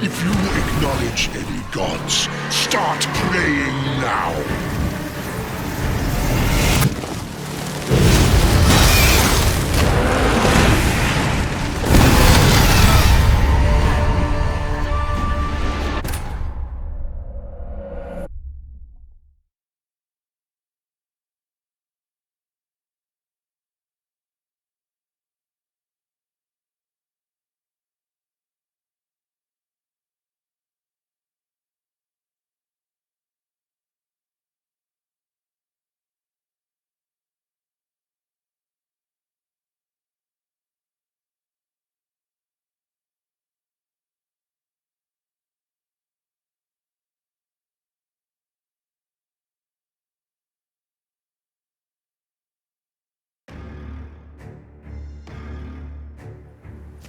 If you acknowledge any gods, start praying now!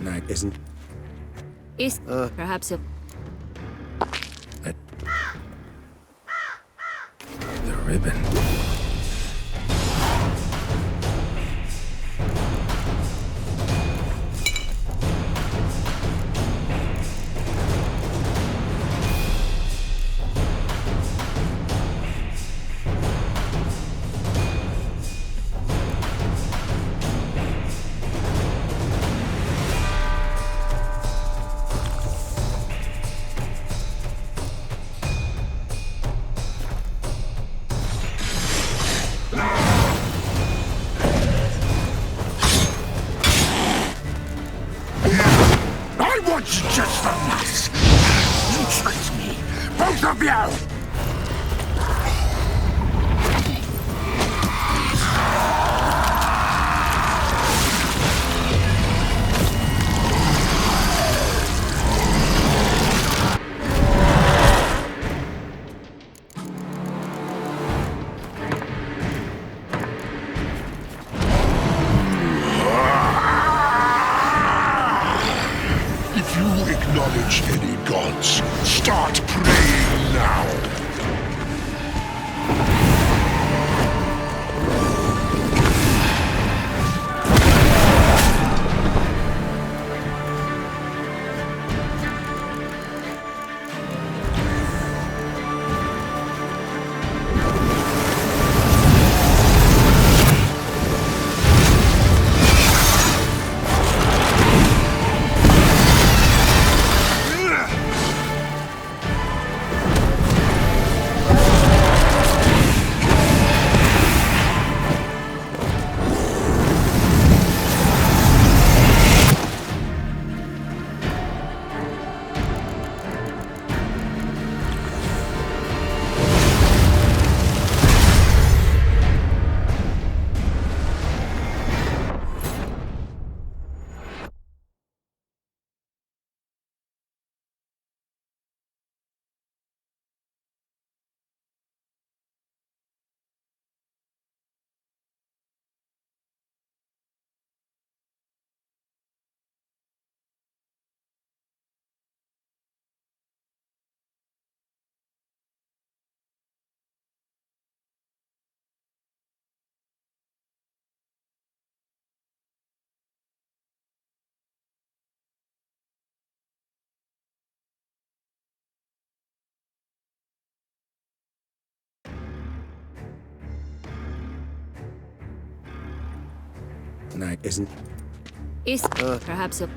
Night isn't... Is perhaps a... The ribbon. Just the nuts! You tricked me! Both of you! Acknowledge any gods. Start praying now. night. Isn't... Is perhaps a...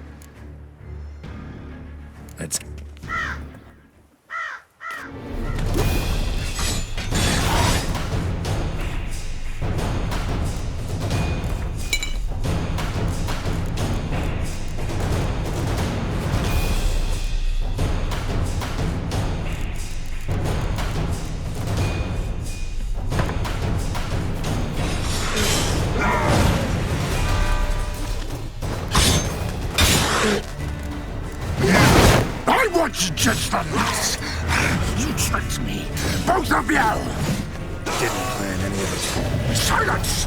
Let's... I was just a lass. You tricked me, both of you. Didn't plan any of it. Silence!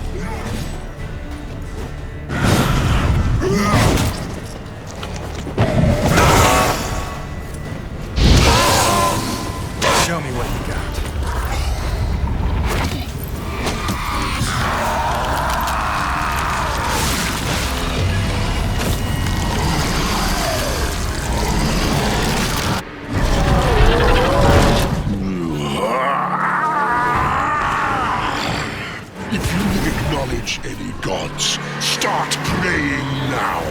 Show me what you got. If you acknowledge any gods, start praying now.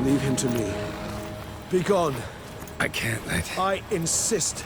Leave him to me. Be gone. I can't let... I insist.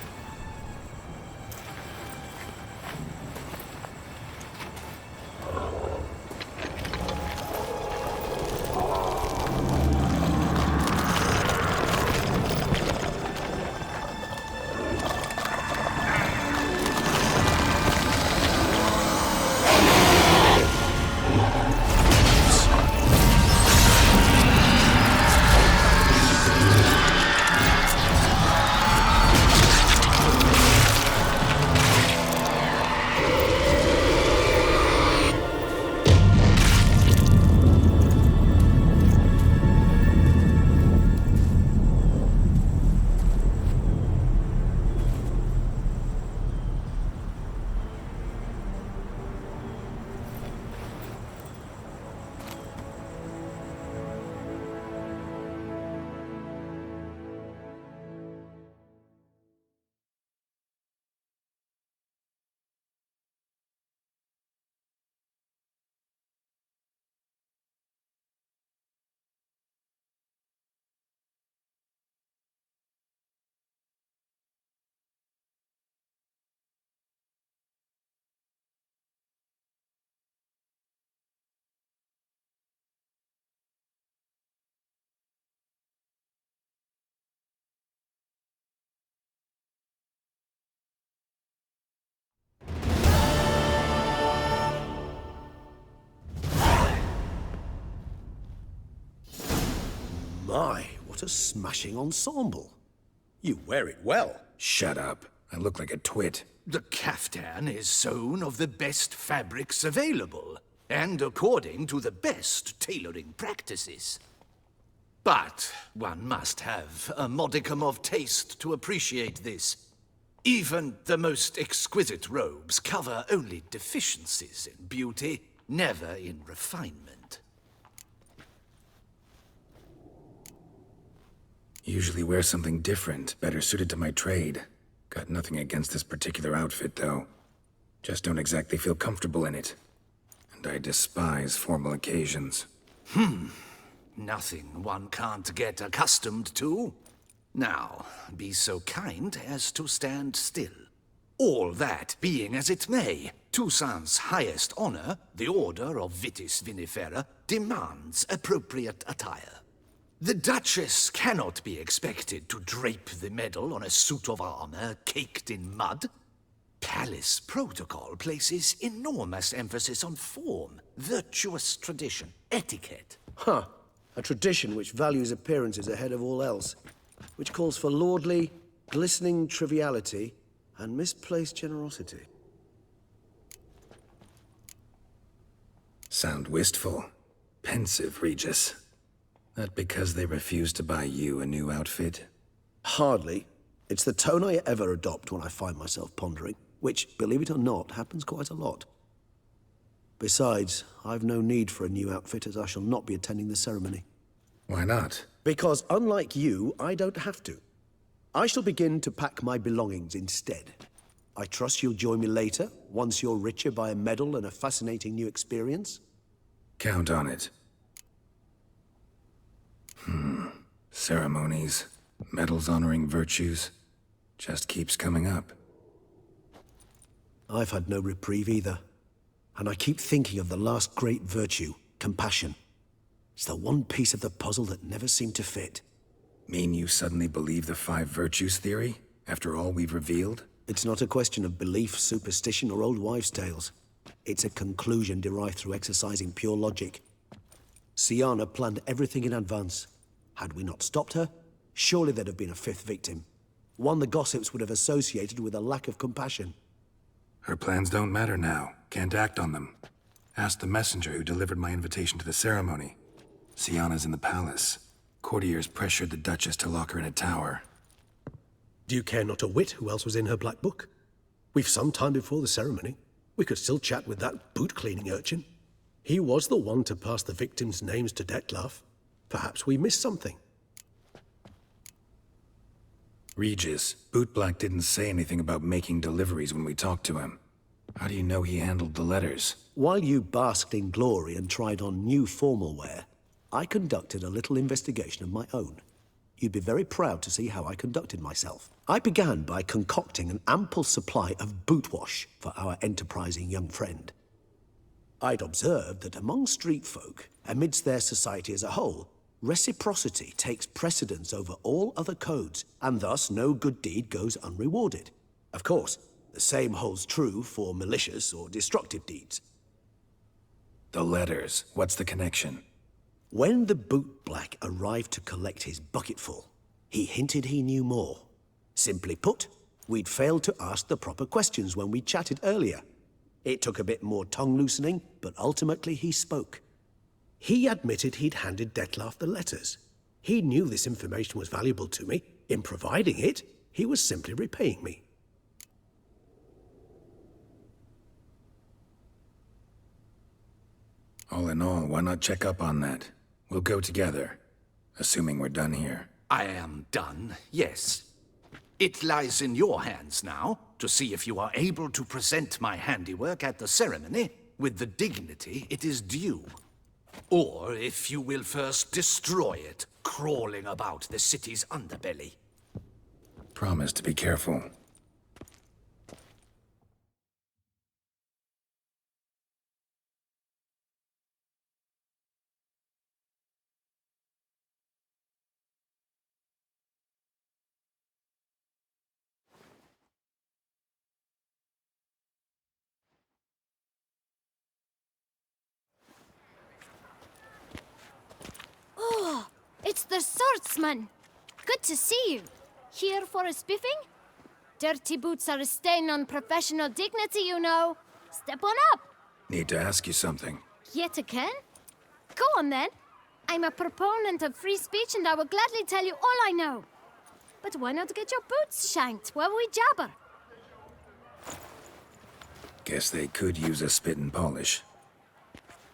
My, what a smashing ensemble. You wear it well. Shut up. I look like a twit. The caftan is sewn of the best fabrics available, and according to the best tailoring practices. But one must have a modicum of taste to appreciate this. Even the most exquisite robes cover only deficiencies in beauty, never in refinement. Usually wear something different, better suited to my trade. Got nothing against this particular outfit, though. Just don't exactly feel comfortable in it. And I despise formal occasions. Nothing one can't get accustomed to. Now, be so kind as to stand still. All that being as it may, Toussaint's highest honor, the Order of Vitis Vinifera, demands appropriate attire. The Duchess cannot be expected to drape the medal on a suit of armor caked in mud. Palace protocol places enormous emphasis on form, virtuous tradition, etiquette. Huh. A tradition which values appearances ahead of all else. Which calls for lordly, glistening triviality and misplaced generosity. Sound wistful. Pensive, Regis. That because they refuse to buy you a new outfit? Hardly. It's the tone I ever adopt when I find myself pondering, which, believe it or not, happens quite a lot. Besides, I've no need for a new outfit as I shall not be attending the ceremony. Why not? Because unlike you, I don't have to. I shall begin to pack my belongings instead. I trust you'll join me later, once you're richer by a medal and a fascinating new experience? Count on it. Ceremonies, medals honoring virtues, just keeps coming up. I've had no reprieve either. And I keep thinking of the last great virtue, compassion. It's the one piece of the puzzle that never seemed to fit. Mean you suddenly believe the 5 virtues theory, after all we've revealed? It's not a question of belief, superstition, or old wives' tales. It's a conclusion derived through exercising pure logic. Syanna planned everything in advance. Had we not stopped her, surely there'd have been a 5th victim. One the gossips would have associated with a lack of compassion. Her plans don't matter now. Can't act on them. Ask the messenger who delivered my invitation to the ceremony. Syanna's in the palace. Courtiers pressured the Duchess to lock her in a tower. Do you care not a whit who else was in her black book? We've some time before the ceremony. We could still chat with that boot-cleaning urchin. He was the one to pass the victims' names to Dettlaff. Perhaps we missed something. Regis, Bootblack didn't say anything about making deliveries when we talked to him. How do you know he handled the letters? While you basked in glory and tried on new formal wear, I conducted a little investigation of my own. You'd be very proud to see how I conducted myself. I began by concocting an ample supply of boot wash for our enterprising young friend. I'd observed that among street folk, amidst their society as a whole, reciprocity takes precedence over all other codes, and thus no good deed goes unrewarded. Of course, the same holds true for malicious or destructive deeds. The letters, what's the connection? When the bootblack arrived to collect his bucketful, he hinted he knew more. Simply put, we'd failed to ask the proper questions when we chatted earlier. It took a bit more tongue-loosening, but ultimately he spoke. He admitted he'd handed Dettlaff the letters. He knew this information was valuable to me. In providing it, he was simply repaying me. All in all, why not check up on that? We'll go together, assuming we're done here. I am done, yes. It lies in your hands now to see if you are able to present my handiwork at the ceremony with the dignity it is due. Or if you will first destroy it, crawling about the city's underbelly. Promise to be careful. Oh, it's the swordsman. Good to see you. Here for a spiffing? Dirty boots are a stain on professional dignity, you know. Step on up. Need to ask you something. Yet again? Go on then. I'm a proponent of free speech and I will gladly tell you all I know. But why not get your boots shanked while we jabber? Guess they could use a spit and polish.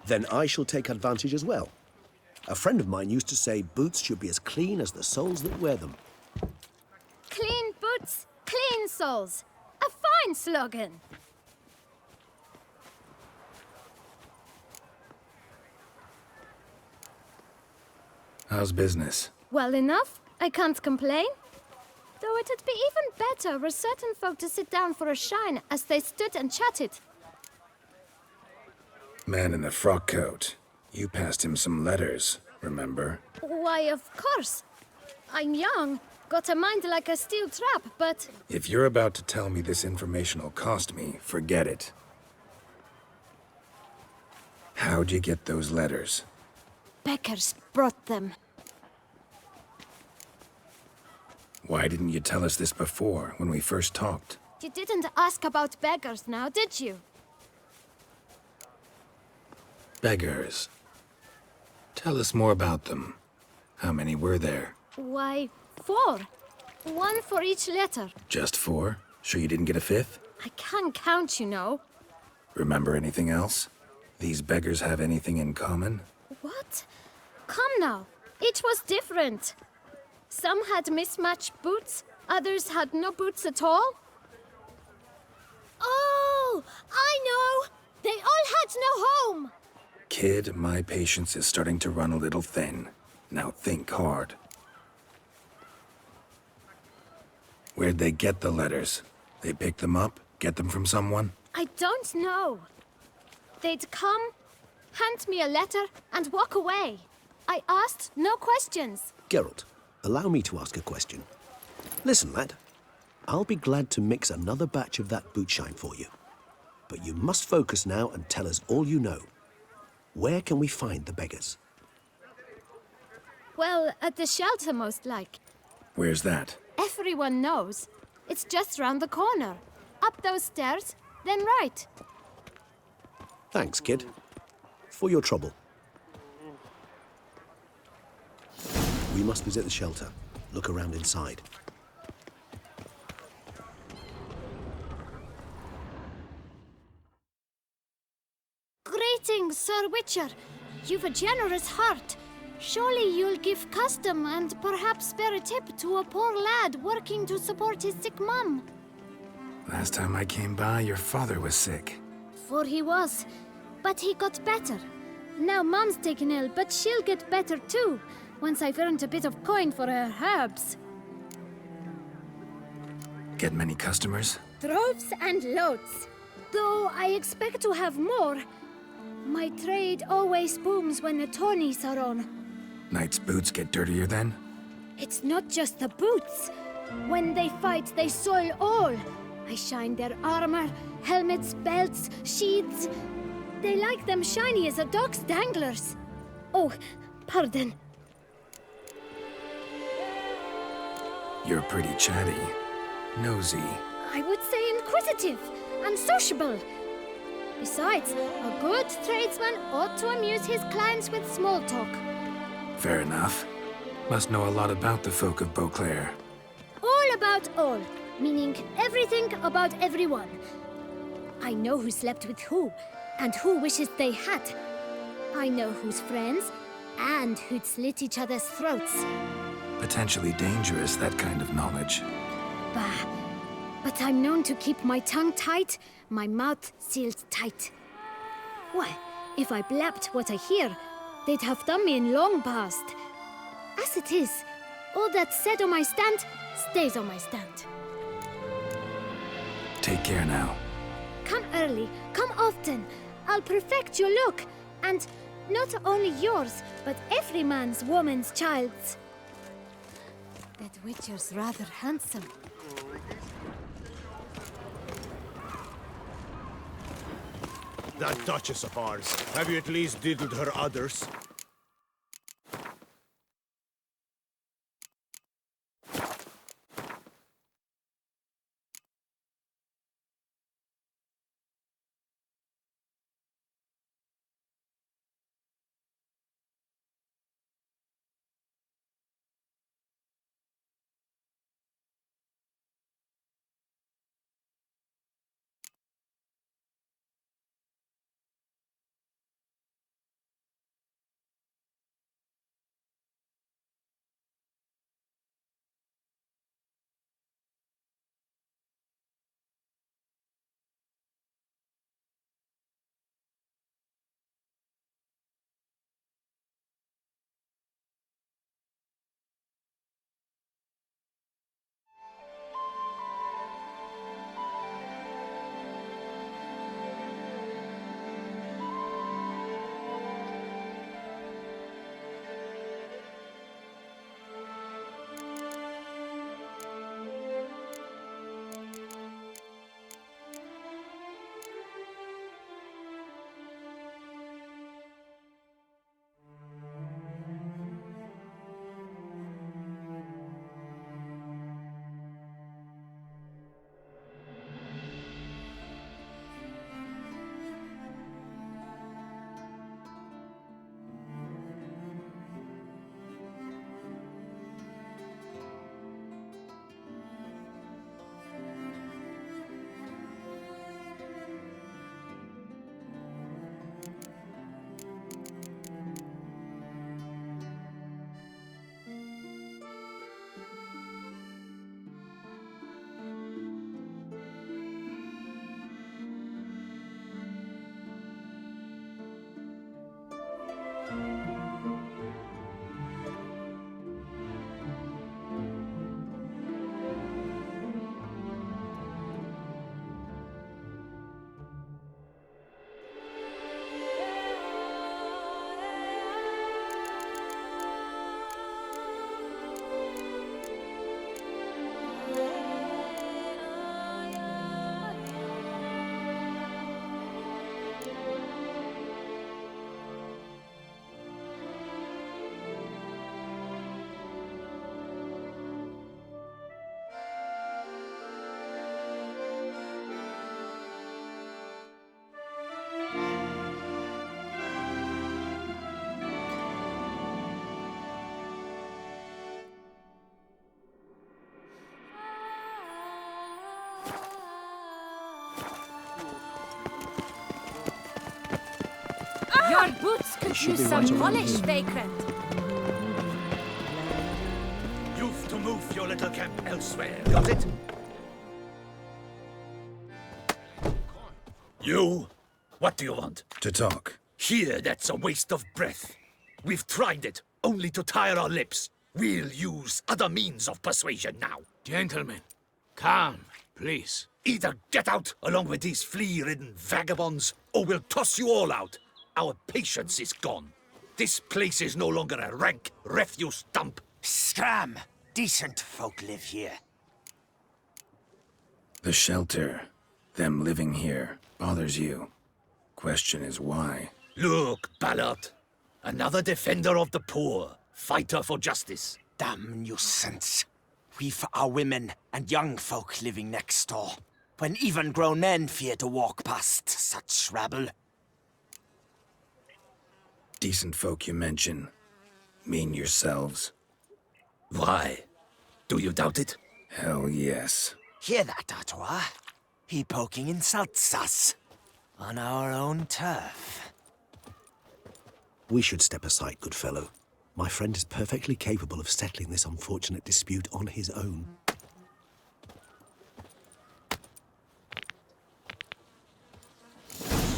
Then I shall take advantage as well. A friend of mine used to say boots should be as clean as the soles that wear them. Clean boots, clean soles. A fine slogan. How's business? Well enough. I can't complain. Though it'd be even better were certain folk to sit down for a shine as they stood and chatted. Man in the frock coat. You passed him some letters, remember? Why, of course. I'm young, got a mind like a steel trap, but... If you're about to tell me this information will cost me, forget it. How'd you get those letters? Beggars brought them. Why didn't you tell us this before, when we first talked? You didn't ask about beggars now, did you? Beggars. Tell us more about them. How many were there? Why, 4. 1 for each letter. Just 4? Sure you didn't get a 5th? I can't count, you know. Remember anything else? These beggars have anything in common? What? Come now. Each was different. Some had mismatched boots, others had no boots at all. Oh, I know! They all had no home! Kid, my patience is starting to run a little thin. Now think hard. Where'd they get the letters? They pick them up? Get them from someone? I don't know. They'd come, hand me a letter, and walk away. I asked no questions. Geralt, Allow me to ask a question. Listen, lad. I'll be glad to mix another batch of that bootshine for you. But you must focus now and tell us all you know. Where can we find the beggars? Well, at the shelter, most like. Where's that? Everyone knows. It's just round the corner. Up those stairs, then right. Thanks, kid. For your trouble. We must visit the shelter. Look around inside. Greetings, Sir Witcher. You've a generous heart. Surely you'll give custom and perhaps spare a tip to a poor lad working to support his sick mum. Last time I came by, your father was sick. For he was, but he got better. Now Mum's taken ill, but she'll get better too, once I've earned a bit of coin for her herbs. Get many customers? Droves and loads. Though I expect to have more. My trade always booms when the tourneys are on. Knights' boots get dirtier then? It's not just the boots. When they fight, they soil all. I shine their armor, helmets, belts, sheaths. They like them shiny as a dog's danglers. Oh, pardon. You're pretty chatty. Nosy. I would say inquisitive and sociable. Besides, a good tradesman ought to amuse his clients with small talk. Fair enough. Must know a lot about the folk of Beauclair. All about all, meaning everything about everyone. I know who slept with who, and who wishes they had. I know who's friends, and who'd slit each other's throats. Potentially dangerous, that kind of knowledge. Bah. But I'm known to keep my tongue tight, my mouth sealed tight. Why, if I blabbed what I hear, they'd have done me in long past. As it is, all that's said on my stand stays on my stand. Take care now. Come early, come often. I'll perfect your look, and not only yours, but every man's woman's child's. That Witcher's rather handsome. That Duchess of ours, have you at least diddled her udders? Your boots could use some polish, Vagrant. You've to move your little camp elsewhere. Got it? You? What do you want? To talk. Here, that's a waste of breath. We've tried it, only to tire our lips. We'll use other means of persuasion now. Gentlemen, calm, please. Either get out along with these flea-ridden vagabonds, or we'll toss you all out. Our patience is gone. This place is no longer a rank refuse dump. Scram! Decent folk live here. The shelter, them living here, bothers you. Question is why. Look, Ballard. Another defender of the poor. Fighter for justice. Damn nuisance. We've our women and young folk living next door, when even grown men fear to walk past such rabble. Decent folk you mention. Mean yourselves. Why? Do you doubt it? Hell yes. Hear that, Artois? He poking insults us. On our own turf. We should step aside, good fellow. My friend is perfectly capable of settling this unfortunate dispute on his own.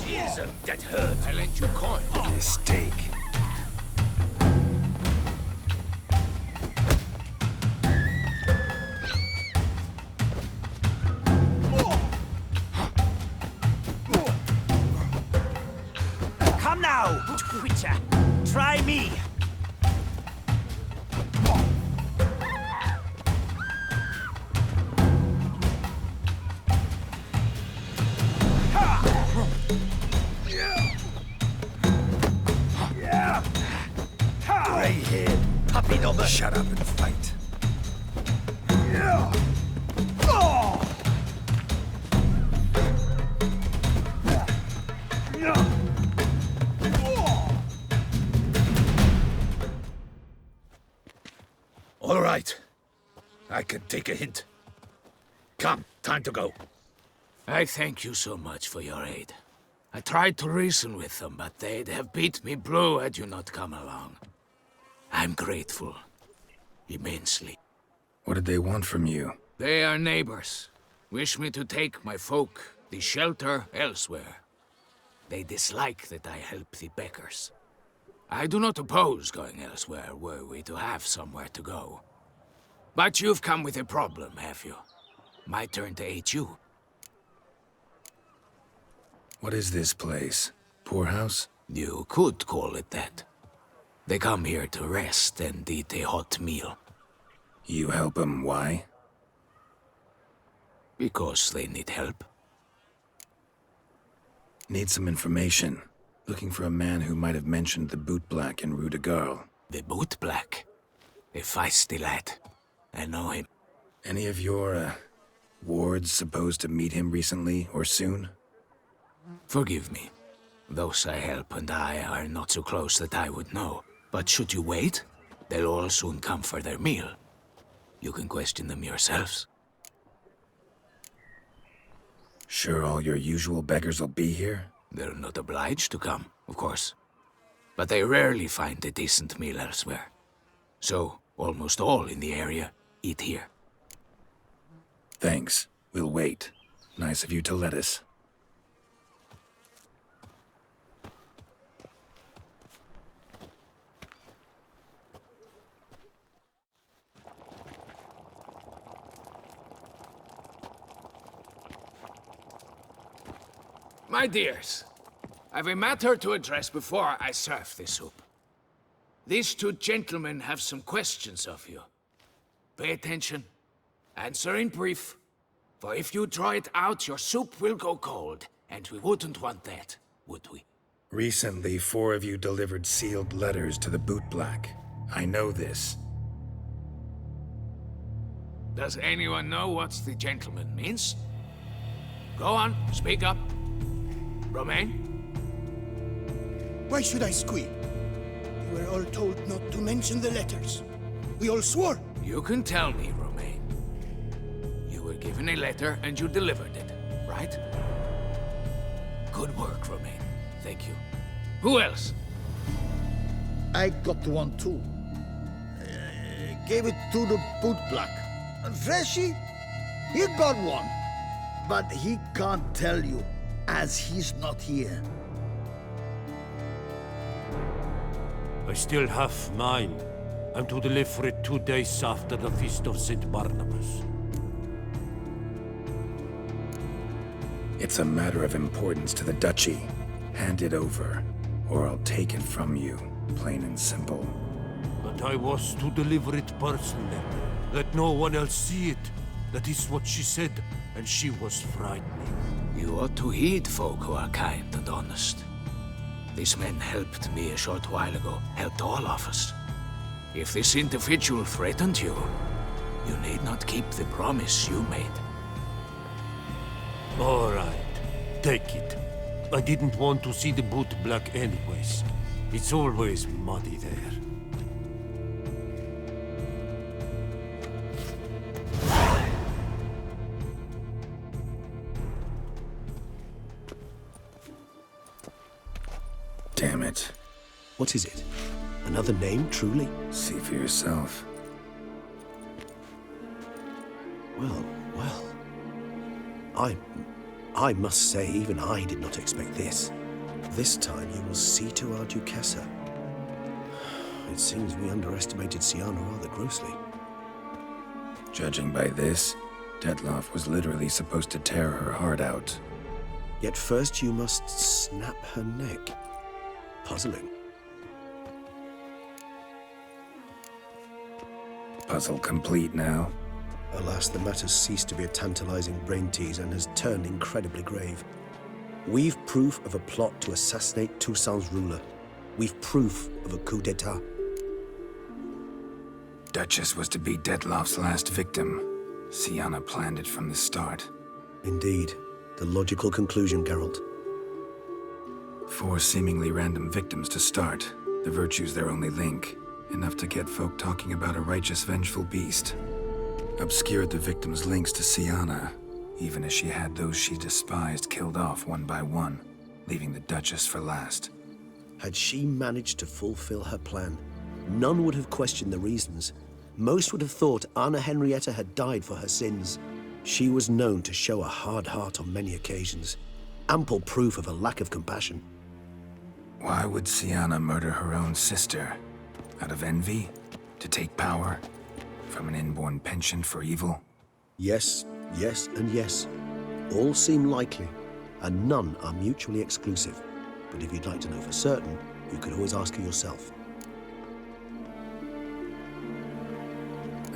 Isn't that hurt? I lent you coin. Mistake. Come now, Twitcher. Try me. Grey-haired puppy number. Shut up and fight. All right. I can take a hint. Come, time to go. I thank you so much for your aid. I tried to reason with them, but they'd have beat me blue had you not come along. I'm grateful. Immensely. What did they want from you? They are neighbors. Wish me to take my folk, the shelter, elsewhere. They dislike that I help the beggars. I do not oppose going elsewhere, were we to have somewhere to go. But you've come with a problem, have you? My turn to aid you. What is this place? Poorhouse? You could call it that. They come here to rest and eat a hot meal. You help them, why? Because they need help. Need some information. Looking for a man who might have mentioned the bootblack in Rue de Garl. The bootblack? A feisty lad. I know him. Any of your, wards supposed to meet him recently or soon? Forgive me. Those I help and I are not so close that I would know. But should you wait, they'll all soon come for their meal. You can question them yourselves. Sure all your usual beggars will be here? They're not obliged to come, of course. But they rarely find a decent meal elsewhere. So, almost all in the area eat here. Thanks. We'll wait. Nice of you to let us. My dears, I've a matter to address before I serve the soup. These two gentlemen have some questions of you. Pay attention. Answer in brief. For if you draw it out, your soup will go cold, and we wouldn't want that, would we? Recently, 4 of you delivered sealed letters to the bootblack. I know this. Does anyone know what the gentleman means? Go on, speak up. Romain? Why should I squeal? We were all told not to mention the letters. We all swore. You can tell me, Romain. You were given a letter and you delivered it, right? Good work, Romain. Thank you. Who else? I got one too. Gave it to the bootblack. And Freshy, he got one. But he can't tell you, as he's not here. I still have mine. I'm to deliver it 2 days after the Feast of St. Barnabas. It's a matter of importance to the Duchy. Hand it over, or I'll take it from you, plain and simple. But I was to deliver it personally. Let no one else see it. That is what she said, and she was frightening. You ought to heed folk who are kind and honest. These men helped me a short while ago, helped all of us. If this individual threatened you, you need not keep the promise you made. All right, take it. I didn't want to see the bootblack anyways. It's always muddy there. Damn it. What is it? Another name, truly? See for yourself. Well. I must say, even I did not expect this. This time you will see to our Duchessa. It seems we underestimated Siana rather grossly. Judging by this, Detloff was literally supposed to tear her heart out. Yet first you must snap her neck. Puzzling. Puzzle complete now. Alas, the matter's ceased to be a tantalizing brain tease and has turned incredibly grave. We've proof of a plot to assassinate Toussaint's ruler. We've proof of a coup d'etat. Duchess was to be Detloff's last victim. Siana planned it from the start. Indeed. The logical conclusion, Geralt. 4 seemingly random victims to start. The virtue's their only link. Enough to get folk talking about a righteous, vengeful beast. Obscured the victims' links to Siana, even as she had those she despised killed off one by one, leaving the Duchess for last. Had she managed to fulfill her plan, none would have questioned the reasons. Most would have thought Anna Henrietta had died for her sins. She was known to show a hard heart on many occasions. Ample proof of a lack of compassion. Why would Siana murder her own sister? Out of envy? To take power? From an inborn penchant for evil? Yes, yes, and yes. All seem likely, and none are mutually exclusive. But if you'd like to know for certain, you could always ask her yourself.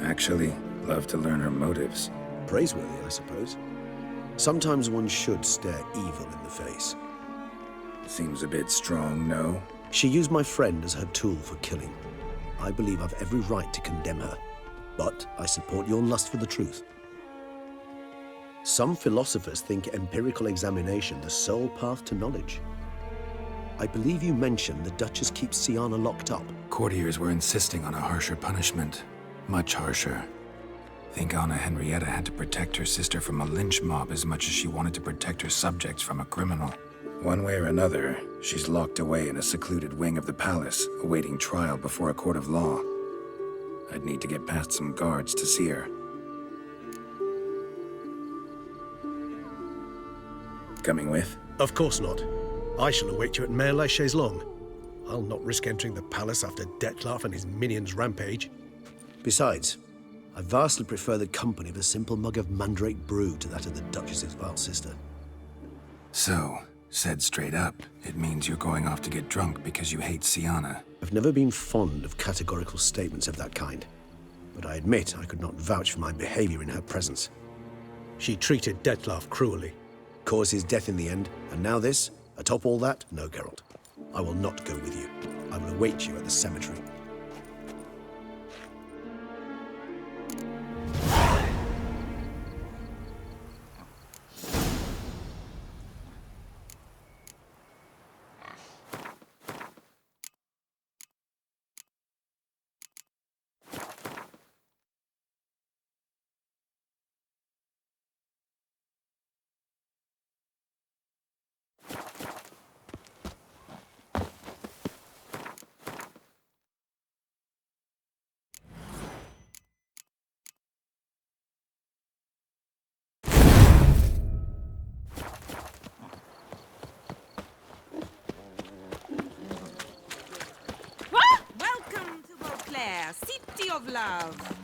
Actually, love to learn her motives. Praiseworthy, I suppose. Sometimes one should stare evil in the face. Seems a bit strong, no? She used my friend as her tool for killing. I believe I've every right to condemn her. But I support your lust for the truth. Some philosophers think empirical examination the sole path to knowledge. I believe you mentioned the Duchess keeps Siana locked up. Courtiers were insisting on a harsher punishment. Much harsher. Think Anna Henrietta had to protect her sister from a lynch mob as much as she wanted to protect her subjects from a criminal. One way or another, she's locked away in a secluded wing of the palace, awaiting trial before a court of law. I'd need to get past some guards to see her. Coming with? Of course not. I shall await you at Mare la Chaise-Longue. I'll not risk entering the palace after Detloff and his minions rampage. Besides, I vastly prefer the company of a simple mug of mandrake brew to that of the Duchess's vile sister. So, said straight up, it means you're going off to get drunk because you hate Siana. I've never been fond of categorical statements of that kind, but I admit I could not vouch for my behavior in her presence. She treated Detloff cruelly, caused his death in the end, and now this? Atop all that? No, Geralt. I will not go with you. I will await you at the cemetery. love.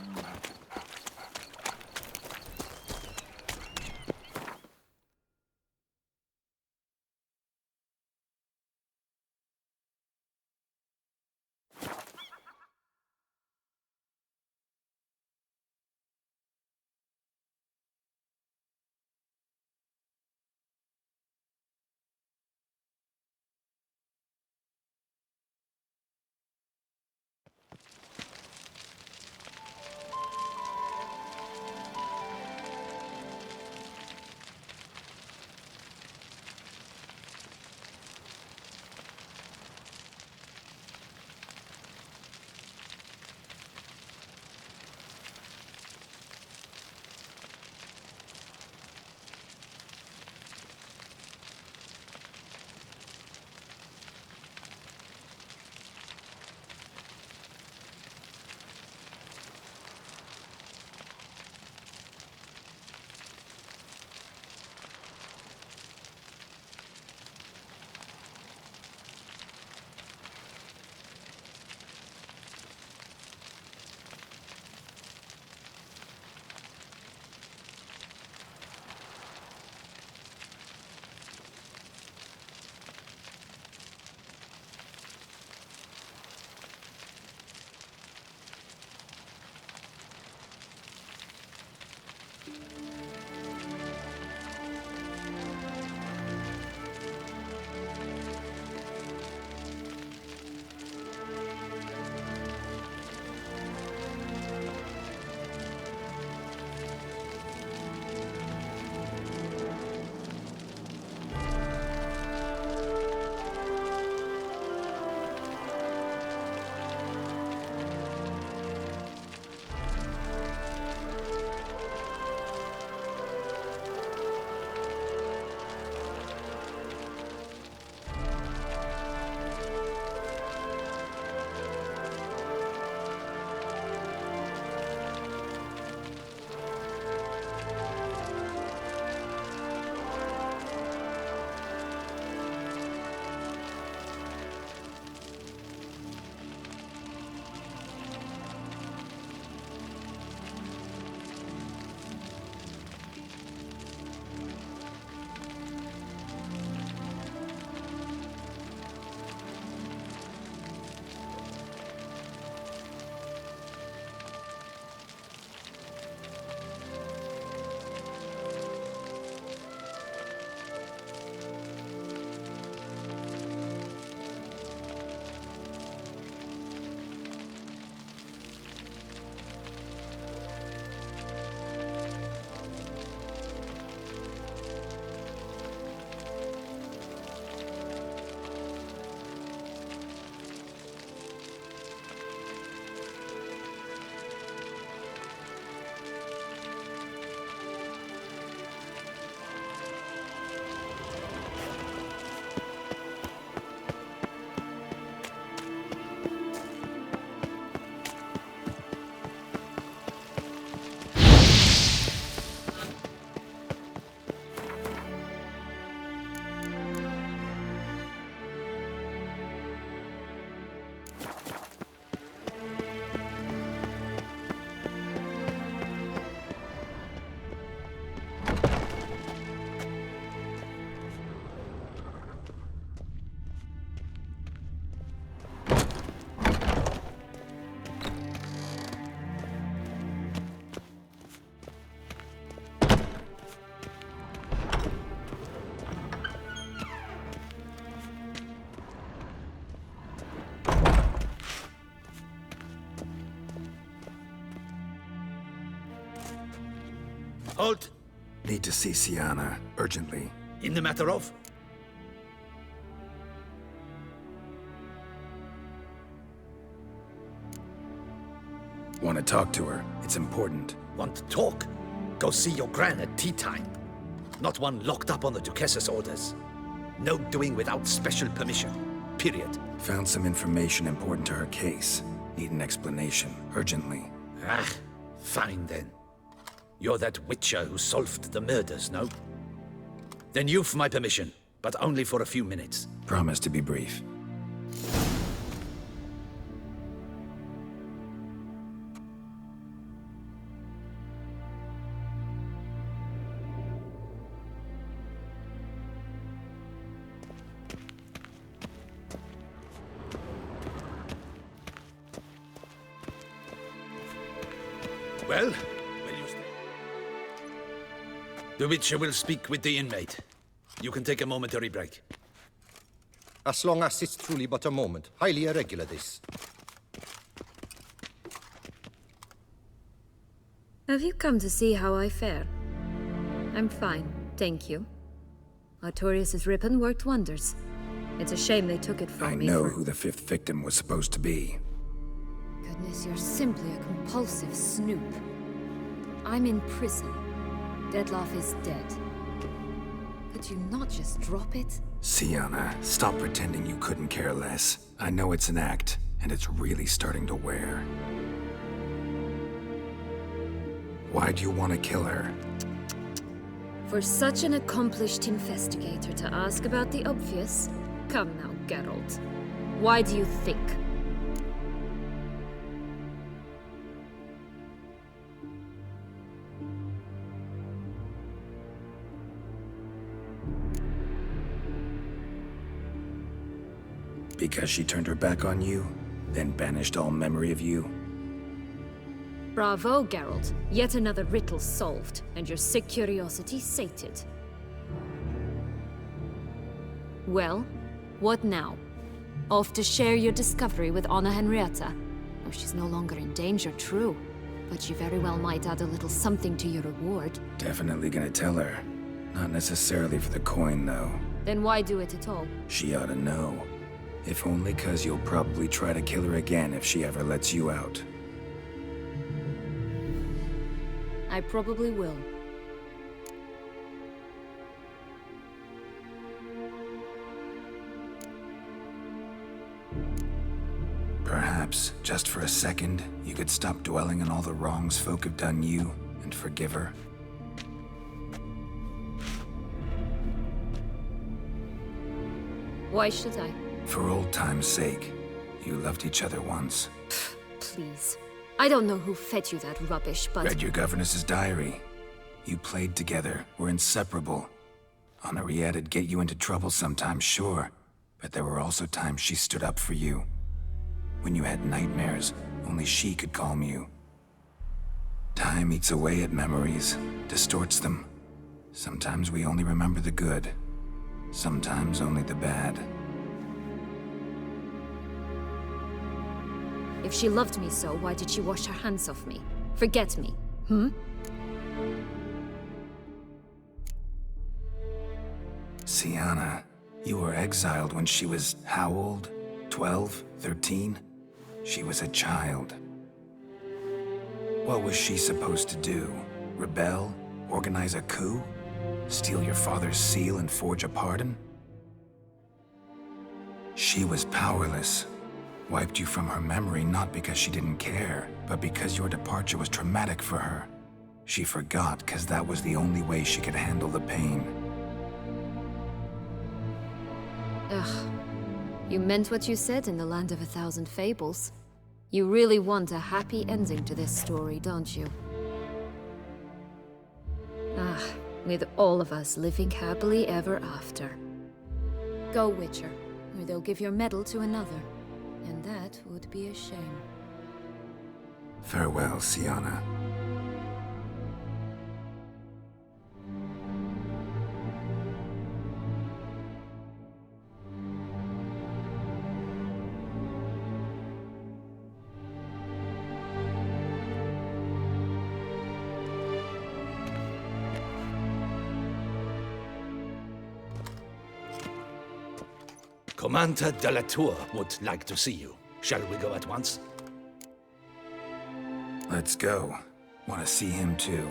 Halt! Need to see Sienna, urgently. In the matter of? Want to talk to her. It's important. Want to talk? Go see your gran at tea time. Not one locked up on the Duchess's orders. No doing without special permission. Period. Found some information important to her case. Need an explanation, urgently. Ah, fine then. You're that witcher who solved the murders, no? Then you've my permission, but only for a few minutes. Promise to be brief. Well, will you stay? The Witcher will speak with the inmate. You can take a momentary break. As long as it's truly but a moment. Highly irregular, this. Have you come to see how I fare? I'm fine, thank you. Artorius' ribbon worked wonders. It's a shame they took it from me. I know who the fifth victim was supposed to be. Goodness, you're simply a compulsive snoop. I'm in prison. Dettlaff is dead. Could you not just drop it? Sienna, stop pretending you couldn't care less. I know it's an act, and it's really starting to wear. Why do you want to kill her? For such an accomplished investigator to ask about the obvious? Come now, Geralt. Why do you think? Because she turned her back on you, then banished all memory of you? Bravo, Geralt. Yet another riddle solved, and your sick curiosity sated. Well, what now? Off to share your discovery with Anna Henrietta? Oh, she's no longer in danger, true. But you very well might add a little something to your reward. Definitely gonna tell her. Not necessarily for the coin, though. Then why do it at all? She ought to know. If only 'cause you'll probably try to kill her again if she ever lets you out. I probably will. Perhaps, just for a second, you could stop dwelling on all the wrongs folk have done you and forgive her. Why should I? For old time's sake. You loved each other once. Please. I don't know who fed you that rubbish, but... Read your governess's diary. You played together, were inseparable. Henriette'd get you into trouble sometimes, sure. But there were also times she stood up for you. When you had nightmares, only she could calm you. Time eats away at memories, distorts them. Sometimes we only remember the good. Sometimes only the bad. If she loved me so, why did she wash her hands off me? Forget me, Sienna, you were exiled when she was how old? 12? 13? She was a child. What was she supposed to do? Rebel? Organize a coup? Steal your father's seal and forge a pardon? She was powerless. Wiped you from her memory not because she didn't care, but because your departure was traumatic for her. She forgot because that was the only way she could handle the pain. Ugh. You meant what you said in the Land of a Thousand Fables. You really want a happy ending to this story, don't you? Ah, with all of us living happily ever after. Go, Witcher, or they'll give your medal to another. And that would be a shame. Farewell, Sienna. Commander de la Tour would like to see you. Shall we go at once? Let's go. Want to see him too.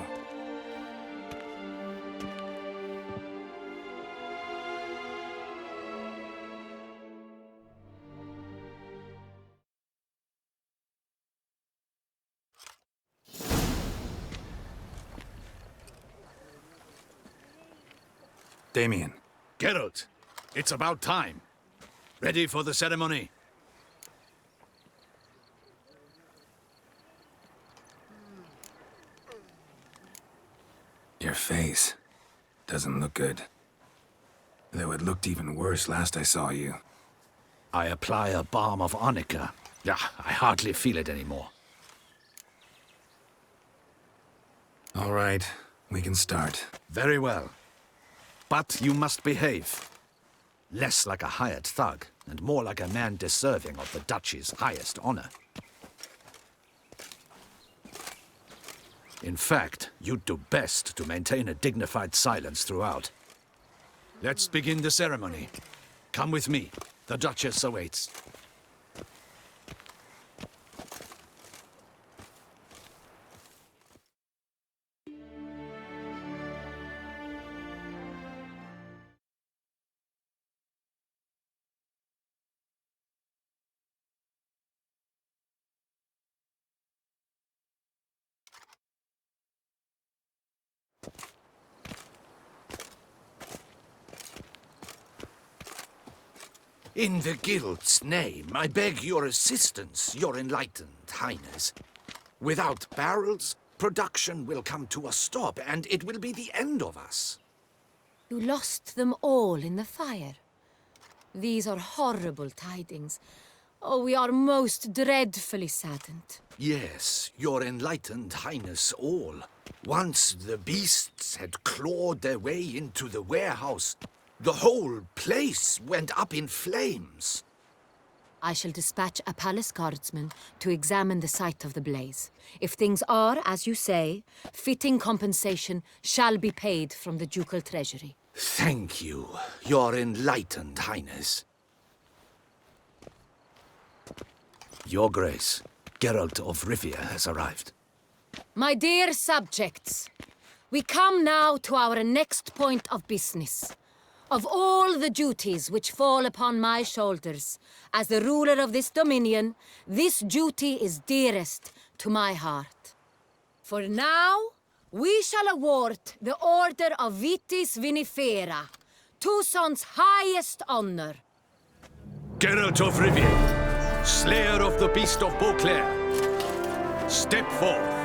Damien. Geralt, it's about time. Ready for the ceremony? Your face doesn't look good. Though it looked even worse last I saw you. I apply a balm of arnica. Yeah, I hardly feel it anymore. All right, we can start. Very well. But you must behave. Less like a hired thug, and more like a man deserving of the Duchy's highest honor. In fact, you'd do best to maintain a dignified silence throughout. Let's begin the ceremony. Come with me. The Duchess awaits. In the Guild's name, I beg your assistance, your enlightened highness. Without barrels, production will come to a stop, and it will be the end of us. You lost them all in the fire. These are horrible tidings. Oh, we are most dreadfully saddened. Yes, your enlightened highness all. Once the beasts had clawed their way into the warehouse, the whole place went up in flames. I shall dispatch a palace guardsman to examine the site of the blaze. If things are, as you say, fitting compensation shall be paid from the ducal treasury. Thank you, your enlightened highness. Your Grace, Geralt of Rivia has arrived. My dear subjects, we come now to our next point of business. Of all the duties which fall upon my shoulders, as the ruler of this dominion, this duty is dearest to my heart. For now, we shall award the Order of Vitis Vinifera, Tucson's highest honor. Geralt of Rivia, slayer of the beast of Beauclair, step forth.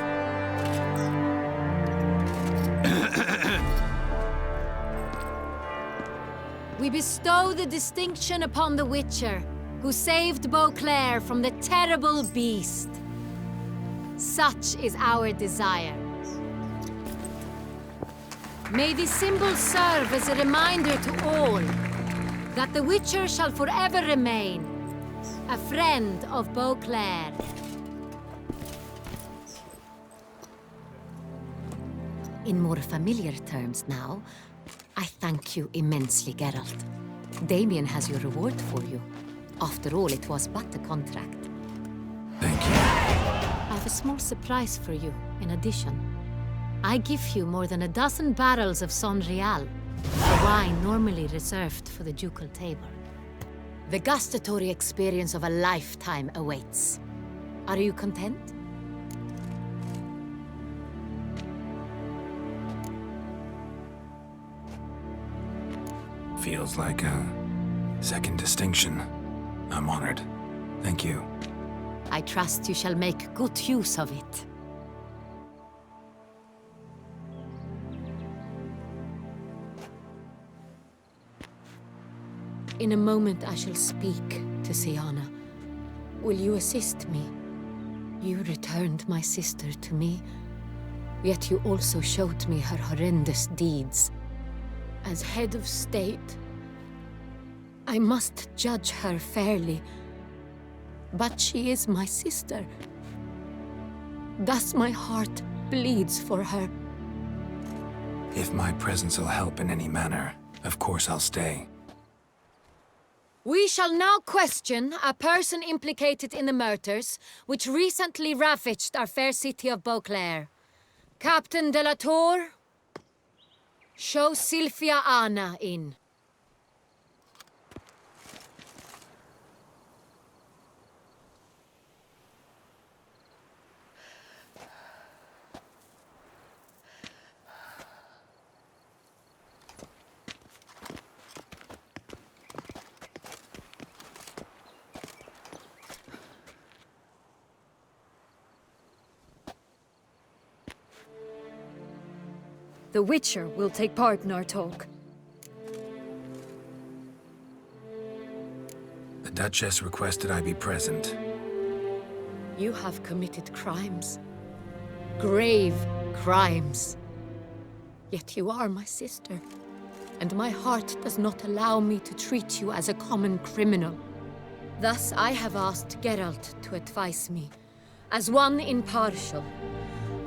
We bestow the distinction upon the Witcher, who saved Beauclair from the terrible beast. Such is our desire. May this symbol serve as a reminder to all that the Witcher shall forever remain a friend of Beauclair. In more familiar terms now, I thank you immensely, Geralt. Damien has your reward for you. After all, it was but a contract. Thank you. I have a small surprise for you, in addition. I give you more than a dozen barrels of Son Real, a wine normally reserved for the ducal table. The gustatory experience of a lifetime awaits. Are you content? Feels like a second distinction. I'm honored. Thank you. I trust you shall make good use of it. In a moment I shall speak to Siana. Will you assist me? You returned my sister to me, yet you also showed me her horrendous deeds. As head of state, I must judge her fairly. But she is my sister. Thus my heart bleeds for her. If my presence will help in any manner, of course I'll stay. We shall now question a person implicated in the murders which recently ravaged our fair city of Beauclair. Captain de la Tour, show Sylvia Anna in. The Witcher will take part in our talk. The Duchess requested I be present. You have committed crimes. Grave crimes. Yet you are my sister, and my heart does not allow me to treat you as a common criminal. Thus I have asked Geralt to advise me, as one impartial.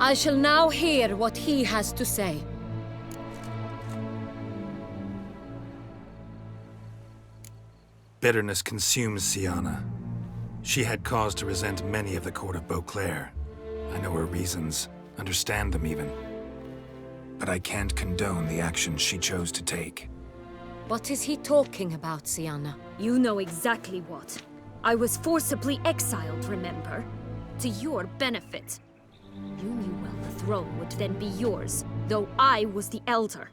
I shall now hear what he has to say. Bitterness consumes Sienna. She had cause to resent many of the court of Beauclair. I know her reasons, understand them even. But I can't condone the actions she chose to take. What is he talking about, Sienna? You know exactly what. I was forcibly exiled, remember? To your benefit. You knew well the throne would then be yours, though I was the elder.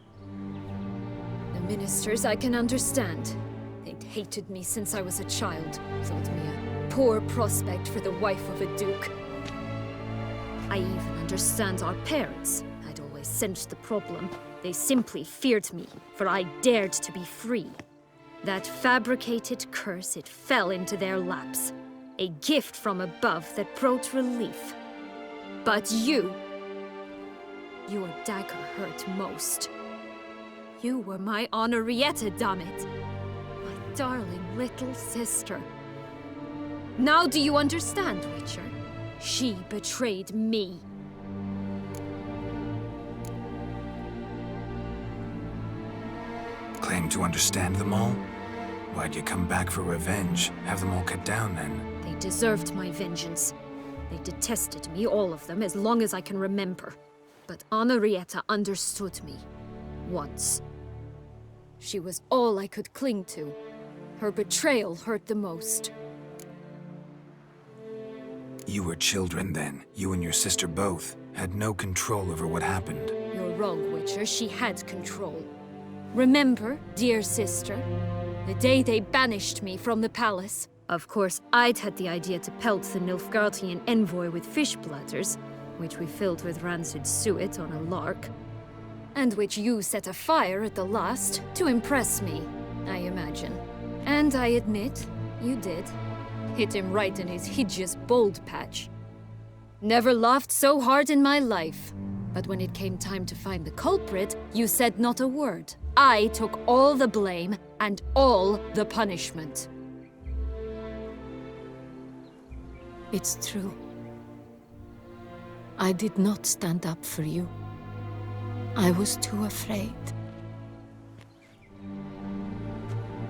The ministers I can understand. They'd hated me since I was a child, thought me a poor prospect for the wife of a duke. I even understand our parents. I'd always sensed the problem. They simply feared me, for I dared to be free. That fabricated curse, it fell into their laps. A gift from above that brought relief. But you... your dagger hurt most. You were my Henrietta, damn it. My darling little sister. Now do you understand, Witcher? She betrayed me. Claim to understand them all? Why'd you come back for revenge? Have them all cut down, then? They deserved my vengeance. They detested me, all of them, as long as I can remember. But Henrietta understood me. Once. She was all I could cling to. Her betrayal hurt the most. You were children then. You and your sister both had no control over what happened. You're wrong, Witcher. She had control. Remember, dear sister, the day they banished me from the palace? Of course, I'd had the idea to pelt the Nilfgaardian envoy with fish bladders, which we filled with rancid suet on a lark, and which you set afire at the last to impress me, I imagine. And I admit, you did. Hit him right in his hideous bald patch. Never laughed so hard in my life. But when it came time to find the culprit, you said not a word. I took all the blame and all the punishment. It's true. I did not stand up for you. I was too afraid.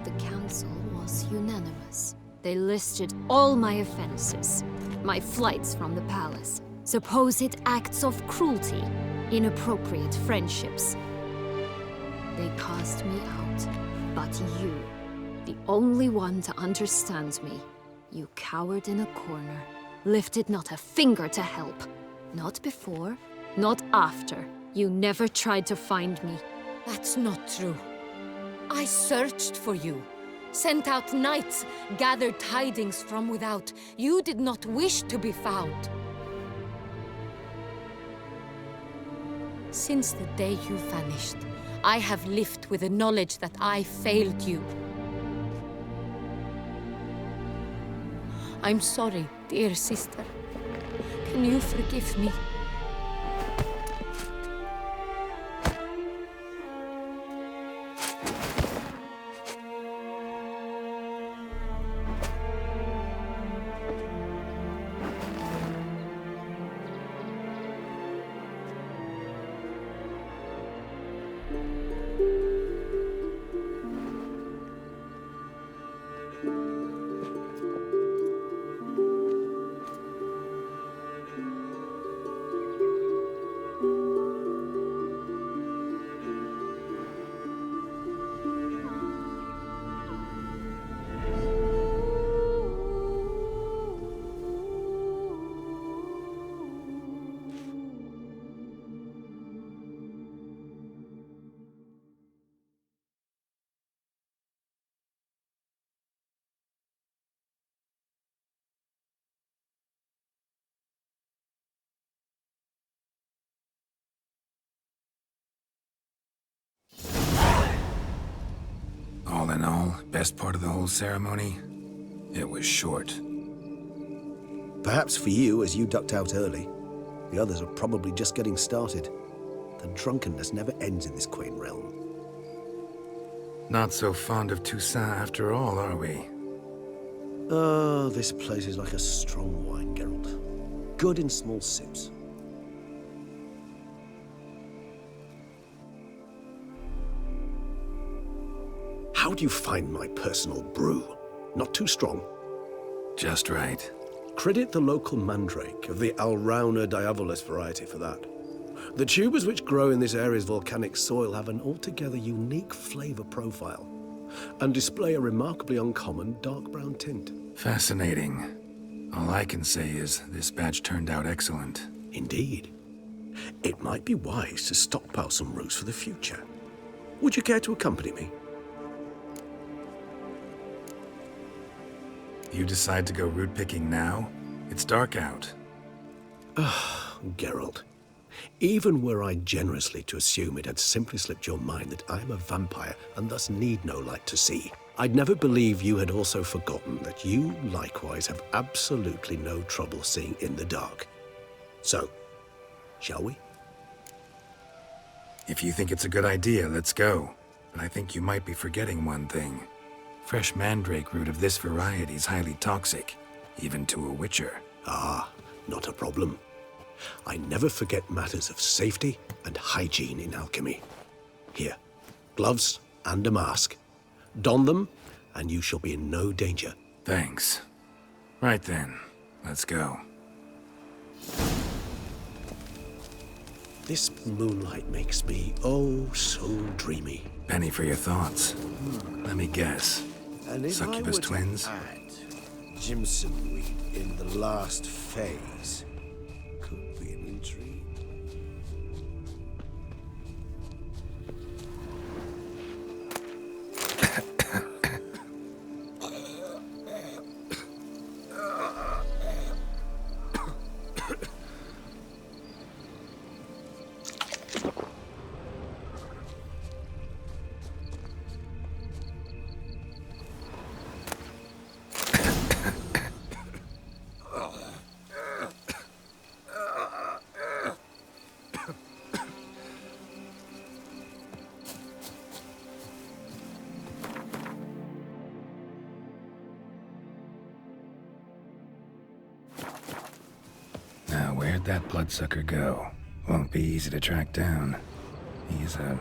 The council was unanimous. They listed all my offenses. My flights from the palace, supposed acts of cruelty, inappropriate friendships. They cast me out, but you, the only one to understand me, you cowered in a corner, lifted not a finger to help. Not before, not after. You never tried to find me. That's not true. I searched for you, sent out knights, gathered tidings from without. You did not wish to be found. Since the day you vanished, I have lived with the knowledge that I failed you. I'm sorry, dear sister. Can you forgive me? All in all, best part of the whole ceremony? It was short. Perhaps for you, as you ducked out early. The others are probably just getting started. The drunkenness never ends in this quaint realm. Not so fond of Toussaint after all, are we? Ah, this place is like a strong wine, Geralt. Good in small sips. How do you find my personal brew? Not too strong? Just right. Credit the local mandrake of the Alrauna diavolus variety for that. The tubers which grow in this area's volcanic soil have an altogether unique flavor profile and display a remarkably uncommon dark brown tint. Fascinating. All I can say is this batch turned out excellent. Indeed. It might be wise to stockpile some roots for the future. Would you care to accompany me? You decide to go root picking now? It's dark out. Geralt. Even were I generously to assume it had simply slipped your mind that I am a vampire and thus need no light to see, I'd never believe you had also forgotten that you likewise have absolutely no trouble seeing in the dark. So, shall we? If you think it's a good idea, let's go. But I think you might be forgetting one thing. Fresh mandrake root of this variety is highly toxic, even to a witcher. Ah, not a problem. I never forget matters of safety and hygiene in alchemy. Here, gloves and a mask. Don them, and you shall be in no danger. Thanks. Right then, let's go. This moonlight makes me, oh, so dreamy. Penny for your thoughts. Let me guess. And if Succubus twins? Add Jimson weed in the last phase, could be an intrigue. Where'd that bloodsucker go? Won't be easy to track down. He's a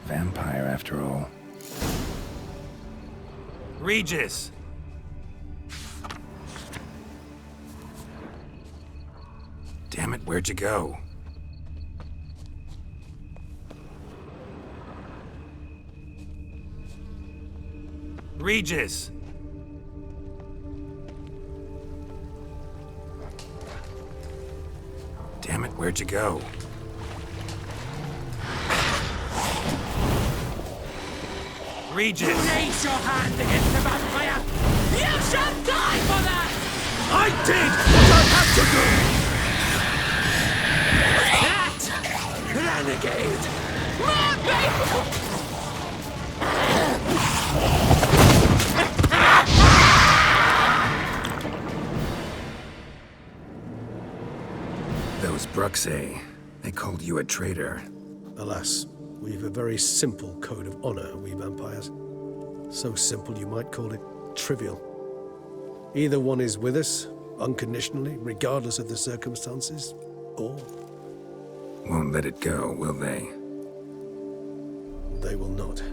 vampire after all. Regis! Damn it, where'd you go? Regis! Damn it, where'd you go? Regis! Raise your hand against the vampire! You shall die for that! I did what I had to do! That renegade! More Those Bruxae, they called you a traitor. Alas, we've a very simple code of honor, we vampires. So simple you might call it trivial. Either one is with us, unconditionally, regardless of the circumstances, or... Won't let it go, will they? They will not.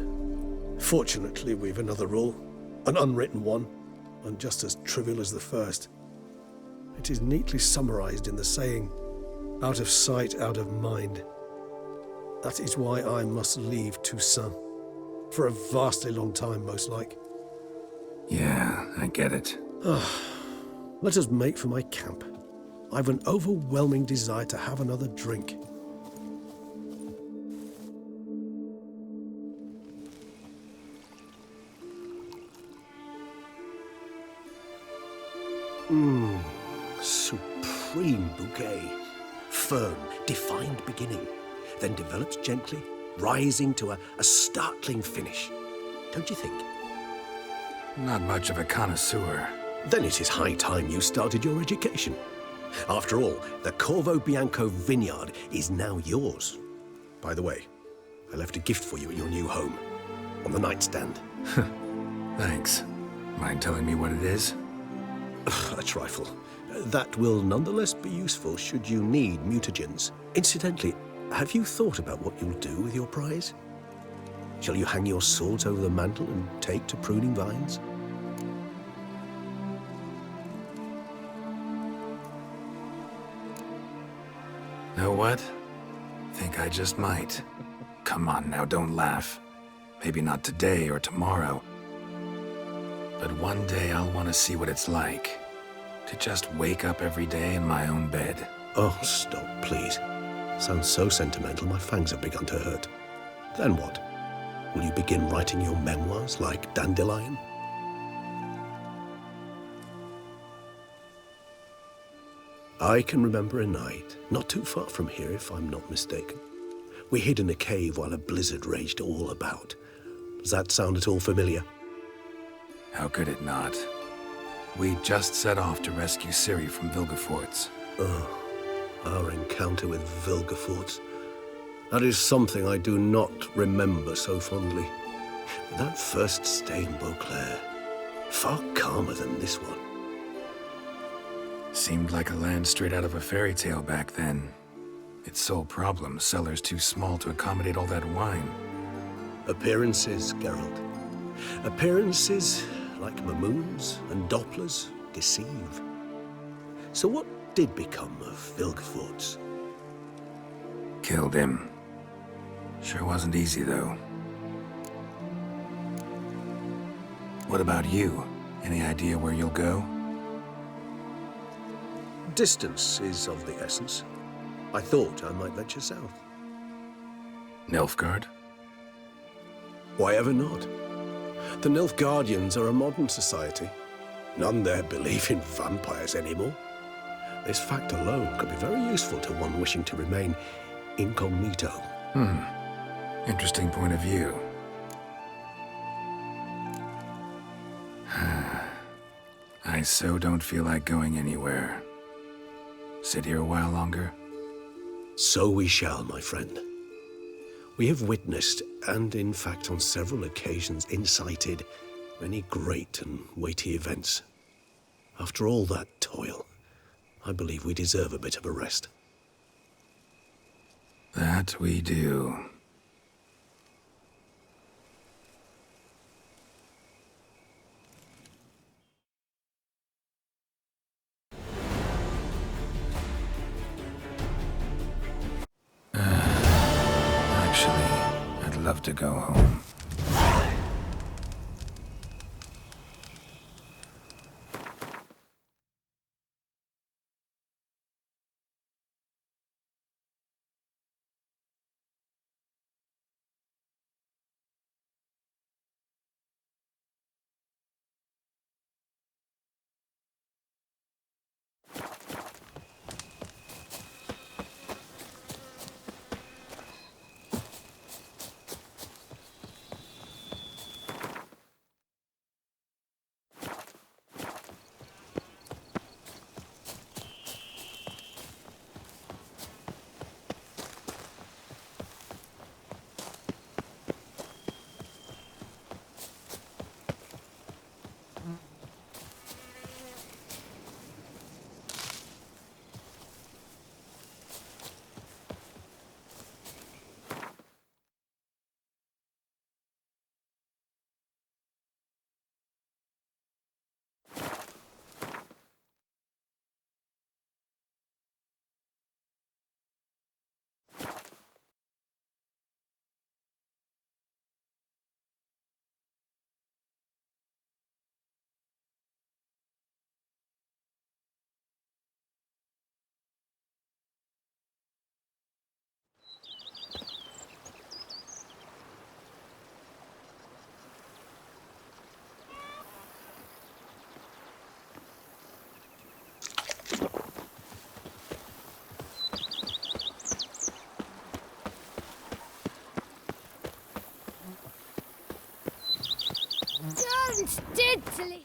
Fortunately, we've another rule, an unwritten one, and just as trivial as the first. It is neatly summarized in the saying, out of sight, out of mind. That is why I must leave Toussaint. For a vastly long time, most like. Yeah, I get it. Let us make for my camp. I've an overwhelming desire to have another drink. Supreme bouquet. Firm, defined beginning, then develops gently, rising to a startling finish. Don't you think? Not much of a connoisseur. Then it is high time you started your education. After all, the Corvo Bianco vineyard is now yours. By the way, I left a gift for you at your new home, on the nightstand. Thanks. Mind telling me what it is? A trifle. That will nonetheless be useful should you need mutagens. Incidentally, have you thought about what you'll do with your prize? Shall you hang your swords over the mantle and take to pruning vines? Know what? Think I just might. Come on now, don't laugh. Maybe not today or tomorrow. But one day I'll want to see what it's like. To just wake up every day in my own bed. Oh, stop, please. Sounds so sentimental, my fangs have begun to hurt. Then what? Will you begin writing your memoirs like Dandelion? I can remember a night, not too far from here if I'm not mistaken. We hid in a cave while a blizzard raged all about. Does that sound at all familiar? How could it not? We just set off to rescue Ciri from Vilgefortz. Oh, our encounter with Vilgefortz. That is something I do not remember so fondly. That first stay in Beauclair, far calmer than this one. Seemed like a land straight out of a fairy tale back then. Its sole problem, cellars too small to accommodate all that wine. Appearances, Geralt. Appearances, like Mamoons and Dopplers, deceive. So what did become of Vilgefortz? Killed him. Sure wasn't easy, though. What about you? Any idea where you'll go? Distance is of the essence. I thought I might venture south. Nilfgaard? Why ever not? The Nilfgaardians are a modern society. None there believe in vampires anymore. This fact alone could be very useful to one wishing to remain incognito. Interesting point of view. I so don't feel like going anywhere. Sit here a while longer? So we shall, my friend. We have witnessed, and in fact on several occasions incited, many great and weighty events. After all that toil, I believe we deserve a bit of a rest. That we do. Actually, I'd love to go home. Don't diddly.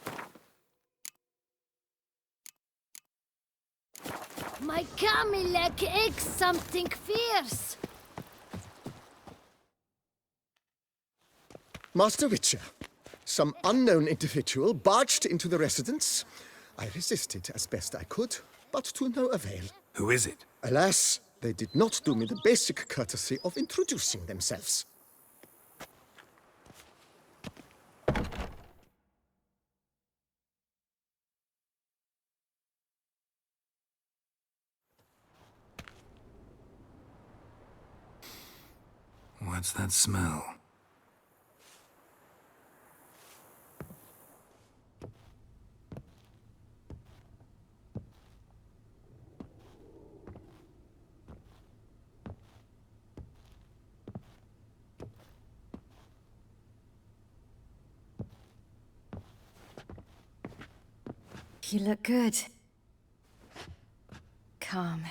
Kamilek X something fierce. Master Witcher, some unknown individual barged into the residence. I resisted as best I could, but to no avail. Who is it? Alas, they did not do me the basic courtesy of introducing themselves. What's that smell? You look good. Come.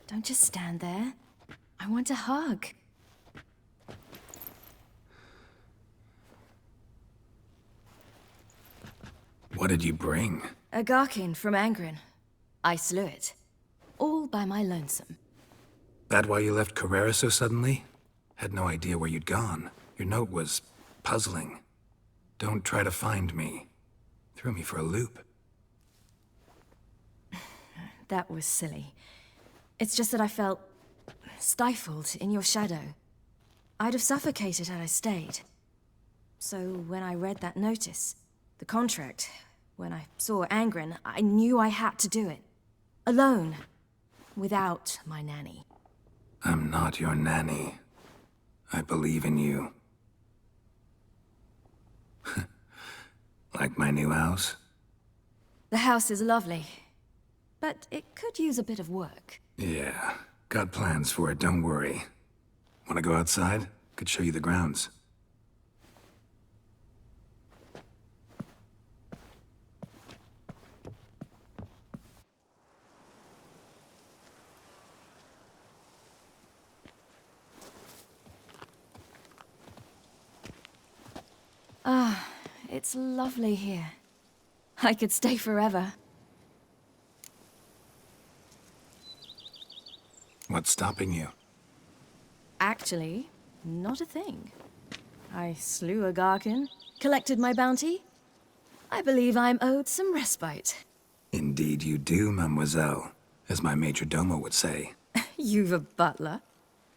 Don't just stand there. I want a hug. What did you bring? A Garkin from Angren. I slew it. All by my lonesome. That why you left Carrera so suddenly? Had no idea where you'd gone. Your note was puzzling. Don't try to find me. Threw me for a loop. That was silly. It's just that I felt stifled in your shadow. I'd have suffocated had I stayed. So when I read that notice, the contract, when I saw Angren, I knew I had to do it. Alone. Without my nanny. I'm not your nanny. I believe in you. Like my new house? The house is lovely, but it could use a bit of work. Yeah, got plans for it, don't worry. Wanna go outside? Could show you the grounds. Ah, it's lovely here. I could stay forever. What's stopping you? Actually, not a thing. I slew a Garkin, collected my bounty. I believe I'm owed some respite. Indeed you do, mademoiselle, as my major domo would say. You've a butler?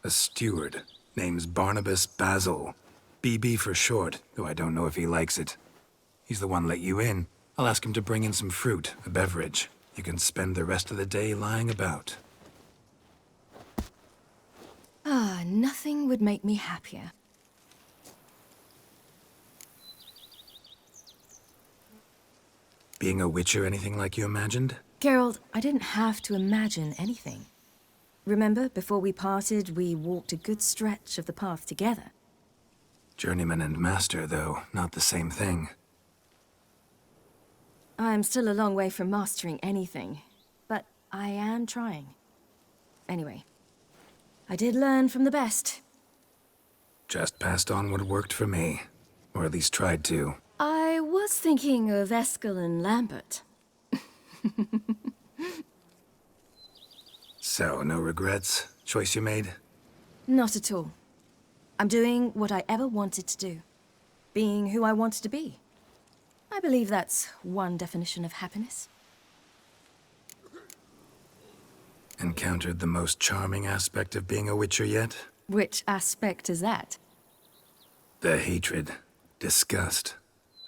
A steward. Name's Barnabas Basil. BB for short, though I don't know if he likes it. He's the one let you in. I'll ask him to bring in some fruit, a beverage. You can spend the rest of the day lying about. Ah, nothing would make me happier. Being a witcher anything like you imagined? Geralt, I didn't have to imagine anything. Remember, before we parted, we walked a good stretch of the path together. Journeyman and master, though, not the same thing. I'm still a long way from mastering anything, but I am trying. Anyway, I did learn from the best. Just passed on what worked for me. Or at least tried to. I was thinking of Eskel and Lambert. So, no regrets? Choice you made? Not at all. I'm doing what I ever wanted to do. Being who I wanted to be. I believe that's one definition of happiness. Encountered the most charming aspect of being a witcher yet? Which aspect is that? The hatred, disgust,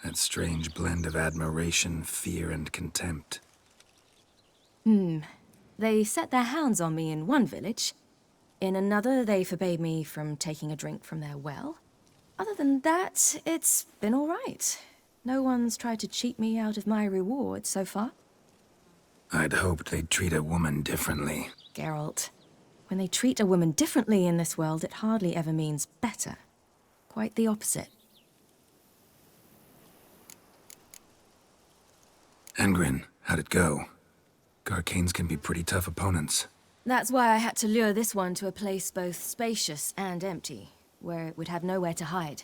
that strange blend of admiration, fear, and contempt. They set their hounds on me in one village. In another, they forbade me from taking a drink from their well. Other than that, it's been all right. No one's tried to cheat me out of my reward so far. I'd hoped they'd treat a woman differently. Geralt, when they treat a woman differently in this world, it hardly ever means better. Quite the opposite. Angren, how'd it go? Garcanes can be pretty tough opponents. That's why I had to lure this one to a place both spacious and empty, where it would have nowhere to hide.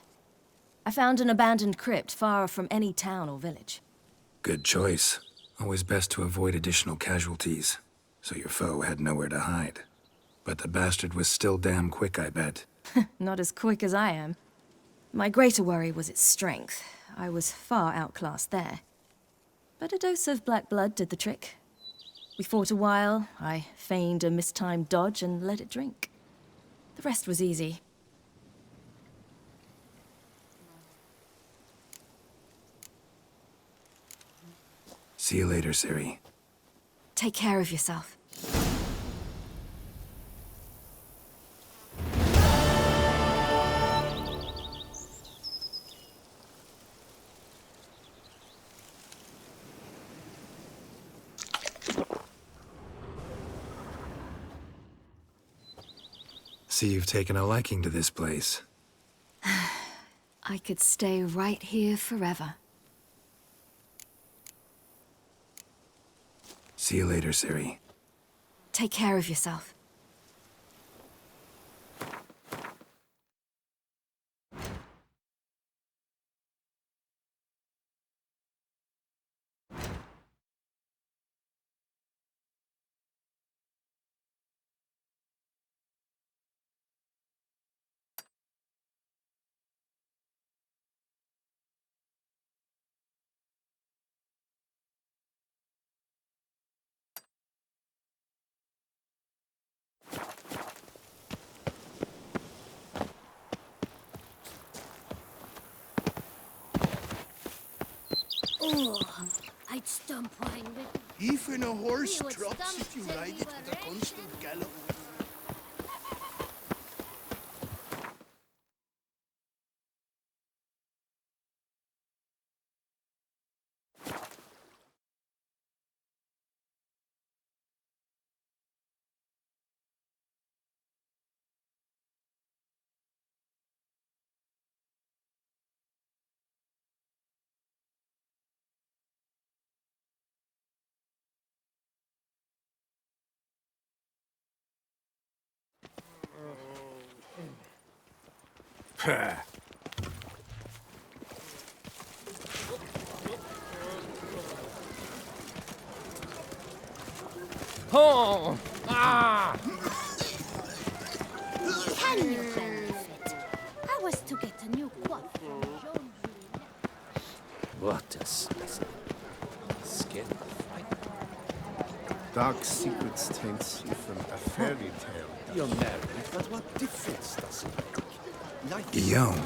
I found an abandoned crypt far from any town or village. Good choice. Always best to avoid additional casualties. So your foe had nowhere to hide. But the bastard was still damn quick, I bet. Not as quick as I am. My greater worry was its strength. I was far outclassed there. But a dose of black blood did the trick. We fought a while, I feigned a mistimed dodge and let it drink. The rest was easy. See you later, Ciri. Take care of yourself. See, you've taken a liking to this place. I could stay right here forever. See you later, Ciri. Take care of yourself. Oh, I'd stomp wine with... Even a horse You would trots stomp if you till ride you it were with a constant gallop. Oh! Ah! Can you benefit? I was to get a new quad from Jean. What a specimen. Skin. Dark secrets taints you from a fairy tale. You're married, but what difference does it make? Life is- Guillaume,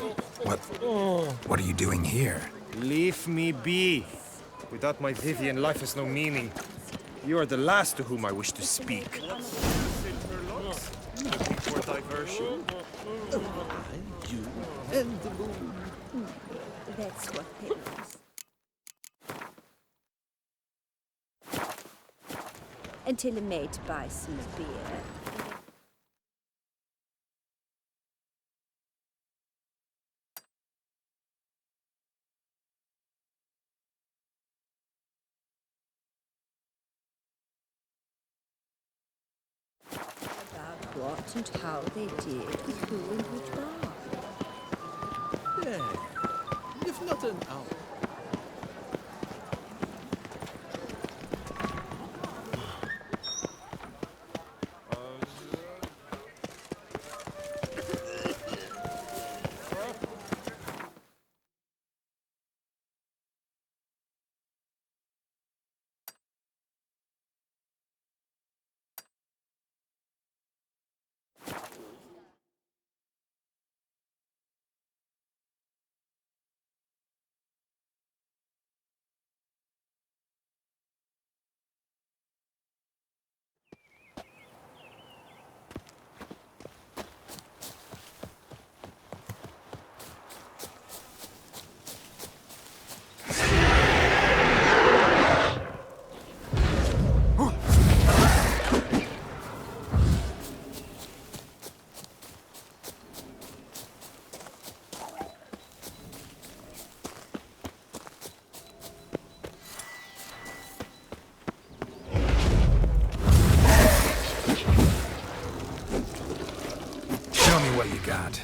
what are you doing here? Leave me be. Without my Vivian, life has no meaning. You are the last to whom I wish to speak. Looking for diversion? You and the moon. That's what happens. Until a mate buys some beer. About what and how they did with who and which bar. Yeah, if not an hour. Show me what you got.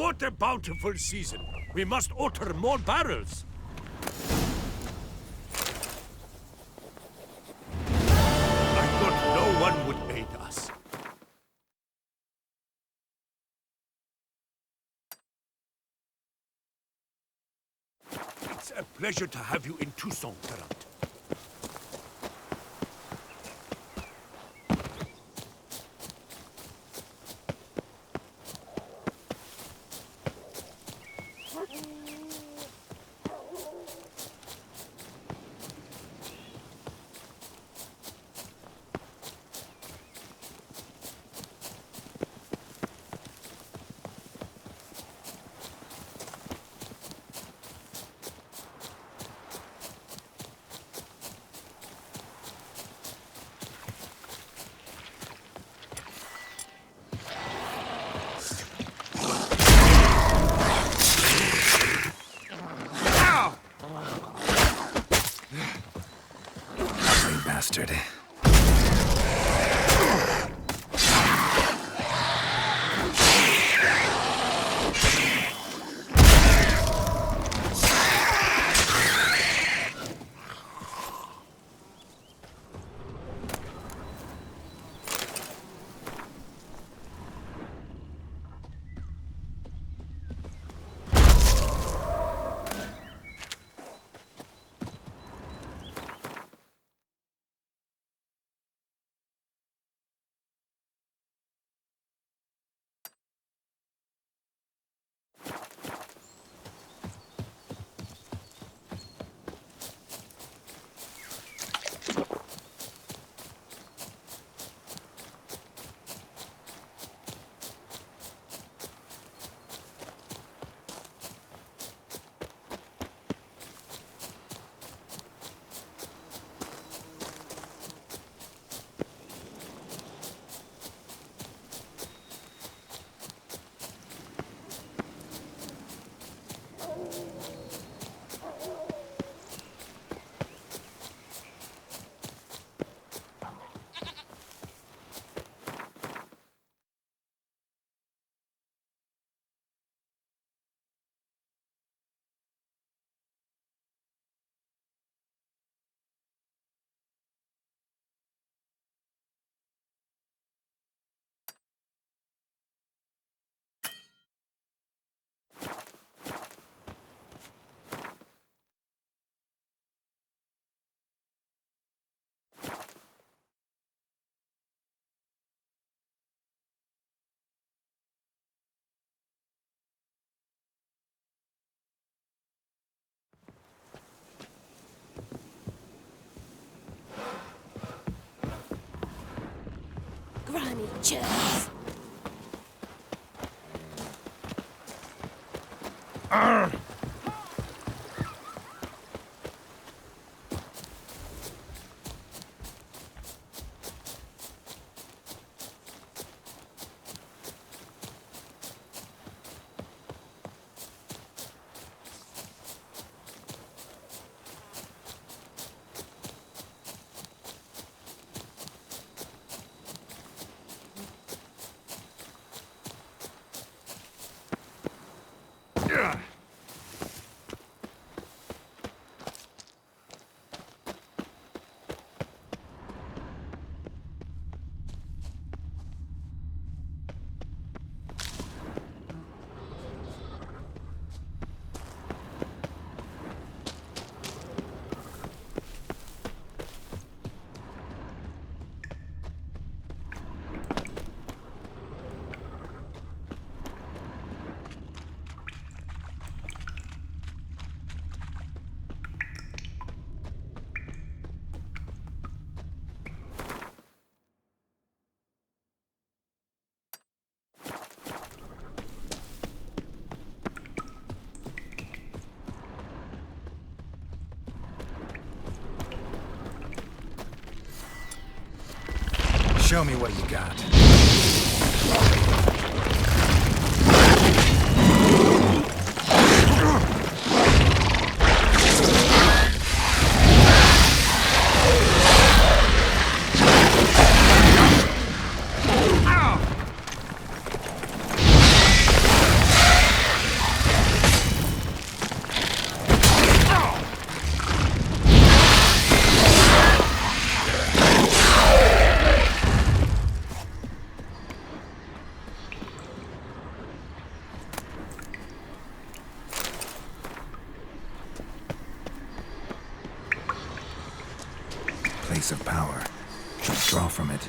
What a bountiful season! We must order more barrels! I thought no one would aid us. It's a pleasure to have you in Tucson, Geralt. Bastard. Grimy germs. Show me what you got. Draw from it.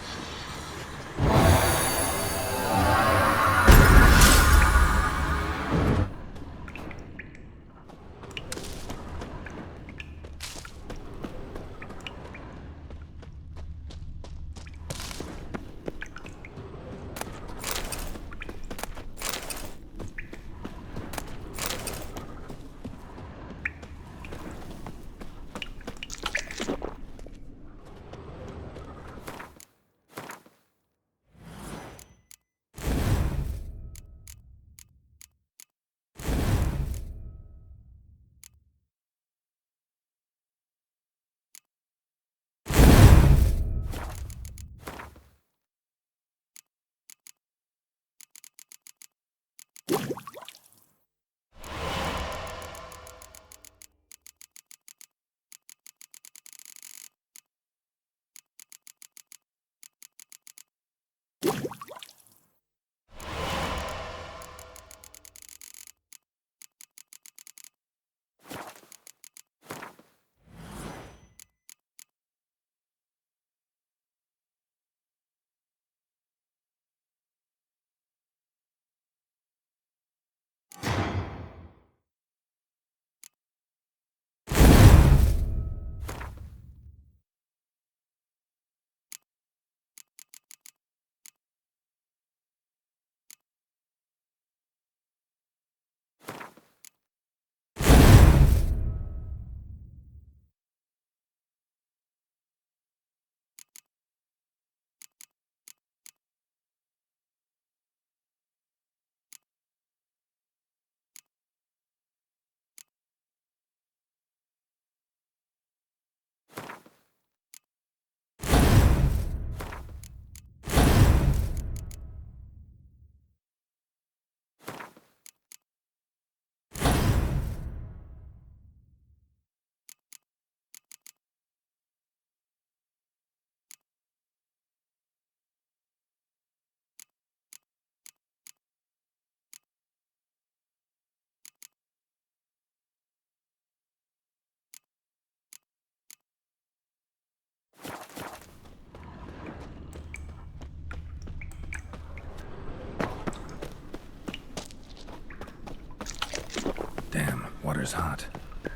Damn, water's hot.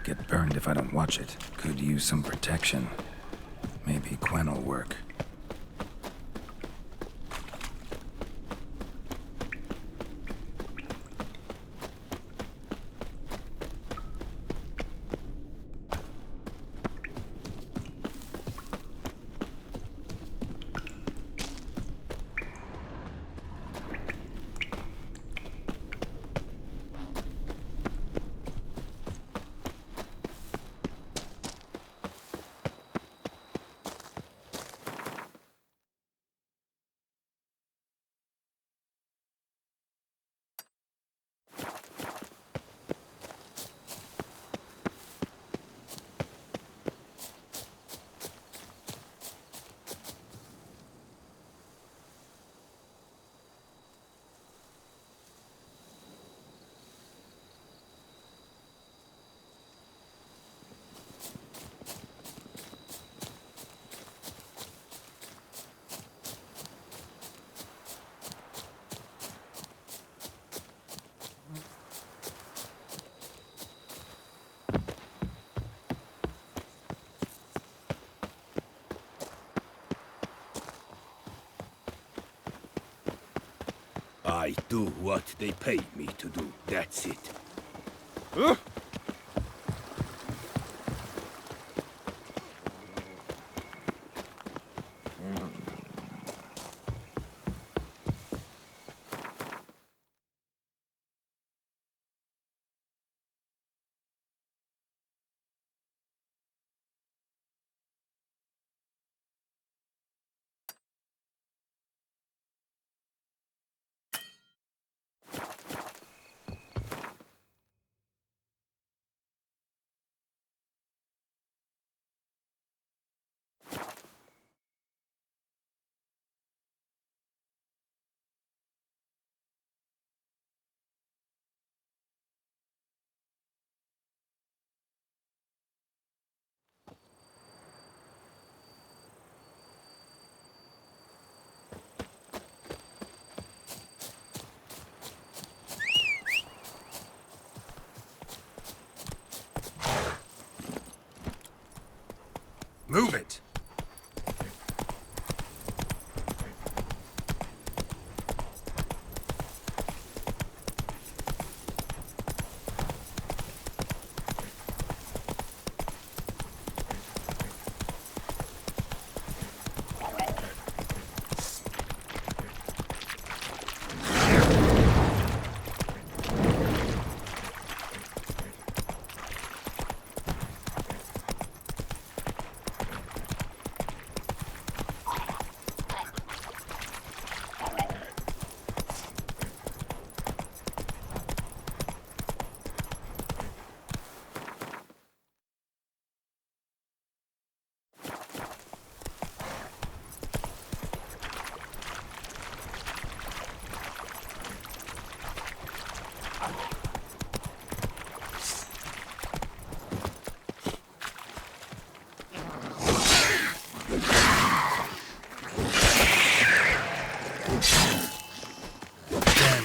Get burned if I don't watch it. Could use some protection. Maybe Quen will work. I do what they paid me to do, that's it.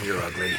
You're ugly.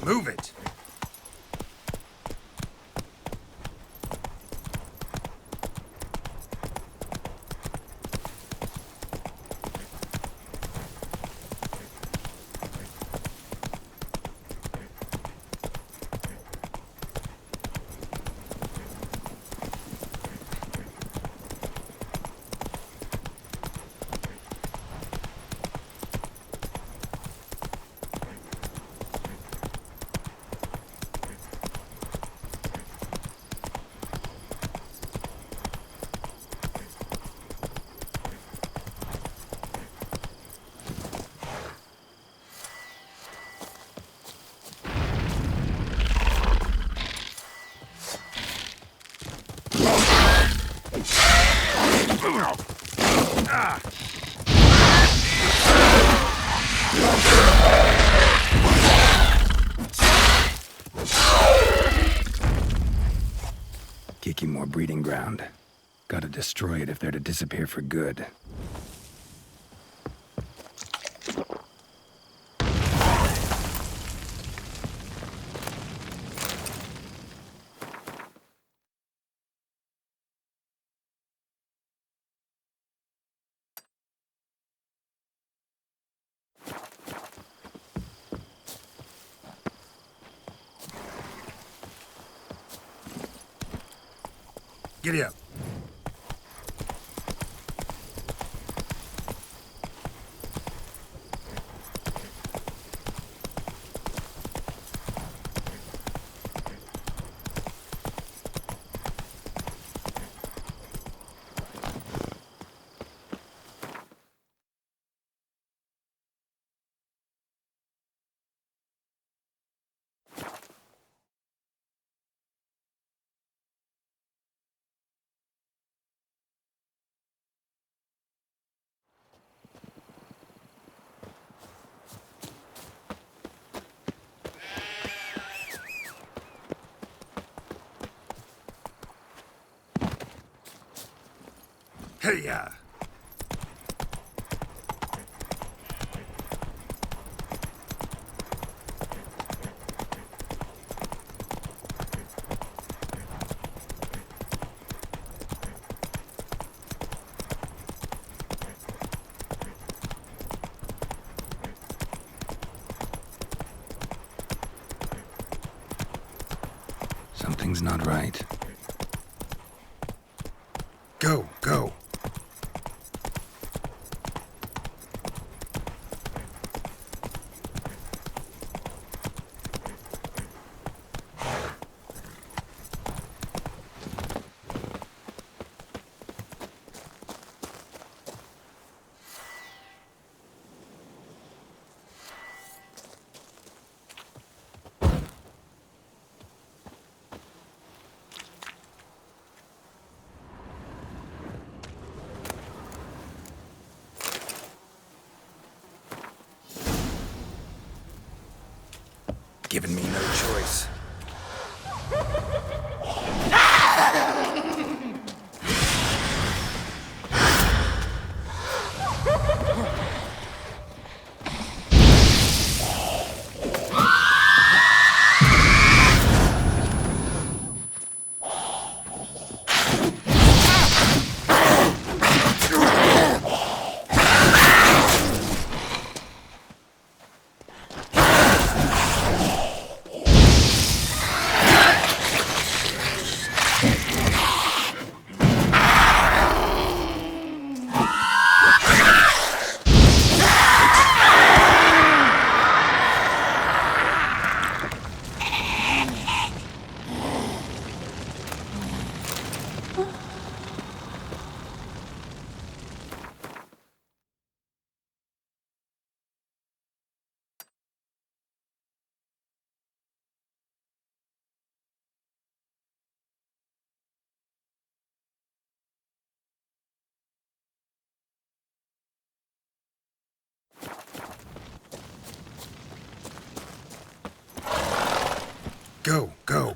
Move it! Kiki more breeding ground. Gotta destroy it if they're to disappear for good. Giddy up. Hey-ya! Something's not right. Go, go. Given me no choice. Go, go.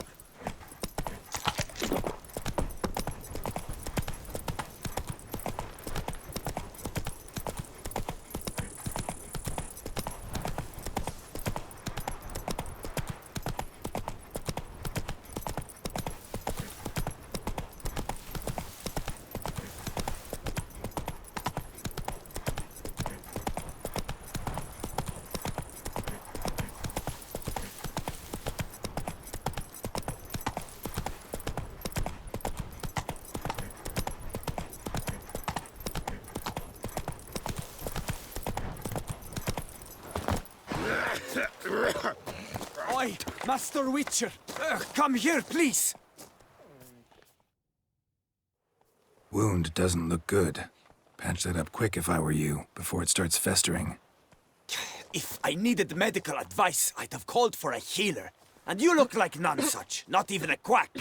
Oi, Master Witcher! Come here, please! Wound doesn't look good. Patch that up quick if I were you, before it starts festering. If I needed medical advice, I'd have called for a healer. And you look like none such, not even a quack.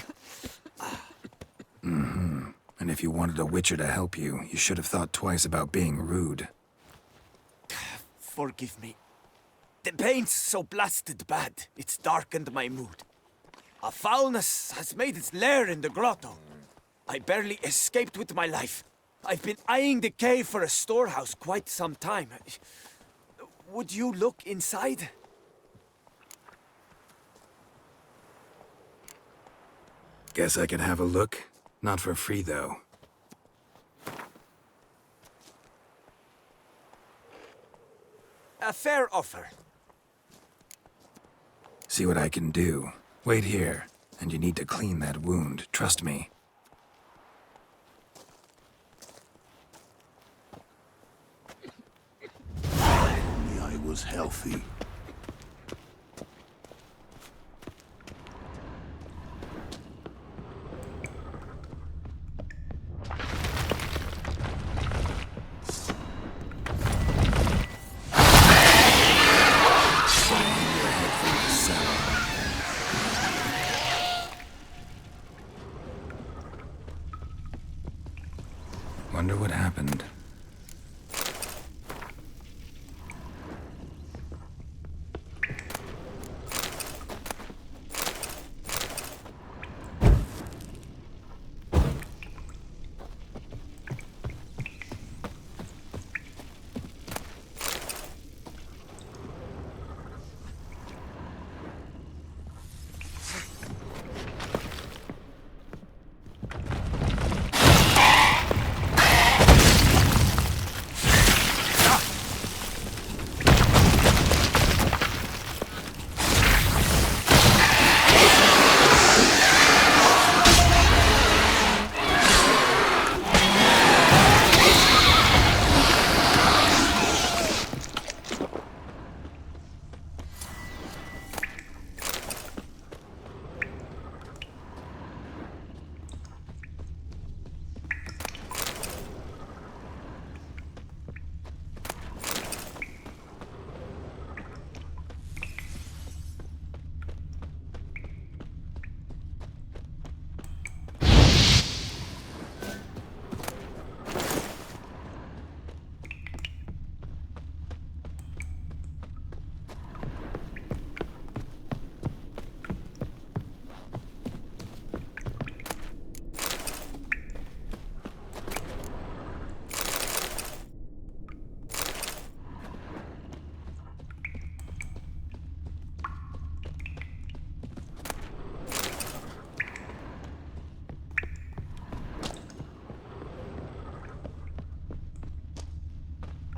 Mm-hmm. And And if you wanted a witcher to help you, you should have thought twice about being rude. Forgive me. The pain's so blasted bad, it's darkened my mood. A foulness has made its lair in the grotto. I barely escaped with my life. I've been eyeing the cave for a storehouse quite some time. Would you look inside? Guess I could have a look. Not for free, though. A fair offer. See what I can do. Wait here, and you need to clean that wound, trust me. Only I was healthy. Wonder what happened.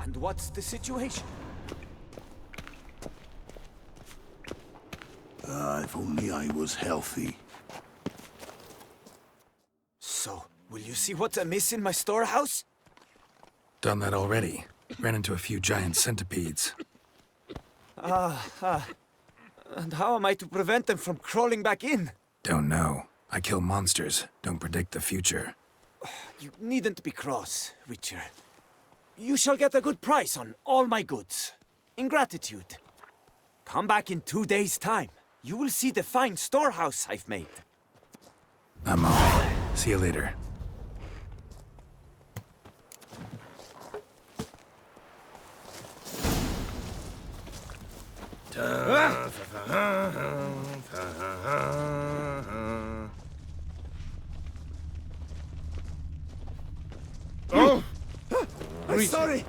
And what's the situation? If only I was healthy. So, will you see what's amiss in my storehouse? Done that already. Ran into a few giant centipedes. And how am I to prevent them from crawling back in? Don't know. I kill monsters, don't predict the future. You needn't be cross, Witcher. You shall get a good price on all my goods. In gratitude. Come back in 2 days' time. You will see the fine storehouse I've made. I'm off. See you later. Oh! I'm sorry!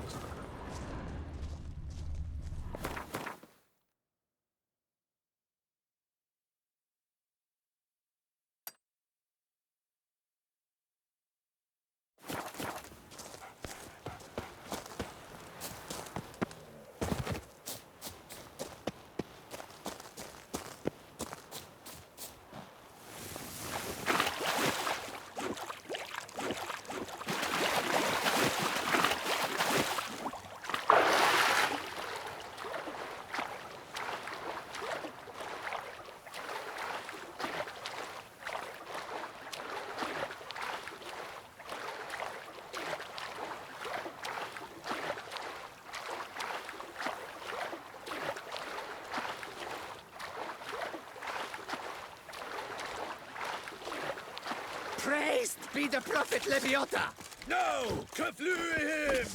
Praised be the prophet Leviota! No! Kaflue him!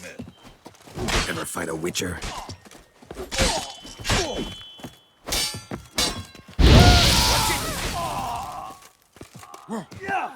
Ever fight a witcher? Yeah!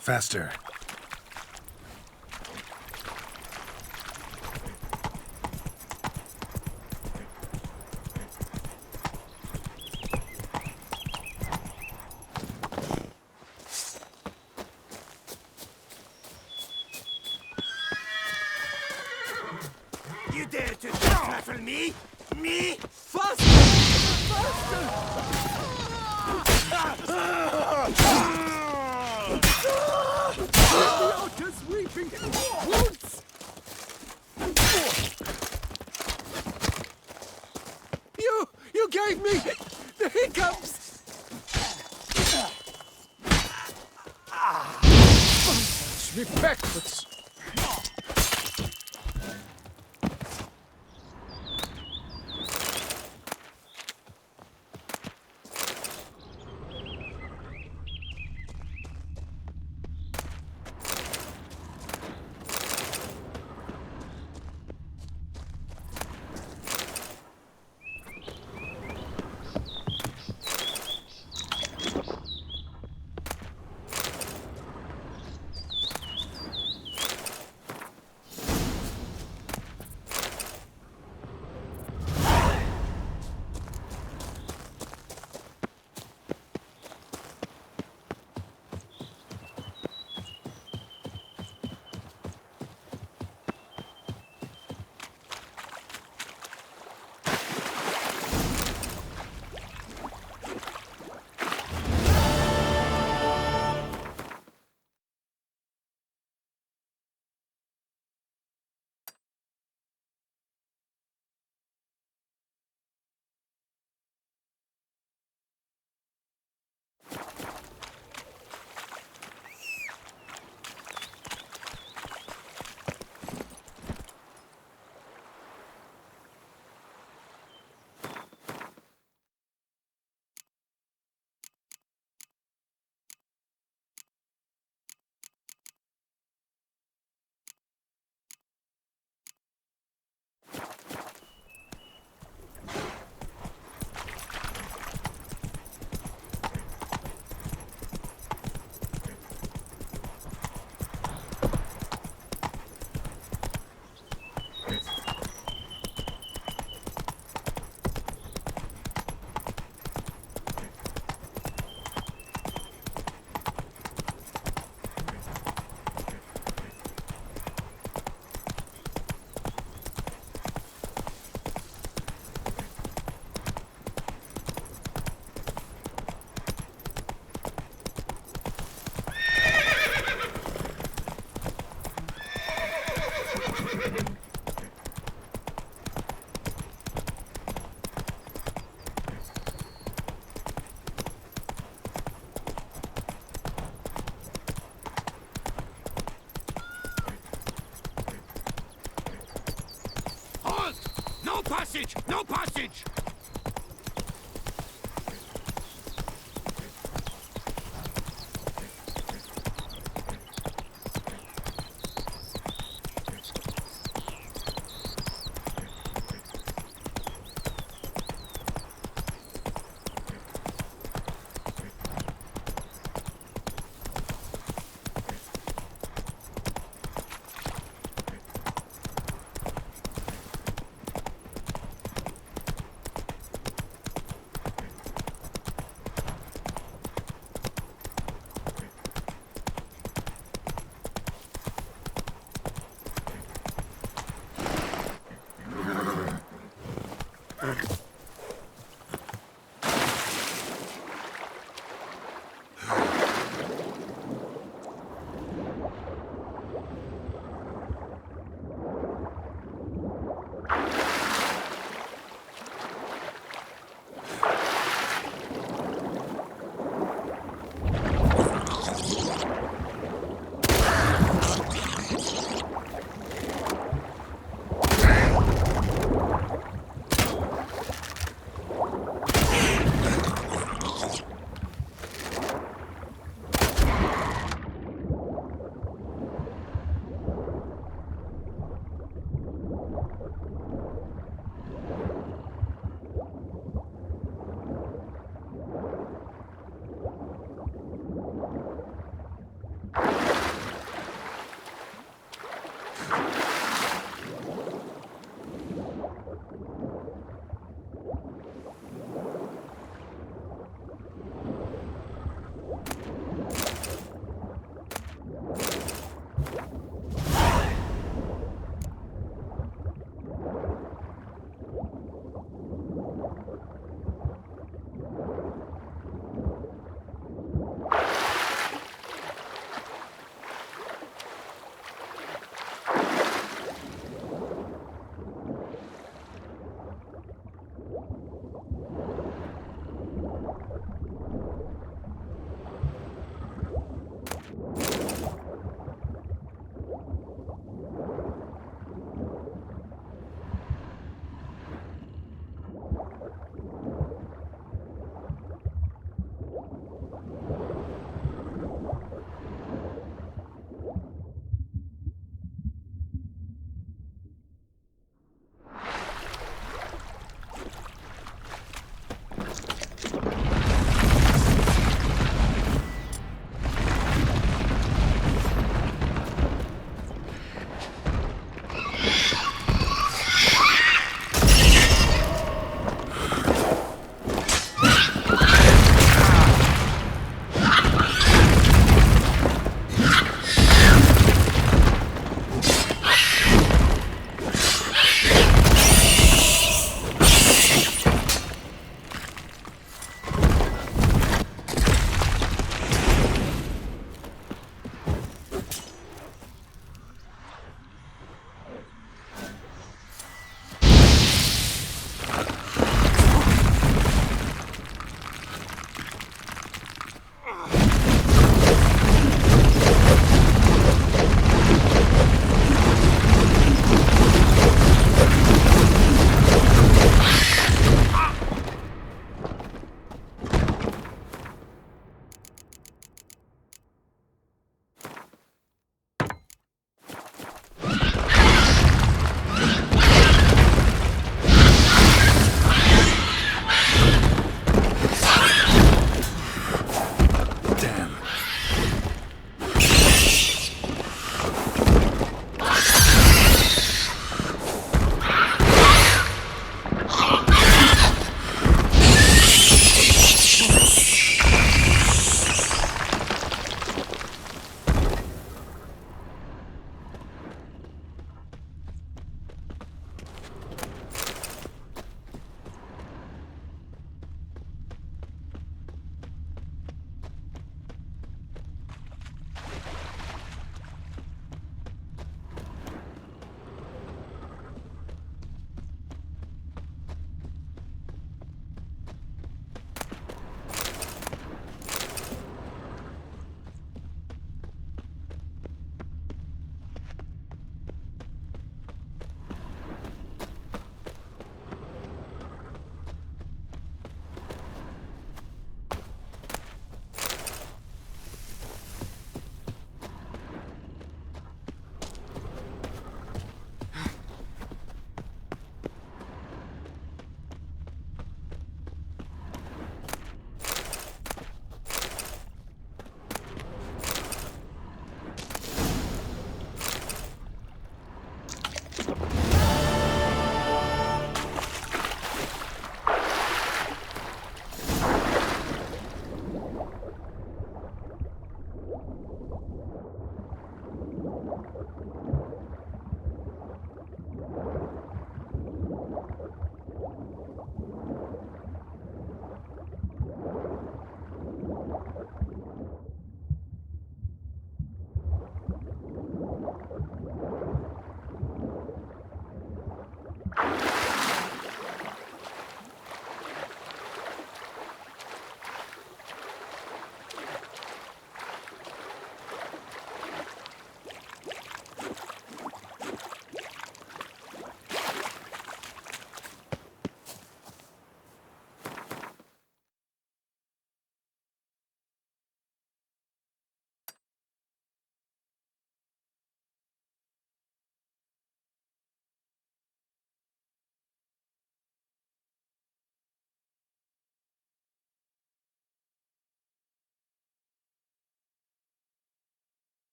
Faster. You dare to tackle me? Me? Faster! Leviota sweeping wounds! You gave me the hiccups! Punch me backwards! No passage! No passage!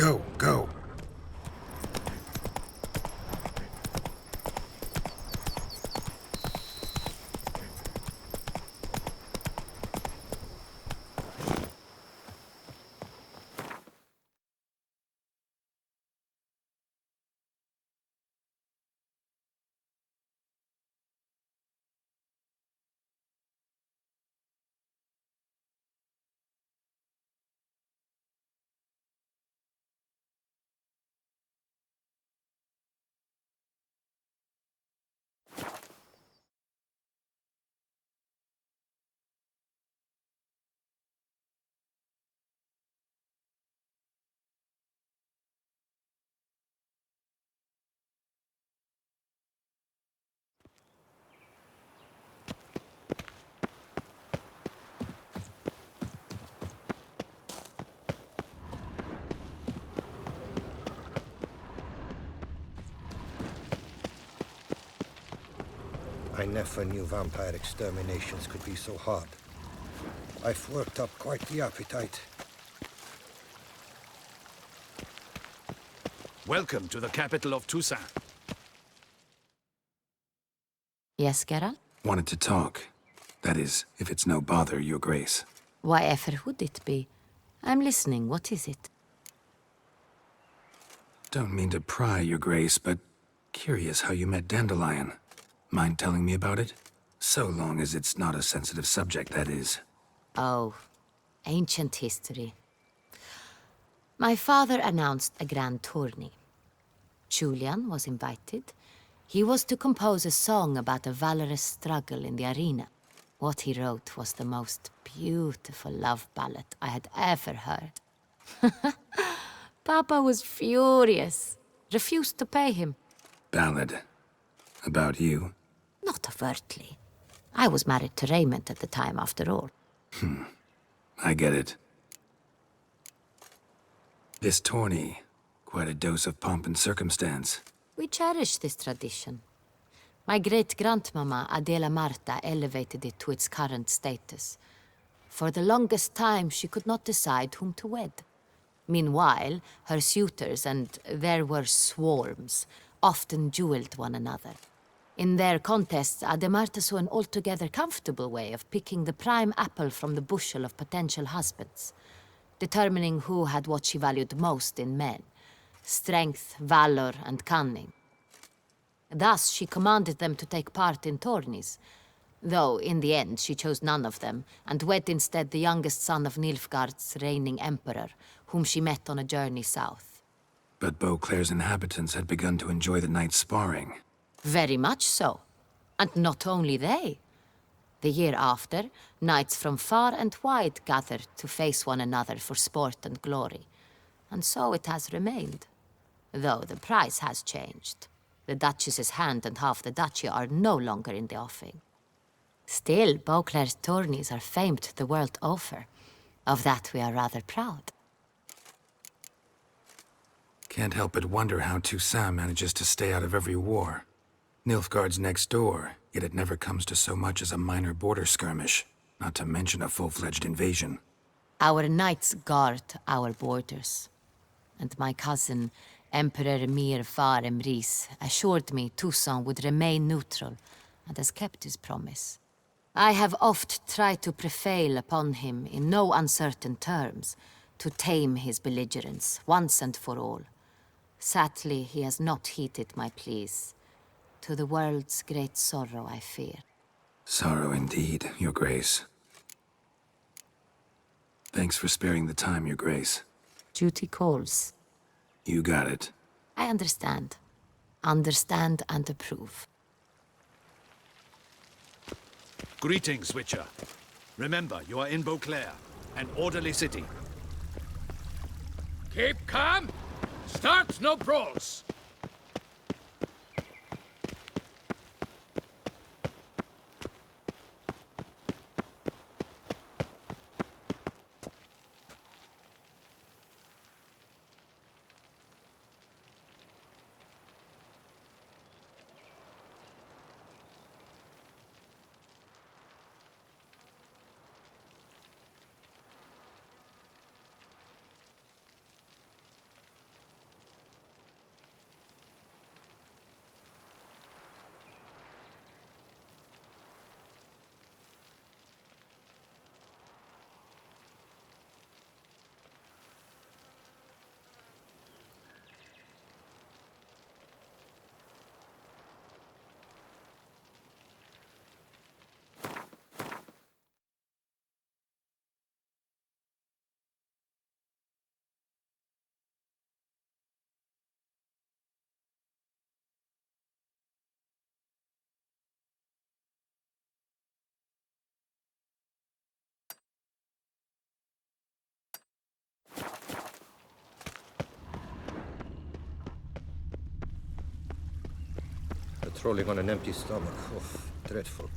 Go, go. I never knew vampire exterminations could be so hard. I've worked up quite the appetite. Welcome to the capital of Toussaint. Yes, Geralt? Wanted to talk. That is, if it's no bother, Your Grace. Why ever would it be? I'm listening. What is it? Don't mean to pry, Your Grace, but curious how you met Dandelion. Mind telling me about it? So long as it's not a sensitive subject, that is. Oh, ancient history. My father announced a grand tourney. Julian was invited. He was to compose a song about a valorous struggle in the arena. What he wrote was the most beautiful love ballad I had ever heard. Papa was furious. Refused to pay him. Ballad. About you? Not overtly. I was married to Raymond at the time, after all. I get it. This tourney, quite a dose of pomp and circumstance. We cherish this tradition. My great-grandmama, Adela Marta, elevated it to its current status. For the longest time, she could not decide whom to wed. Meanwhile, her suitors, and there were swarms, often duelled one another. In their contests, Ademarta saw an altogether comfortable way of picking the prime apple from the bushel of potential husbands, determining who had what she valued most in men: strength, valor, and cunning. Thus, she commanded them to take part in tourneys, though in the end she chose none of them, and wed instead the youngest son of Nilfgaard's reigning emperor, whom she met on a journey south. But Beauclair's inhabitants had begun to enjoy the night's sparring. Very much so. And not only they. The year after, knights from far and wide gathered to face one another for sport and glory. And so it has remained. Though the price has changed. The Duchess's hand and half the duchy are no longer in the offing. Still, Beauclair's tourneys are famed the world over. Of that we are rather proud. Can't help but wonder how Toussaint manages to stay out of every war. Nilfgaard's next door, yet it never comes to so much as a minor border skirmish, not to mention a full-fledged invasion. Our knights guard our borders. And my cousin, Emperor Mir Far Emrys, assured me Toussaint would remain neutral, and has kept his promise. I have oft tried to prevail upon him in no uncertain terms, to tame his belligerence, once and for all. Sadly, he has not heeded my pleas. To the world's great sorrow, I fear. Sorrow indeed, Your Grace. Thanks for sparing the time, Your Grace. Duty calls. You got it. I understand. Understand and approve. Greetings, Witcher. Remember, you are in Beauclair, an orderly city. Keep calm. Start no brawls. Patrolling on an empty stomach. Oh, dreadful.